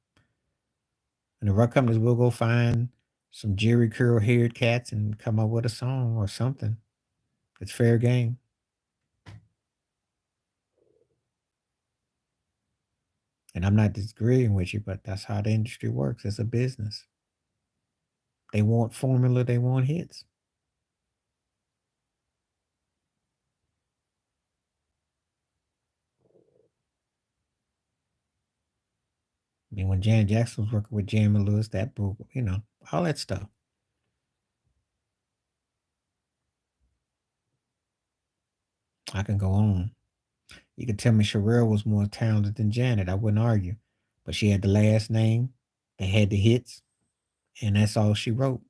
And the record companies will go find some Jerry Curl haired cats and come up with a song or something. It's fair game. And I'm not disagreeing with you, but that's how the industry works. It's a business. They want formula, they want hits. I mean, when Janet Jackson was working with Jamie Lewis, that book, all that stuff. I can go on. You could tell me Sherelle was more talented than Janet. I wouldn't argue. But she had the last name, they had the hits, and that's all she wrote.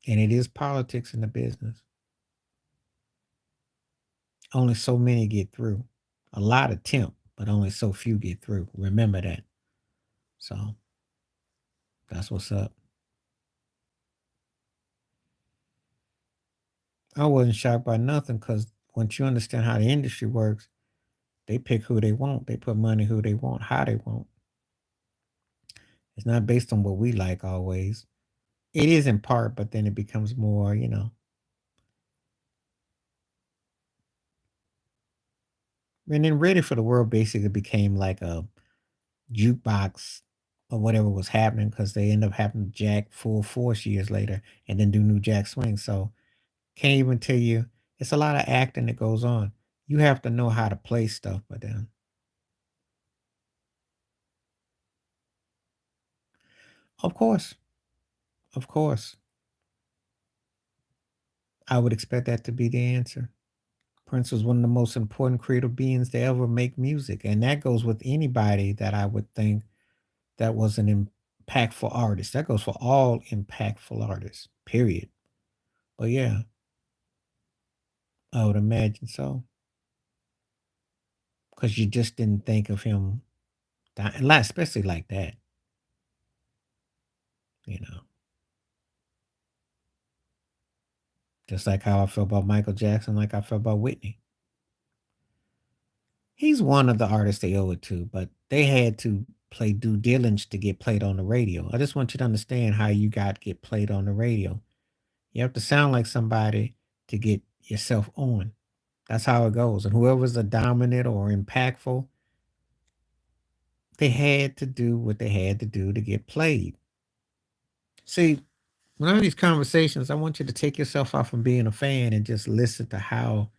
And it is politics in the business. Only so many get through. A lot attempt, but only so few get through. Remember that. So that's what's up. I wasn't shocked by nothing because once you understand how the industry works, they pick who they want. They put money who they want, how they want. It's not based on what we like always. It is in part, but then it becomes more. And then Ready for the World basically became like a jukebox or whatever was happening because they end up having Jack full force years later and then do New Jack Swing. So can't even tell you. It's a lot of acting that goes on. You have to know how to play stuff, but then of course, of course, I would expect that to be the answer. Prince was one of the most important creative beings to ever make music, and that goes with anybody that I would think that was an impactful artist. That goes for all impactful artists, period. But yeah, I would imagine so. Because you just didn't think of him, especially like that, you know. Just like how I feel about Michael Jackson, like I feel about Whitney. He's one of the artists they owe it to, but they had to play due diligence to get played on the radio. I just want you to understand how you get played on the radio. You have to sound like somebody to get yourself on. That's how it goes. And whoever's a dominant or impactful, they had to do what they had to do to get played. See, when I have these conversations, I want you to take yourself off from being a fan and just listen to how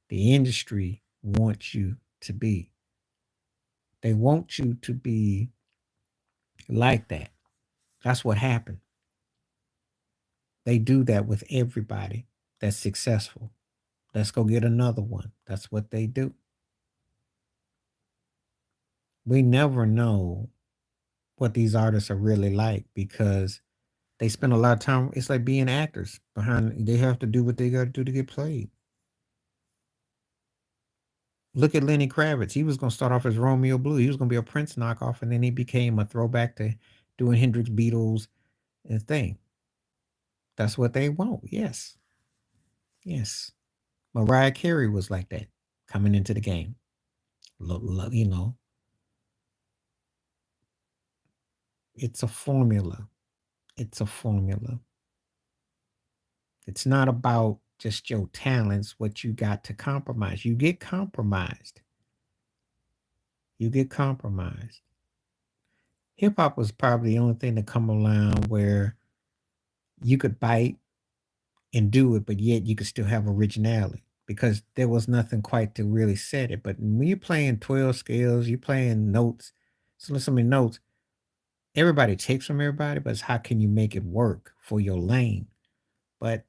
the industry wants you to be. They want you to be like that. That's what happened. They do that with everybody that's successful. Let's go get another one. That's what they do. we never know what these artists are really like because they spend a lot of time. It's like being actors behind. They have to do what they got to do to get played. Look at Lenny Kravitz. He was going to start off as Romeo Blue. He was going to be a Prince knockoff, and then he became a throwback to doing Hendrix, Beatles, and thing. That's what they want. Yes, yes. Mariah Carey was like that coming into the game. You know, it's a formula. It's a formula. It's not about just your talents, what you got to compromise. You get compromised. You get compromised. Hip hop was probably the only thing to come around where you could bite and do it, but yet you could still have originality because there was nothing quite to really set it. But when you're playing 12 scales, you're playing notes, so many notes, everybody takes from everybody, but it's how can you make it work for your lane? But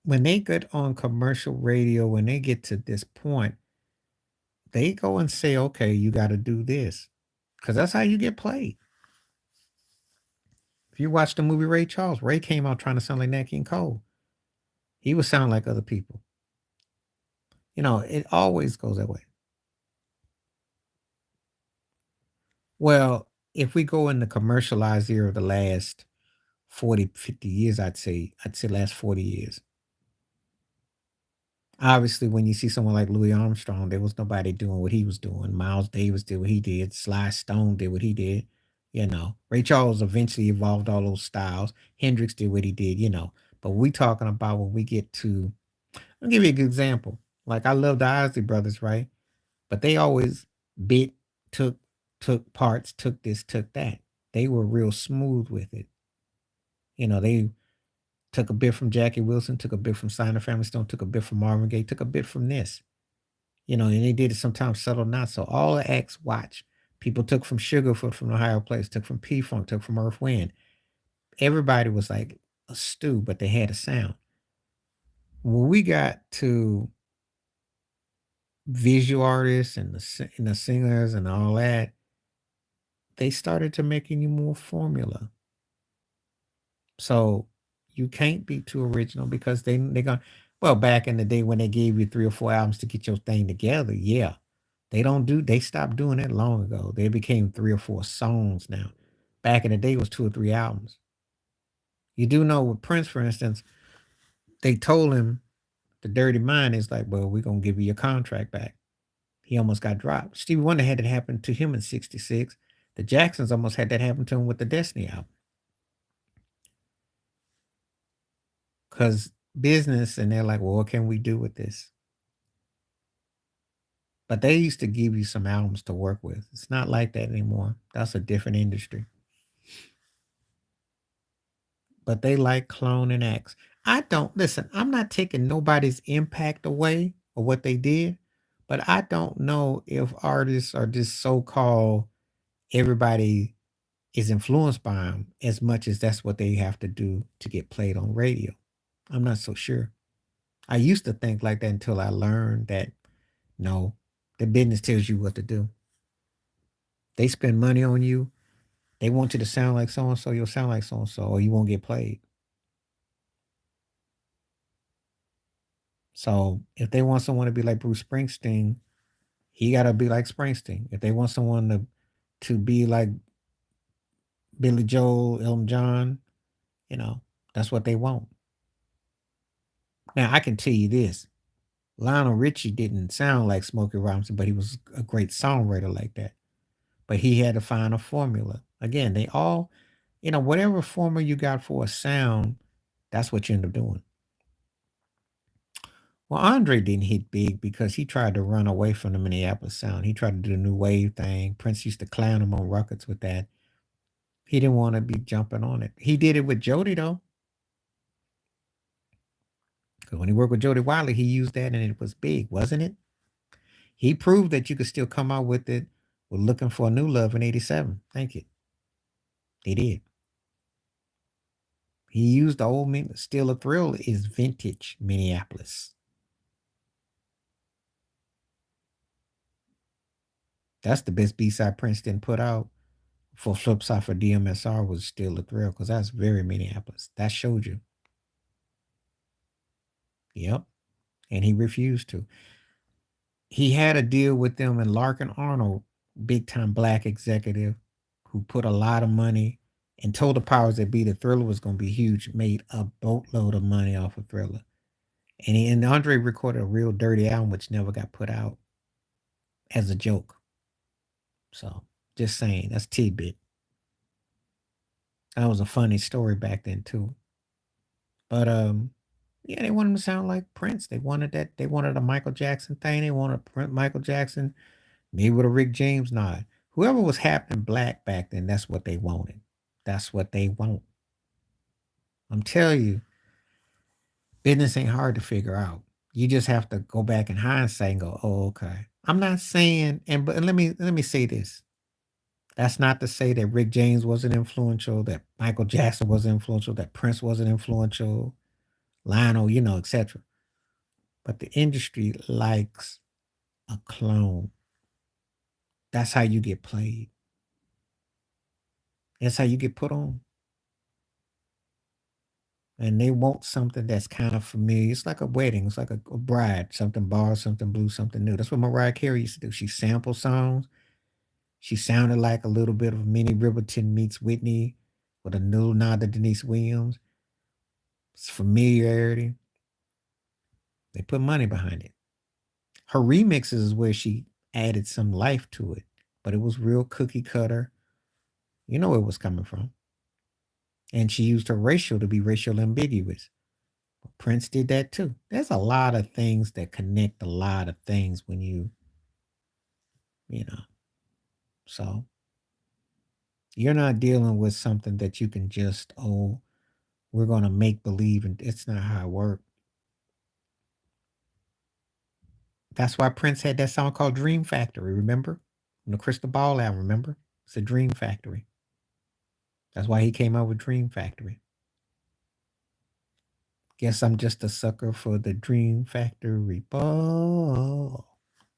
when they get on commercial radio, when they get to this point, they go and say, okay, you got to do this because that's how you get played. If you watch the movie Ray Charles, Ray came out trying to sound like Nat King Cole. He would sound like other people. You know, it always goes that way. Well, if we go in the commercialized era of the last 40, 50 years, I'd say last 40 years. Obviously, when you see someone like Louis Armstrong, there was nobody doing what he was doing. Miles Davis did what he did. Sly Stone did what he did. You know, Ray Charles eventually evolved all those styles. Hendrix did what he did. You know, but we talking about when we get to. I'll give you a good example. Like I love the Isley Brothers, right? But they always bit, took, took parts, took this, took that. They were real smooth with it. You know, they took a bit from Jackie Wilson, took a bit from Sign of Family Stone, took a bit from Marvin Gaye, took a bit from this. You know, and they did it sometimes subtle, not so. All the acts watch. People took from Sugarfoot from the Ohio Place, took from P Funk, took from Earth Wind. Everybody was like a stew, but they had a sound. When we got to visual artists and the singers and all that, they started to making you more formula. So you can't be too original because they gonna well back in the day when they gave you 3 or 4 albums to get your thing together, yeah. They stopped doing that long ago. They became 3 or 4 songs now. Back in the day it was 2 or 3 albums. You do know with Prince, for instance, they told him the dirty mind is like, well, we're gonna give you your contract back. He almost got dropped. Stevie Wonder had it happen to him in '66. The Jacksons almost had that happen to him with the Destiny album. Because business, and they're like, well, what can we do with this? But they used to give you some albums to work with. It's not like that anymore. That's a different industry. But they like cloning acts. I don't listen, I'm not taking nobody's impact away or what they did, but I don't know if artists are just so called everybody is influenced by them as much as that's what they have to do to get played on radio. I'm not so sure. I used to think like that until I learned that no, the business tells you what to do. They spend money on you. They want you to sound like so and so, you'll sound like so and so, or you won't get played. So if they want someone to be like Bruce Springsteen, he got to be like Springsteen. If they want someone to be like Billy Joel, Elton John, you know, that's what they want. Now I can tell you this: Lionel Richie didn't sound like Smokey Robinson, but he was a great songwriter like that. But he had to find a formula. Again, they all, you know, whatever formula you got for a sound, that's what you end up doing. Well, Andre didn't hit big because he tried to run away from the Minneapolis sound. He tried to do the new wave thing. Prince used to clown him on records with that. He didn't want to be jumping on it. He did it with Jody though. Because when he worked with Jody Wiley, he used that and it was big, wasn't it? He proved that you could still come out with it with Looking for a New Love in '87. Thank you. He did. He used the old Still a Thrill is vintage Minneapolis. That's the best B-side Prince didn't put out for flip side for DMSR was Still a Thrill, because that's very Minneapolis. That showed you. Yep. And he refused to. He had a deal with them, and Larkin Arnold, big time black executive who put a lot of money and told the powers that be the Thriller was going to be huge, made a boatload of money off of Thriller. And Andre recorded a real dirty album which never got put out as a joke. So just saying, that's tidbit. That was a funny story back then too. But yeah, they wanted him to sound like Prince. They wanted that. They wanted a Michael Jackson thing. They wanted Michael Jackson, maybe with a Rick James nod. Whoever was happening black back then, that's what they wanted. That's what they want. I'm telling you, business ain't hard to figure out. You just have to go back in hindsight and go, "Oh, okay." I'm not saying, but let me say this. That's not to say that Rick James wasn't influential, that Michael Jackson was influential, that Prince wasn't influential, Lionel, etc. But the industry likes a clone. That's how you get played. That's how you get put on. And they want something that's kind of familiar. It's like a wedding. It's like a bride. Something borrowed, something blue, something new. That's what Mariah Carey used to do. She sampled songs. She sounded like a little bit of Minnie Riperton meets Whitney with a little nod to Denise Williams. It's familiarity. They put money behind it. Her remixes is where she added some life to it, but it was real cookie cutter. You know where it was coming from. And she used her racial to be racial ambiguous. Prince did that too. There's a lot of things that connect a lot of things when you know. So you're not dealing with something that you can just, oh, we're going to make believe. And it's not how it works. That's why Prince had that song called Dream Factory, remember? On the Crystal Ball album, remember? It's a Dream Factory. That's why he came out with Dream Factory. Guess I'm just a sucker for the Dream Factory ball.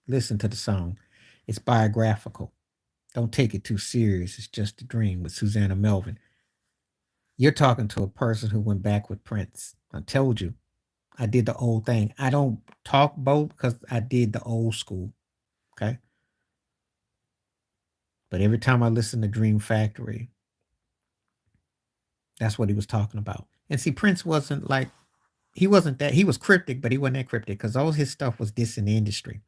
Listen to the song. It's biographical. Don't take it too serious. It's just a dream with Susanna Melvin. You're talking to a person who went back with Prince. I told you. I did the old thing. I don't talk both because I did the old school. Okay. But every time I listen to Dream Factory, that's what he was talking about. And see, Prince wasn't like, he wasn't that, he was cryptic, but he wasn't that cryptic because all his stuff was dissing the industry.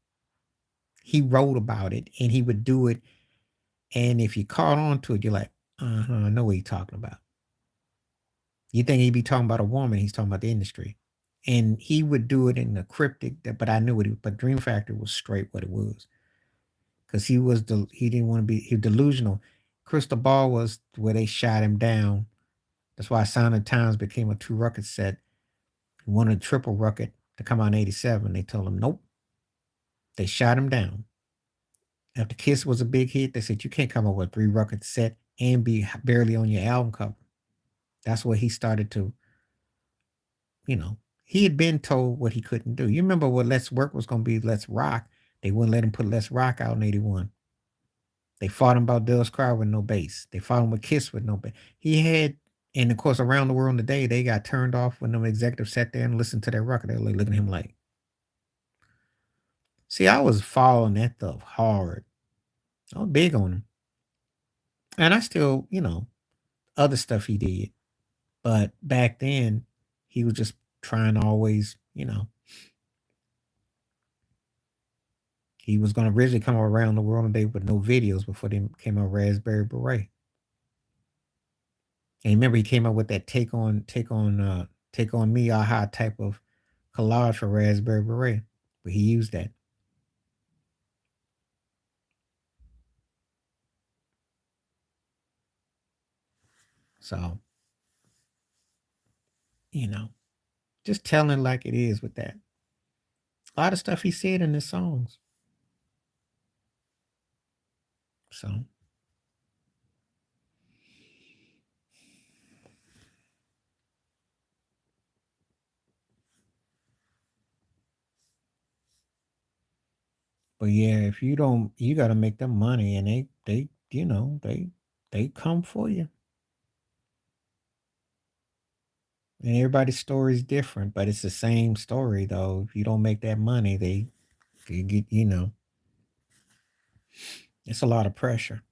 He wrote about it and he would do it. And if you caught on to it, you're like, I know what he's talking about. You think he'd be talking about a woman, he's talking about the industry. And he would do it in a cryptic, but I knew what but Dream Factory was straight what it was. Because he didn't want to be, he was delusional. Crystal Ball was where they shot him down. That's why Sound of Times became a 2 record set. He wanted a triple record to come out in 87. They told him, nope. They shot him down. After Kiss was a big hit, they said, you can't come up with a 3 record set and be barely on your album cover. That's what he started to, he had been told what he couldn't do. You remember what Let's Work was going to be, Let's Rock. They wouldn't let him put Let's Rock out in 81. They fought him about Doves Cry with no bass. They fought him with Kiss with no bass. He had, and of course, around the world today, they got turned off when them executives sat there and listened to that record. They were looking at him like, see, I was following that stuff hard. I was big on him. And I still, other stuff he did. But back then, he was just trying to always, he was going to originally come around the world today with no videos before they came out Raspberry Beret. And remember, he came out with that take on me, aha type of collage for Raspberry Beret, but he used that. So, just telling like it is with that. A lot of stuff he said in his songs. So, But yeah, if you don't, you got to make them money, and they come for you. And everybody's story is different, but it's the same story though. If you don't make that money, they get, it's a lot of pressure.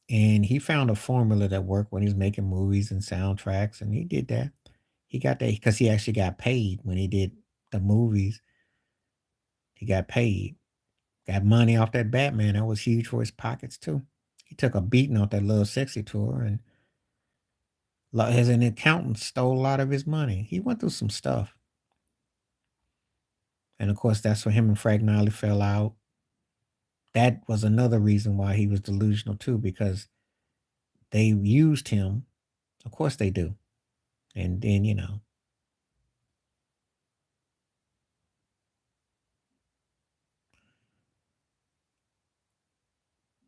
And he found a formula that worked when he was making movies and soundtracks, and he did that. He got that because he actually got paid when he did the movies. He got paid, got money off that Batman. That was huge for his pockets too. He took a beating off that Little Sexy tour, and as an accountant, stole a lot of his money. He went through some stuff, and of course, that's when him and Frank Nile fell out. That was another reason why he was delusional too, because they used him. Of course, they do, and then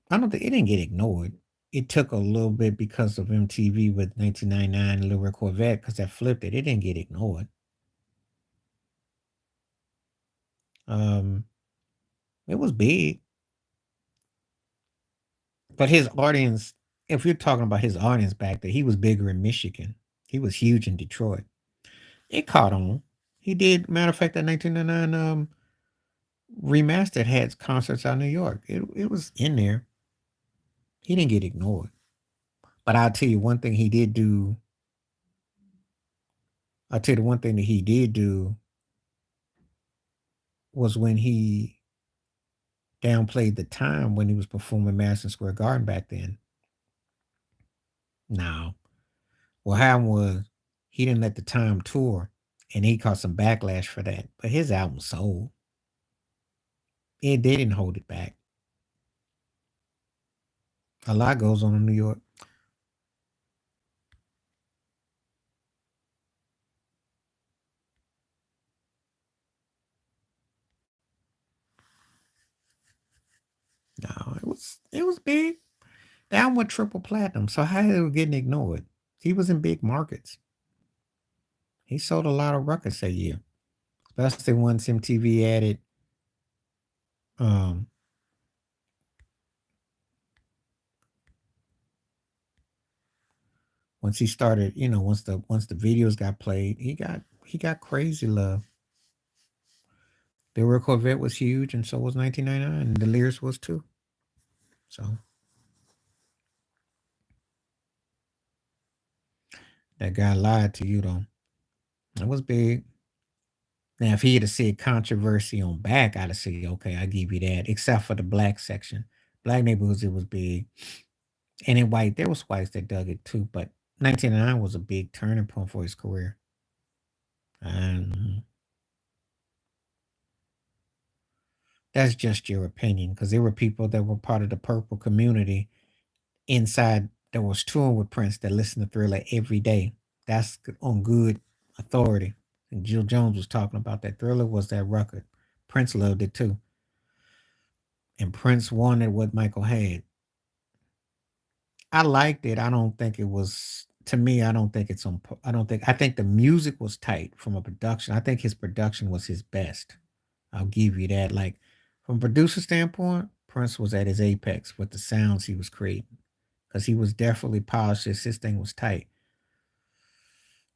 I don't think it didn't get ignored. It took a little bit because of MTV with 1999 Little Red Corvette because that flipped it. It didn't get ignored. Um, it was big, but his audience, if you're talking about his audience back then, he was bigger in Michigan. He was huge in Detroit. It caught on. He did. Matter of fact, that 1999 remastered had concerts out in New York. It was in there. He didn't get ignored. But I'll tell you one thing he did do. I'll tell you the one thing that he did do was when he downplayed the time when he was performing Madison Square Garden back then. Now, what happened was he didn't let the time tour, and he caught some backlash for that. But his album sold. They didn't hold it back. A lot goes on in New York. No, it was big. The album went triple platinum. So how they were getting ignored? He was in big markets. He sold a lot of records that year, especially once MTV added um once he started, once the videos got played, he got crazy love. The Real Corvette was huge, and so was 1999, and the Lyrics was too. So that guy lied to you though. That was big. Now, if he had said controversy on back, I'd have said, okay, I give you that. Except for the black section, black neighborhoods, it was big, and in white, there was whites that dug it too. But 1999 was a big turning point for his career, and that's just your opinion because there were people that were part of the purple community inside that was touring with Prince that listened to Thriller every day. That's on good authority. And Jill Jones was talking about that. Thriller was that record. Prince loved it too. And Prince wanted what Michael had. I liked it. I don't think it was to me, I don't think it's on I think the music was tight from a production. I think his production was his best. I'll give you that. Like from a producer standpoint, Prince was at his apex with the sounds he was creating. Because he was definitely polished. His thing was tight.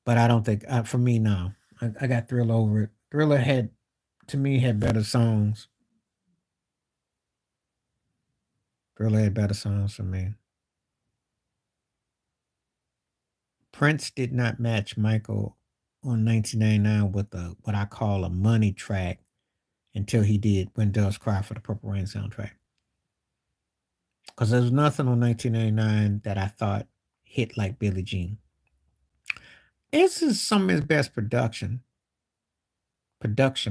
But I don't think for me, no. I got Thriller over it. Thriller had to me had better songs. Thriller had better songs for me. Prince did not match Michael on 1999 with a what I call a money track until he did When Doves Cry for the Purple Rain soundtrack. Because there was nothing on 1999 that I thought hit like Billie Jean. This is some of his best production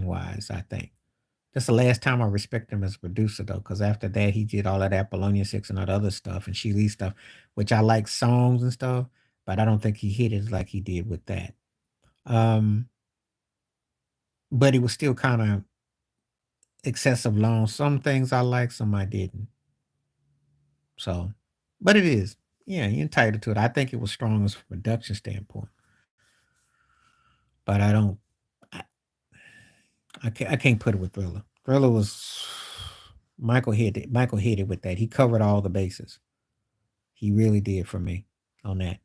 wise, I think. That's the last time I respect him as a producer though, because after that he did all of that Bologna Six and all the other stuff and She Lee stuff, which I like songs and stuff, but I don't think he hit it like he did with that. Um, but it was still kind of excessive long. Some things I like, some I didn't. So, but it is, yeah, you're entitled to it. I think it was strong as a production standpoint. but I don't. I, I can't put it with Thriller. Thriller was Michael hit it. Michael hit it with that. He covered all the bases. He really did for me on that.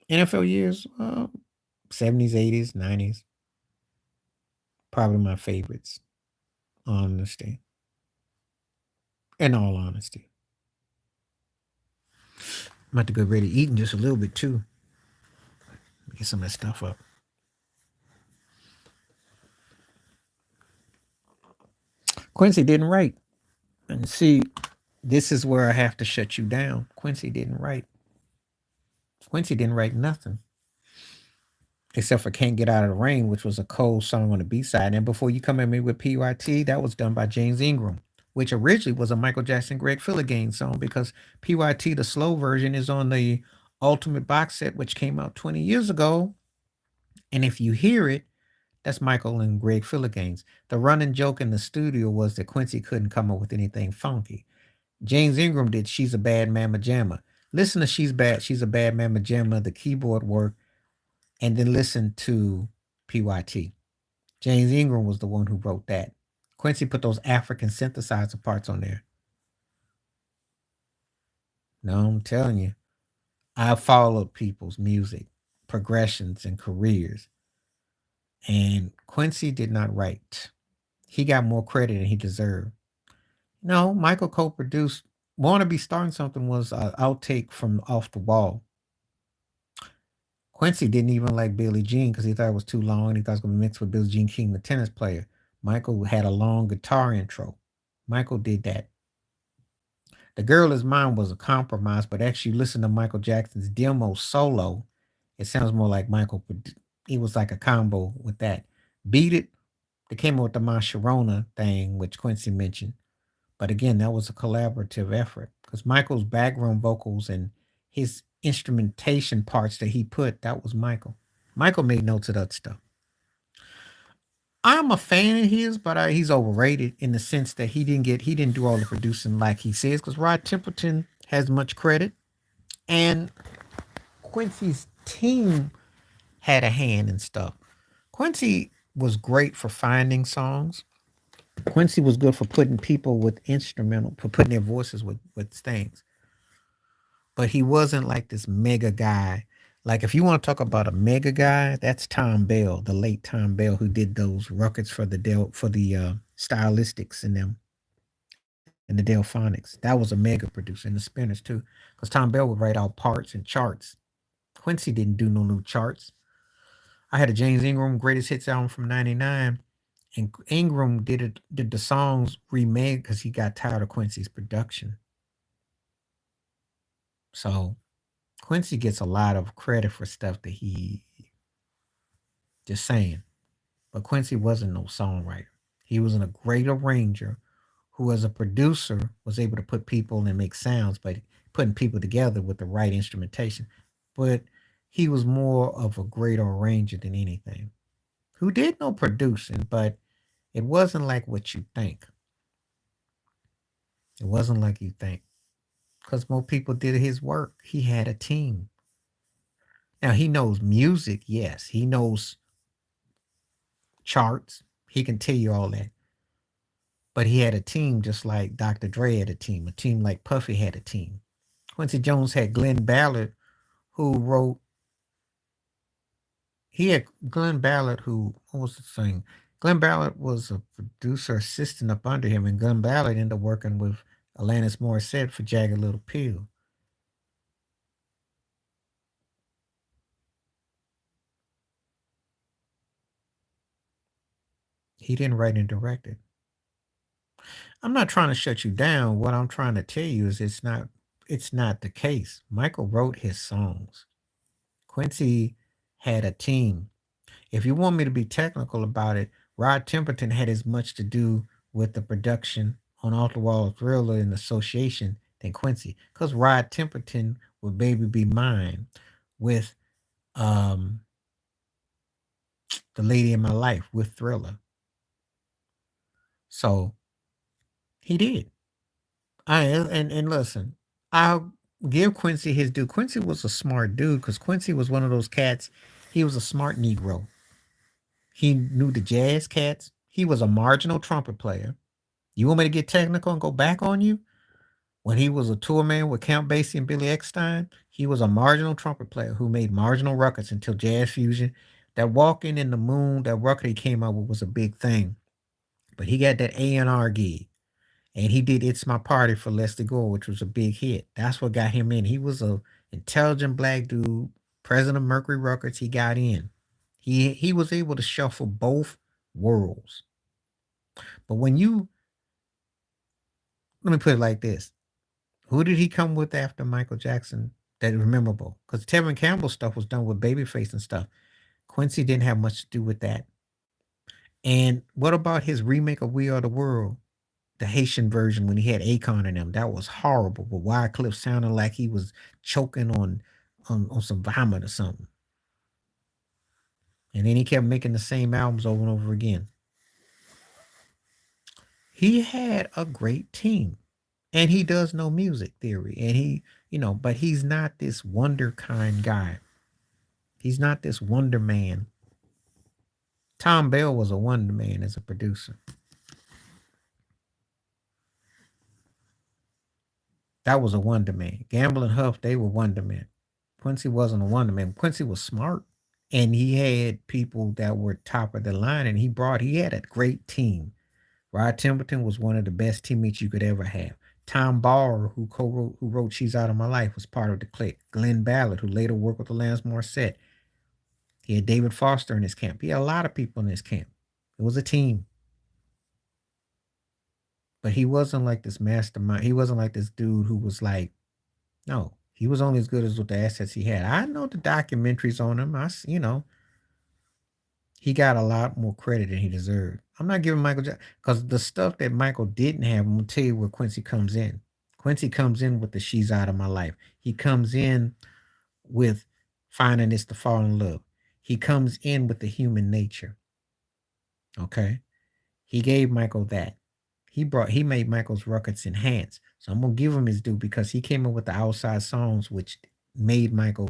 NFL years, 70s, 80s, 90s, probably my favorites. Honesty, in all honesty, I'm about to go ready to eat in just a little bit too. Get some of that stuff up. Quincy didn't write, and see, this is where I have to shut you down. Quincy didn't write. Quincy didn't write nothing except for "Can't Get Out of the Rain," which was a cold song on the B side. And before you come at me with PYT, that was done by James Ingram, which originally was a Michael Jackson Greg Philligain song because PYT, the slow version, is on the Ultimate box set, which came out 20 years ago. And if you hear it, that's Michael and Greg Philligaines. The running joke in the studio was that Quincy couldn't come up with anything funky. James Ingram did "She's a Bad Mama Jamma." Listen to She's a Bad Mama Jamma, the keyboard work, and then listen to PYT. James Ingram was the one who wrote that. Quincy put those African synthesizer parts on there. No, I'm telling you, I followed people's music, progressions, and careers. And Quincy did not write. He got more credit than he deserved. No, Michael co-produced. "Wanna Be Starting Something" was an outtake from "Off the Wall." Quincy didn't even like Billie Jean because he thought it was too long and he thought it was going to mix with Billie Jean King, the tennis player. Michael had a long guitar intro. Michael did that. "The Girl Is Mine" was a compromise, but actually listen to Michael Jackson's demo solo. It sounds more like Michael. It was like a combo with that. "Beat It," they came up with the "My Sharona" thing, which Quincy mentioned. But again, that was a collaborative effort because Michael's background vocals and his instrumentation parts that he put, that was Michael. Michael made notes of that stuff. I'm a fan of his, but he's overrated in the sense that he didn't do all the producing like he says because Rod Temperton has much credit and Quincy's team had a hand in stuff. Quincy was great for finding songs. Quincy was good for putting people with instrumental, for putting their voices with things. But he wasn't like this mega guy. Like if you want to talk about a mega guy, that's Tom Bell, the late Tom Bell, who did those records for the stylistics in them and the Delphonics. That was a mega producer, and the Spinners too, because Tom Bell would write out parts and charts. Quincy didn't do no new charts. I had a James Ingram greatest hits album from '99, and Ingram did the songs remade because he got tired of Quincy's production. So Quincy gets a lot of credit for stuff that he just saying. But Quincy wasn't no songwriter. He was a great arranger who, as a producer, was able to put people and make sounds, but putting people together with the right instrumentation. But he was more of a great arranger than anything. Who did no producing, but it wasn't like what you think. It wasn't like you think. Because more people did his work. He had a team. Now he knows music, yes. He knows charts. He can tell you all that. But he had a team just like Dr. Dre had a team. A team like Puffy had a team. Quincy Jones had Glenn Ballard, who wrote. He had Glenn Ballard, who, what was the thing? Glenn Ballard was a producer assistant up under him, and Glenn Ballard ended up working with Alanis Morissette for Jagged Little Pill. He didn't write and direct it. I'm not trying to shut you down. What I'm trying to tell you is it's not the case. Michael wrote his songs. Quincy had a team. If you want me to be technical about it, Rod Temperton had as much to do with the production on Off the Wall Thriller in association than Quincy. Because Rod Temperton would Baby Be Mine with um The Lady in My Life with Thriller. So he did. And listen, I'll give Quincy his due. Quincy was a smart dude because Quincy was one of those cats. He was a smart Negro. He knew the jazz cats. He was a marginal trumpet player. You want me to get technical and go back on you? When he was a tour man with Count Basie and Billy Eckstine, he was a marginal trumpet player who made marginal records until Jazz Fusion. That Walking in the Moon, that record he came out with was a big thing. But he got that A&R gig. And he did It's My Party for Lester Gore, which was a big hit. That's what got him in. He was a intelligent black dude, president of Mercury Records. He got in. He was able to shuffle both worlds. But when you let me put it like this. Who did he come with after Michael Jackson that is memorable? Because Tevin Campbell stuff was done with Babyface and stuff. Quincy didn't have much to do with that. And what about his remake of We Are the World? The Haitian version when he had Akon in them. That was horrible. But Wycliffe sounded like he was choking on some vomit or something. And then he kept making the same albums over and over again. He had a great team. And he does know music theory. And but he's not this wonder kind guy. He's not this wonder man. Tom Bell was a wonder man as a producer. That was a wonder man. Gamble and Huff, they were wonder men. Quincy wasn't a wonder man. Quincy was smart. And he had people that were top of the line. And he had a great team. Rod Temperton was one of the best teammates you could ever have. Tom Bauer, who wrote She's Out of My Life, was part of the clique. Glenn Ballard, who later worked with Alanis Morissette. He had David Foster in his camp. He had a lot of people in his camp. It was a team. But he wasn't like this mastermind. He wasn't like this dude who was like, no, he was only as good as with the assets he had. I know the documentaries on him. He got a lot more credit than he deserved. I'm not giving Michael Jackson, because the stuff that Michael didn't have, I'm going to tell you where Quincy comes in. Quincy comes in with the She's Out of My Life. He comes in with Finding It's to Fall in Love. He comes in with the Human Nature. Okay? He gave Michael that. He made Michael's records enhance. So I'm gonna give him his due because he came up with the outside songs, which made Michael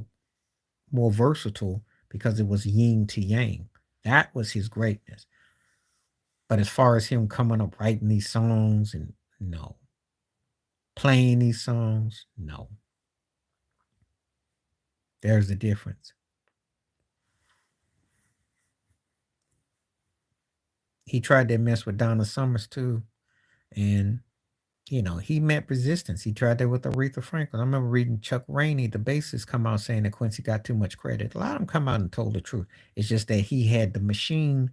more versatile because it was yin to yang. That was his greatness. But as far as him coming up writing these songs and no. Playing these songs, no. There's the difference. He tried to mess with Donna Summers too. And he met resistance. He tried that with Aretha Franklin. I remember reading Chuck Rainey, the bassist, come out saying that Quincy got too much credit. A lot of them come out and told the truth. It's just that he had the machine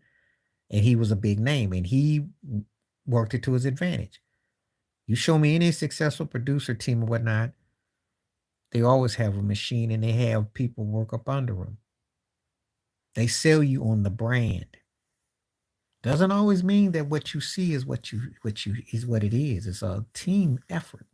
and he was a big name and he worked it to his advantage. You show me any successful producer team or whatnot, they always have a machine and they have people work up under them. They sell you on the brand. Doesn't always mean that what you see is what it is. It's a team effort.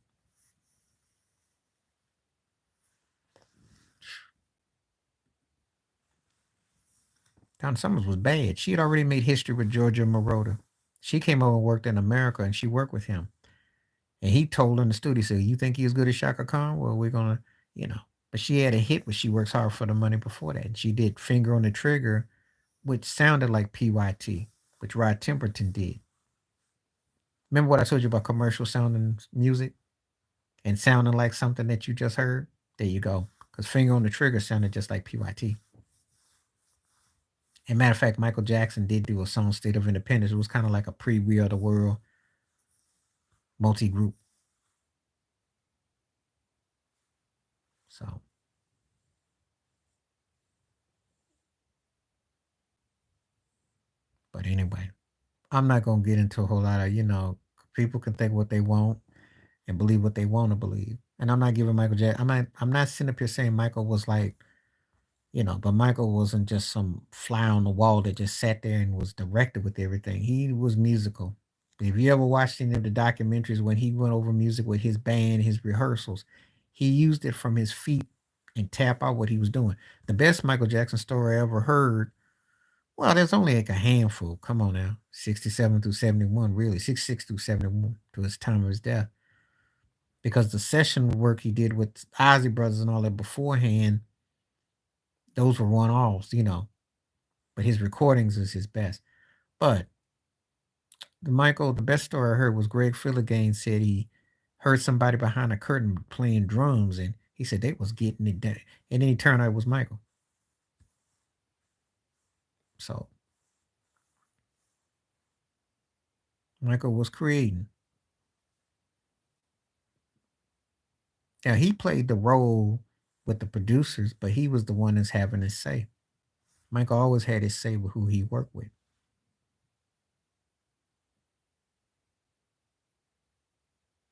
Donna Summers was bad. She had already made history with Georgia Moroder. She came over and worked in America and she worked with him. And he told her in the studio, he said, you think he as good as Shaka Khan? Well, we're going to, But she had a hit where She Works Hard for the Money before that. And she did Finger on the Trigger, which sounded like PYT, which Rod Temperton did. Remember what I told you about commercial sounding music and sounding like something that you just heard? There you go. Because Finger on the Trigger sounded just like PYT. And matter of fact, Michael Jackson did do a song, State of Independence. It was kind of like a pre-We Are the World multi-group. So. But anyway, I'm not going to get into a whole lot of, people can think what they want and believe what they want to believe. And I'm not giving Michael Jackson, I'm not sitting up here saying Michael was like, but Michael wasn't just some fly on the wall that just sat there and was directed with everything. He was musical. If you ever watched any of the documentaries when he went over music with his band, his rehearsals, he used it from his feet and tap out what he was doing. The best Michael Jackson story I ever heard, well, there's only like a handful. Come on now. 67 through 71, really. 66 through 71 to his time of his death. Because the session work he did with Ozzy Brothers and all that beforehand, Those were one-offs, but his recordings is his best. But the best story I heard was Greg Filligan said he heard somebody behind a curtain playing drums, and he said they was getting it done. And then he turned out it was Michael. So Michael was creating. Now he played the role with the producers, but he was the one that's having his say. Michael always had his say with who he worked with.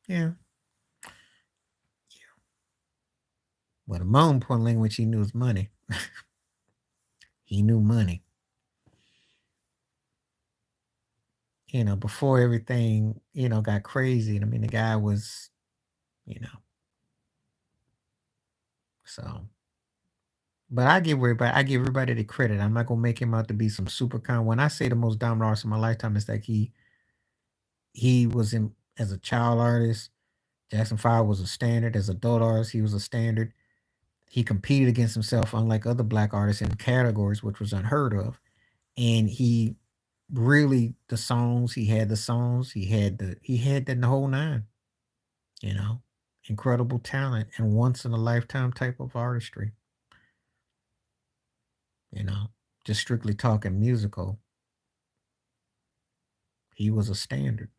Yeah. But the more important language he knew was money. He knew money. Before everything, got crazy. I mean, the guy was, you know, so. But I give everybody the credit. I'm not gonna make him out to be some super con. When I say the most dominant artist of my lifetime, it's like he was in as a child artist. Jackson 5 was a standard. As adult artist, he was a standard. He competed against himself, unlike other black artists in categories, which was unheard of. And he really the songs, he had the whole nine, you know. Incredible talent and once in a lifetime type of artistry, you know. Just strictly talking musical, he was a standard.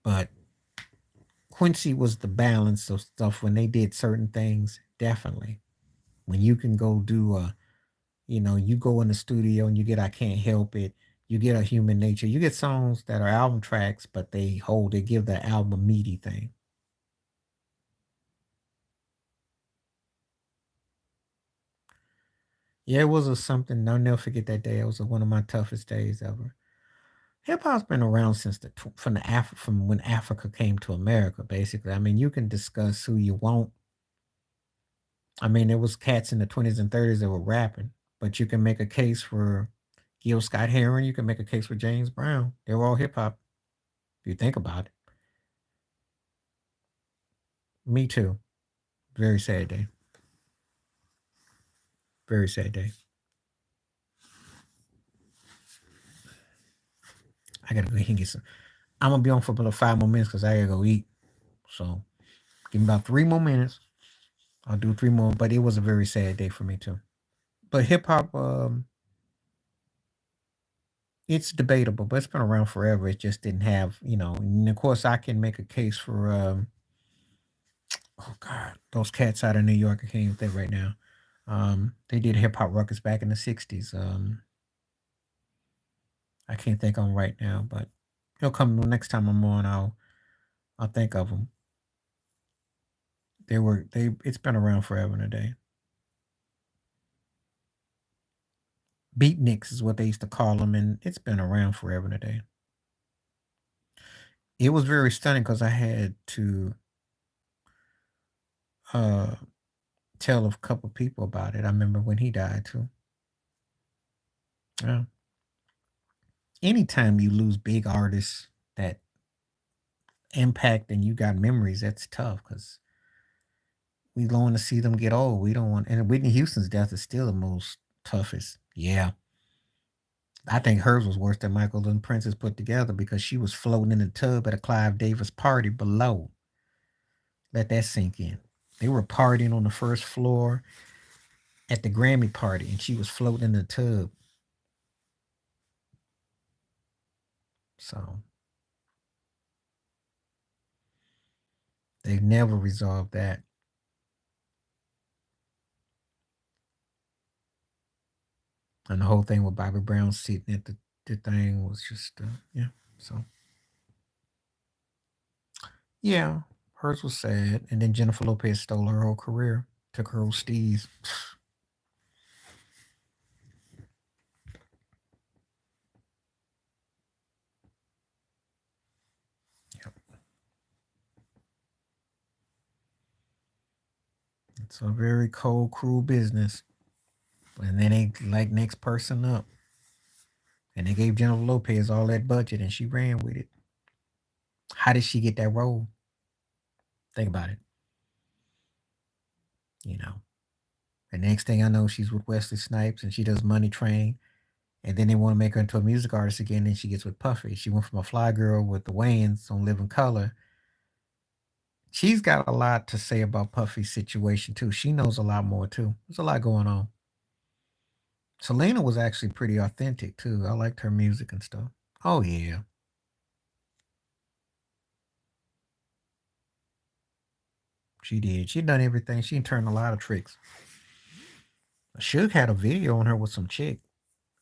But Quincy was the balance of stuff when they did certain things, definitely. When you can go do you go in the studio and you get I Can't Help It, you get A Human Nature, you get songs that are album tracks, but they give the album a meaty thing. Yeah, it was something. I'll never forget that day. It was one of my toughest days ever. Hip hop's been around since from when Africa came to America. Basically, I mean, you can discuss who you want. I mean, there was cats in the 20s and 30s that were rapping, but you can make a case for Gil Scott Heron. You can make a case for James Brown. They were all hip hop. If you think about it. Me too. Very sad day. Very sad day. I gotta go ahead and get some. I'm gonna be on for about 5 more minutes because I gotta go eat. So give me about 3 more minutes. I'll do 3 more. But it was a very sad day for me too. But hip hop, it's debatable, but it's been around forever. It just didn't have. And of course, I can make a case for oh God, those cats out of New York. I can't even think right now. They did hip hop records back in the '60s. I can't think of them right now, but he'll come next time I'm on. I'll think of them. They. It's been around forever and a day. Beatniks is what they used to call them, and it's been around forever and a day. It was very stunning because I had to uh, tell a couple people about it. I remember when he died too. Yeah. Anytime you lose big artists that impact and you got memories, that's tough because we don't want to see them get old. We don't want, and Whitney Houston's death is still the most toughest. Yeah. I think hers was worse than Michael and Prince's put together because she was floating in a tub at a Clive Davis party below. Let that sink in. They were partying on the first floor at the Grammy party, and she was floating in the tub. So they've never resolved that. And the whole thing with Bobby Brown sitting at the thing was just, yeah. So, yeah, hers was sad. And then Jennifer Lopez stole her whole career, took her old steez. Yep. It's a very cold, cruel business. And then they like next person up. And they gave Jennifer Lopez all that budget and she ran with it. How did she get that role? Think about it. you know. The next thing I know, she's with Wesley Snipes and she does Money Train. And then they want to make her into a music artist again. And she gets with Puffy. She went from a fly girl with the Wayans on Living Color. She's got a lot to say about Puffy's situation too. She knows a lot more too. There's a lot going on. Selena was actually pretty authentic too. I liked her music and stuff. Oh yeah, she did. She done everything. She turned a lot of tricks. Suge had a video on her with some chick,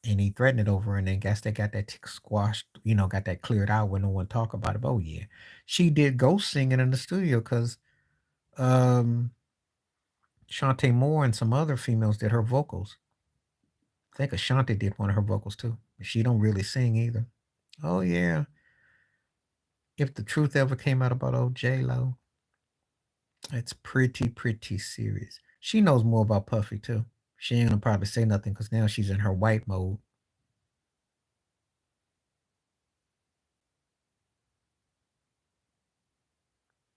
and he threatened it over, and then guess they got that tick squashed. Got that cleared out when no one talk about it. But oh yeah, she did ghost singing in the studio because um Shantae Moore and some other females did her vocals. I think Ashanti did one of her vocals too. She don't really sing either. Oh yeah. If the truth ever came out about old J Lo, it's pretty serious. She knows more about Puffy too. She ain't gonna probably say nothing because now she's in her white mode.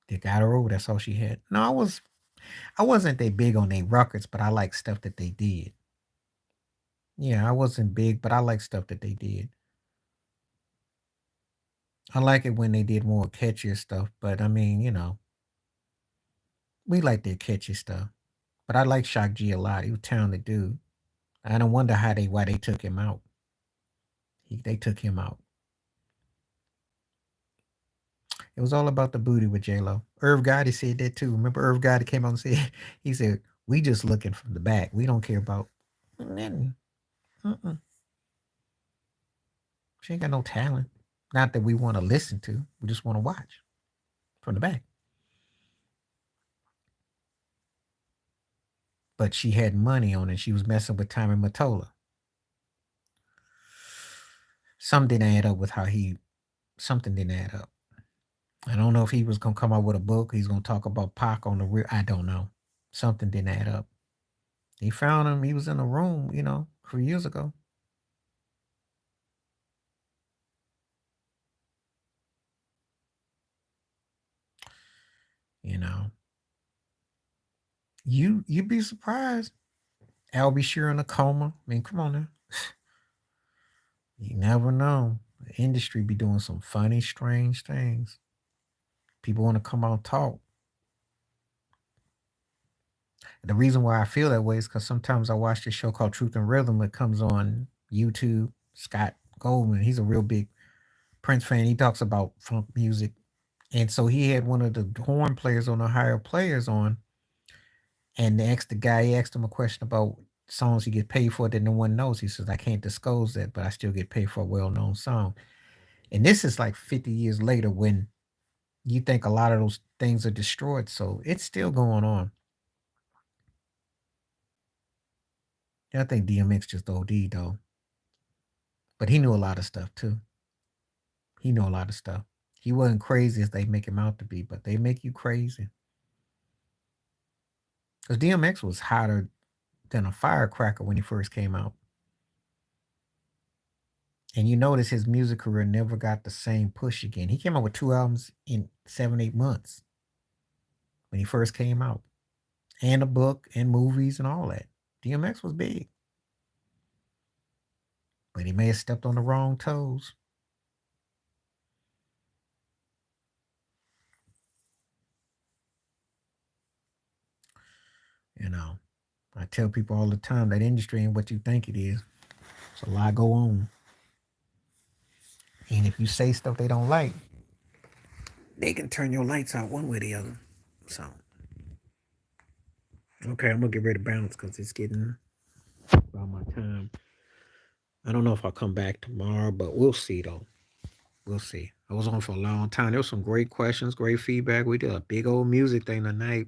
They got her over. That's all she had. No, I wasn't that big on their records, but I like stuff that they did. Yeah, I wasn't big, but I like stuff that they did. I like it when they did more catchier stuff, but I mean, we like their catchy stuff. But I like Shock G a lot. He was a talented dude. I don't wonder why they took him out. They took him out. It was all about the booty with J Lo. Irv Gotti said that too. Remember Irv Gotti came out and said he said we just looking from the back. We don't care about. Mm-mm. She ain't got no talent. Not that we want to listen to. We just want to watch from the back. But she had money on it. She was messing with Tommy Mottola. Something didn't add up with how he. Something didn't add up. I don't know if he was gonna come out with a book. He's gonna talk about Pac on the rear. I don't know. Something didn't add up. He found him. He was in a room, 3 years ago. You know, you'd be surprised. Albie Shear in a coma. I mean, come on now. You never know. The industry be doing some funny, strange things. People want to come out and talk. The reason why I feel that way is because sometimes I watch this show called Truth and Rhythm that comes on YouTube. Scott Goldman, he's a real big Prince fan. He talks about funk music. And so he had one of the horn players on the higher players on, and he asked him a question about songs he get paid for that no one knows. He says, I can't disclose that, but I still get paid for a well-known song. And this is like 50 years later when you think a lot of those things are destroyed. So it's still going on. I think DMX just OD though. But he knew a lot of stuff too. He knew a lot of stuff. He wasn't crazy as they make him out to be, but they make you crazy. Because DMX was hotter than a firecracker when he first came out. And you notice his music career never got the same push again. He came out with 2 albums in 7, 8 months when he first came out, and a book and movies and all that. DMX was big, but he may have stepped on the wrong toes. You know, I tell people all the time that industry ain't what you think it is. There's a lot go on. And if you say stuff they don't like, they can turn your lights out one way or the other. So, okay, I'm gonna get ready to bounce because it's getting about my time. I don't know if I'll come back tomorrow, but we'll see though. We'll see. I was on for a long time. There was some great questions, great feedback. We did a big old music thing tonight.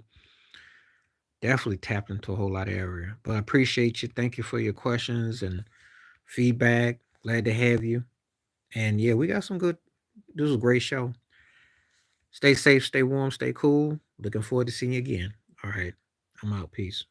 Definitely tapped into a whole lot of area. But I appreciate you. Thank you for your questions and feedback. Glad to have you. And yeah, we got some good. This was a great show. Stay safe, stay warm, stay cool. Looking forward to seeing you again. All right. I'm out. Peace.